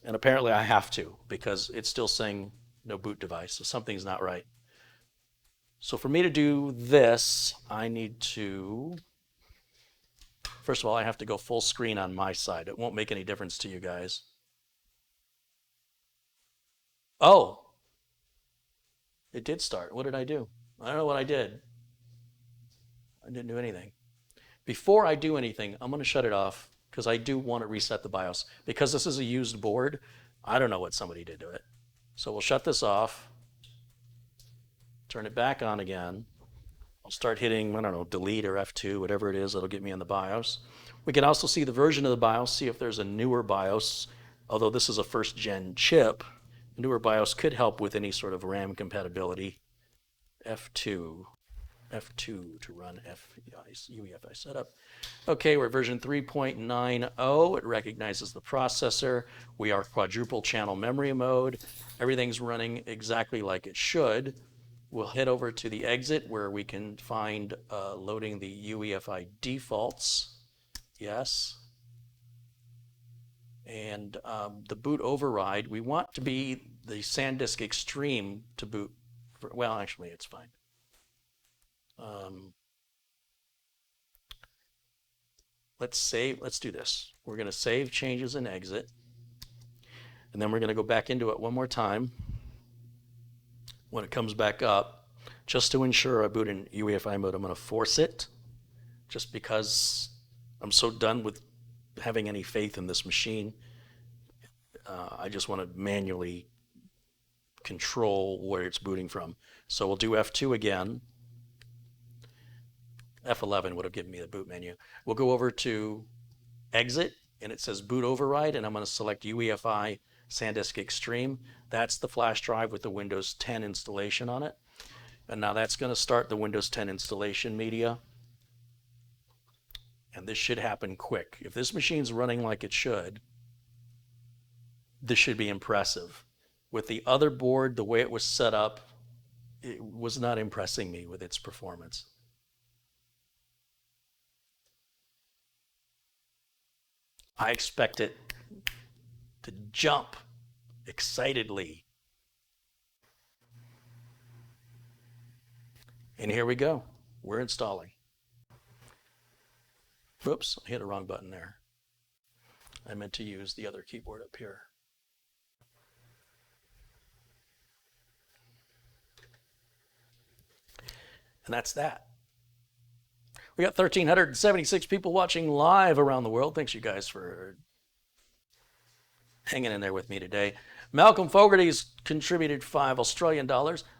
And apparently I have to, because it's still saying no boot device, so something's not right. So for me to do this, I need to, first of all, I have to go full screen on my side. It won't make any difference to you guys. Oh, it did start. What did I do? I don't know what I did. I didn't do anything. Before I do anything, I'm going to shut it off because I do want to reset the BIOS. Because this is a used board, I don't know what somebody did to it. So we'll shut this off. Turn it back on again. I'll start hitting, I don't know, delete or F2, whatever it is that'll get me in the BIOS. We can also see the version of the BIOS, see if there's a newer BIOS. Although this is a first gen chip, a newer BIOS could help with any sort of RAM compatibility. F2 to run UEFI setup. Okay, we're at version 3.90. It recognizes the processor. We are quadruple channel memory mode. Everything's running exactly like it should. We'll head over to the exit where we can find loading the UEFI defaults. Yes. And the boot override, we want to be the SanDisk Extreme to boot. Well, actually, it's fine. Let's do this. We're going to save changes and exit. And then we're going to go back into it one more time. When it comes back up, just to ensure I boot in UEFI mode, I'm going to force it, just because I'm so done with having any faith in this machine. I just want to manually control where it's booting from. So we'll do F2 again. F11 would have given me the boot menu. We'll go over to exit, and it says boot override, and I'm going to select UEFI SanDisk Extreme. That's the flash drive with the Windows 10 installation on it. And now that's going to start the Windows 10 installation media. And this should happen quick. If this machine's running like it should, this should be impressive. With the other board, the way it was set up, it was not impressing me with its performance. I expect it to jump excitedly. And here we go. We're installing. Oops, I hit a wrong button there. I meant to use the other keyboard up here. And that's that. We got 1,376 people watching live around the world. Thanks you guys for hanging in there with me today. Malcolm Fogarty's contributed $5 Australian.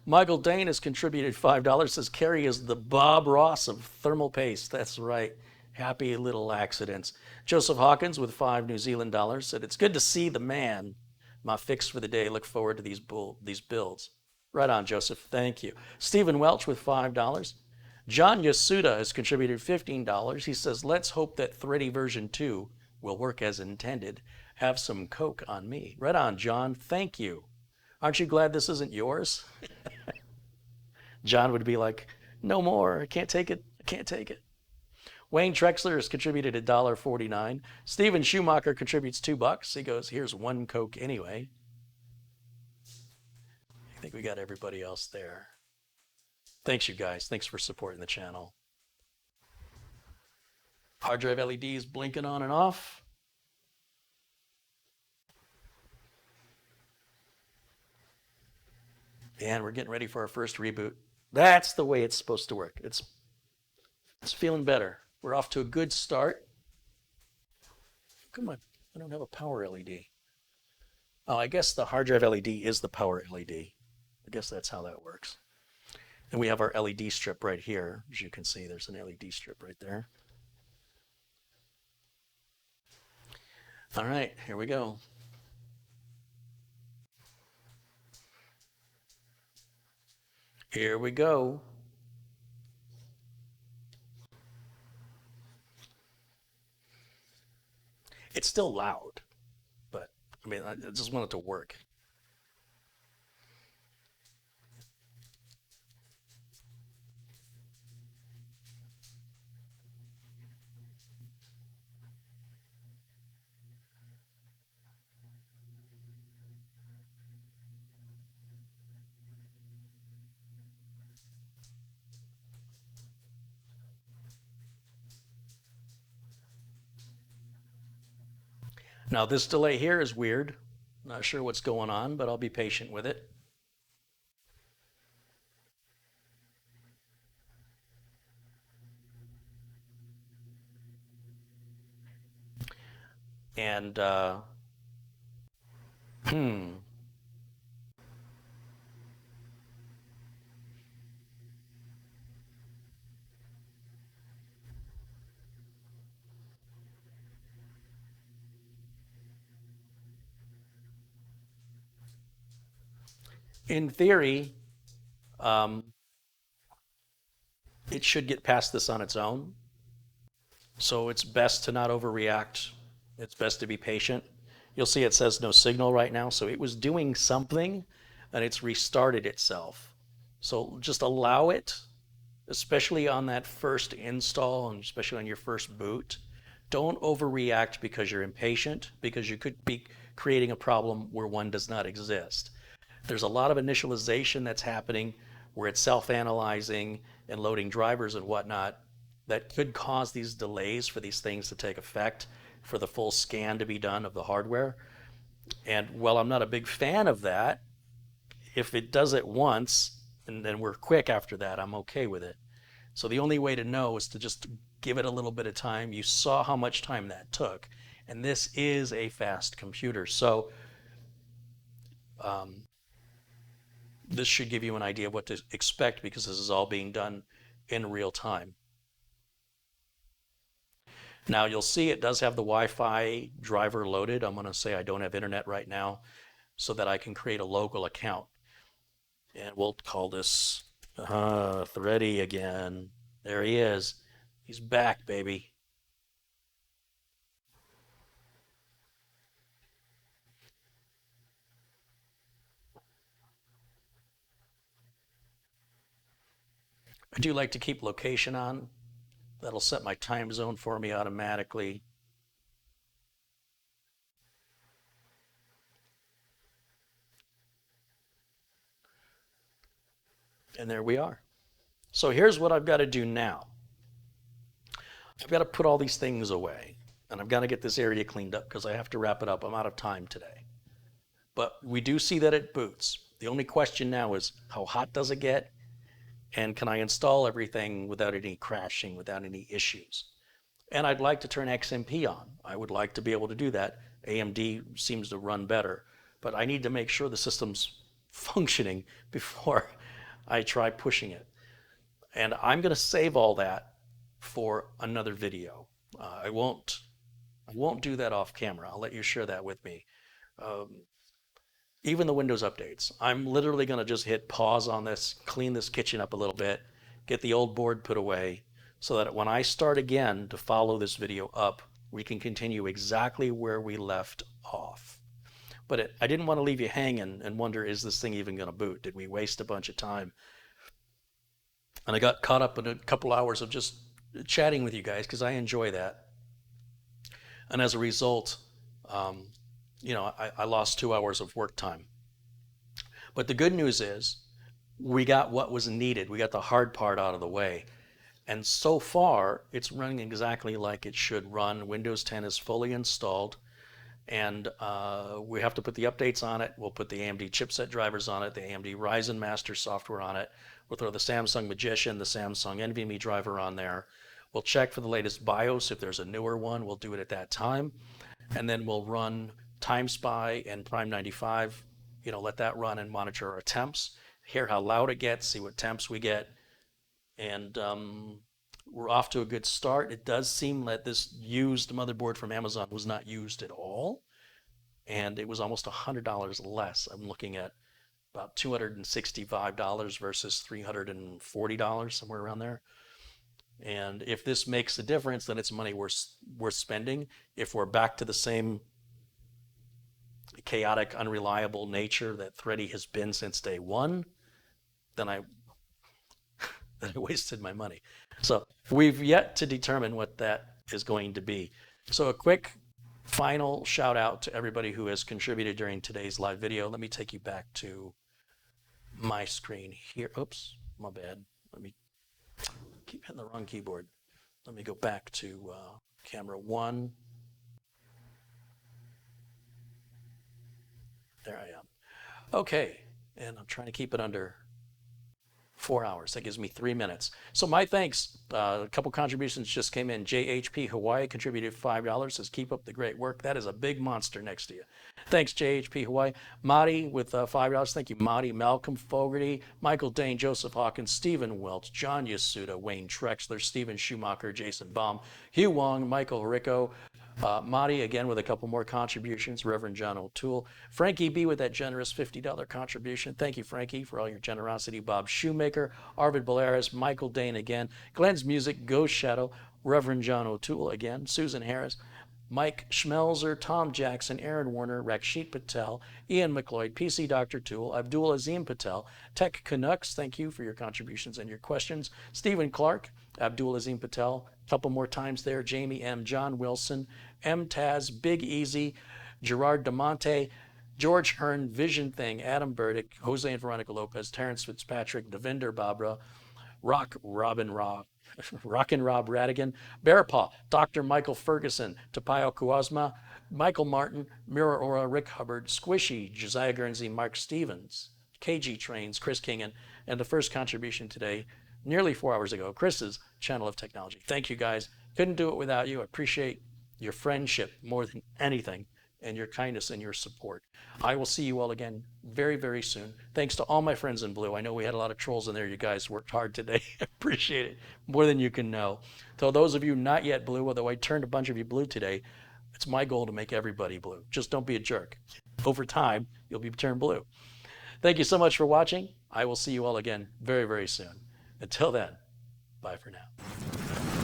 Michael Dane has contributed $5. Says Kerry is the Bob Ross of thermal paste. That's right. Happy little accidents. Joseph Hawkins with $5 New Zealand said it's good to see the man. My fix for the day. Look forward to these builds. Right on, Joseph. Thank you. Stephen Welch with $5. John Yasuda has contributed $15. He says, let's hope that Thready version 2 will work as intended. Have some Coke on me. Right on, John. Thank you. Aren't you glad this isn't yours? John would be like, no more. I can't take it. I can't take it. Wayne Trexler has contributed $1.49. Stephen Schumacher contributes $2. He goes, here's one Coke anyway. I think we got everybody else there. Thanks, you guys. Thanks for supporting the channel. Hard drive LEDs blinking on and off. And we're getting ready for our first reboot. That's the way it's supposed to work. It's feeling better. We're off to a good start. come I don't have a power LED? Oh, I guess the hard drive LED is the power LED. I guess that's how that works. And we have our LED strip right here. As you can see, there's an LED strip right there. All right, here we go. Here we go. It's still loud, but I mean, I just want it to work. Now, this delay here is weird. Not sure what's going on, but I'll be patient with it. And, hmm, in theory, um, it should get past this on its own. So it's best to not overreact. It's best to be patient. You'll see it says no signal right now. So it was doing something and it's restarted itself. So just allow it, especially on that first install and especially on your first boot. Don't overreact because you're impatient, because you could be creating a problem where one does not exist. There's a lot of initialization that's happening where it's self-analyzing and loading drivers and whatnot that could cause these delays for these things to take effect, for the full scan to be done of the hardware. And while I'm not a big fan of that, if it does it once and then we're quick after that, I'm okay with it. So the only way to know is to just give it a little bit of time. You saw how much time that took. And this is a fast computer. So um, this should give you an idea of what to expect because this is all being done in real time. Now you'll see it does have the Wi-Fi driver loaded. I'm going to say I don't have internet right now so that I can create a local account. And we'll call this Thready again. There he is. He's back, baby. I do like to keep location on. That'll set my time zone for me automatically. And there we are. So here's what I've got to do now. I've got to put all these things away. And I've got to get this area cleaned up because I have to wrap it up. I'm out of time today. But we do see that it boots. The only question now is how hot does it get? And can I install everything without any crashing, without any issues? And I'd like to turn XMP on. I would like to be able to do that. AMD seems to run better. But I need to make sure the system's functioning before I try pushing it. And I'm going to save all that for another video. I won't do that off camera. I'll let you share that with me. Even the Windows updates. I'm literally going to just hit pause on this, clean this kitchen up a little bit, get the old board put away, so that when I start again to follow this video up, we can continue exactly where we left off. But I didn't want to leave you hanging and wonder, is this thing even going to boot? Did we waste a bunch of time? And I got caught up in a couple hours of just chatting with you guys because I enjoy that. And as a result, I lost 2 hours of work time. But the good news is we got what was needed. We got the hard part out of the way. And so far, it's running exactly like it should run. Windows 10 is fully installed. And we have to put the updates on it. We'll put the AMD chipset drivers on it, the AMD Ryzen Master software on it. We'll throw the Samsung Magician, the Samsung NVMe driver on there. We'll check for the latest BIOS. If there's a newer one, we'll do it at that time. and then we'll run TimeSpy and Prime 95, let that run and monitor our temps, hear how loud it gets, see what temps we get, and we're off to a good start. It does seem that this used motherboard from Amazon was not used at all, and it was almost $100 less. I'm looking at about $265 versus $340, somewhere around there. And if this makes a difference, then it's money worth spending. If we're back to the same chaotic, unreliable nature that Thready has been since day one, then I wasted my money. So we've yet to determine what that is going to be. So a quick final shout out to everybody who has contributed during today's live video. Let me take you back to my screen here. Oops, my bad. Let me keep hitting the wrong keyboard. Let me go back to camera 1. There I am. Okay, and I'm trying to keep it under 4 hours. That gives me 3 minutes. So my thanks. A couple contributions just came in. JHP Hawaii contributed $5. Says, keep up the great work. That is a big monster next to you. Thanks, JHP Hawaii. Marty with $5. Thank you, Marty. Malcolm Fogarty, Michael Dane, Joseph Hawkins, Stephen Welch, John Yasuda, Wayne Trexler, Stephen Schumacher, Jason Baum, Hugh Wong, Michael Rico, Marty again with a couple more contributions, Reverend John O'Toole, Frankie B with that generous $50 contribution. Thank you, Frankie, for all your generosity. Bob Shoemaker, Arvid Bolaris, Michael Dane again, Glenn's Music, Ghost Shadow, Reverend John O'Toole again, Susan Harris, Mike Schmelzer, Tom Jackson, Aaron Warner, Rakshit Patel, Ian McLeod, PC Dr. Toole, Abdul Azim Patel, Tech Canucks, thank you for your contributions and your questions, Stephen Clark, Abdul Azim Patel, a couple more times there, Jamie M., John Wilson, M. Taz, Big Easy, Gerard DeMonte, George Hearn, Vision Thing, Adam Burdick, Jose and Veronica Lopez, Terrence Fitzpatrick, Devinder Babra, Rockin' Rob Radigan, Bearpaw, Dr. Michael Ferguson, Tapayo Kuazma, Michael Martin, Mirror Aura, Rick Hubbard, Squishy, Josiah Guernsey, Mark Stevens, KG Trains, Chris Kingan, and the first contribution today, nearly 4 hours ago, Chris's Channel of Technology. Thank you, guys. Couldn't do it without you. I appreciate your friendship more than anything, and your kindness and your support. I will see you all again very, very soon. Thanks to all my friends in blue. I know we had a lot of trolls in there. You guys worked hard today. I appreciate it more than you can know. To those of you not yet blue, although I turned a bunch of you blue today, it's my goal to make everybody blue. Just don't be a jerk. Over time, you'll be turned blue. Thank you so much for watching. I will see you all again very, very soon. Until then, bye for now.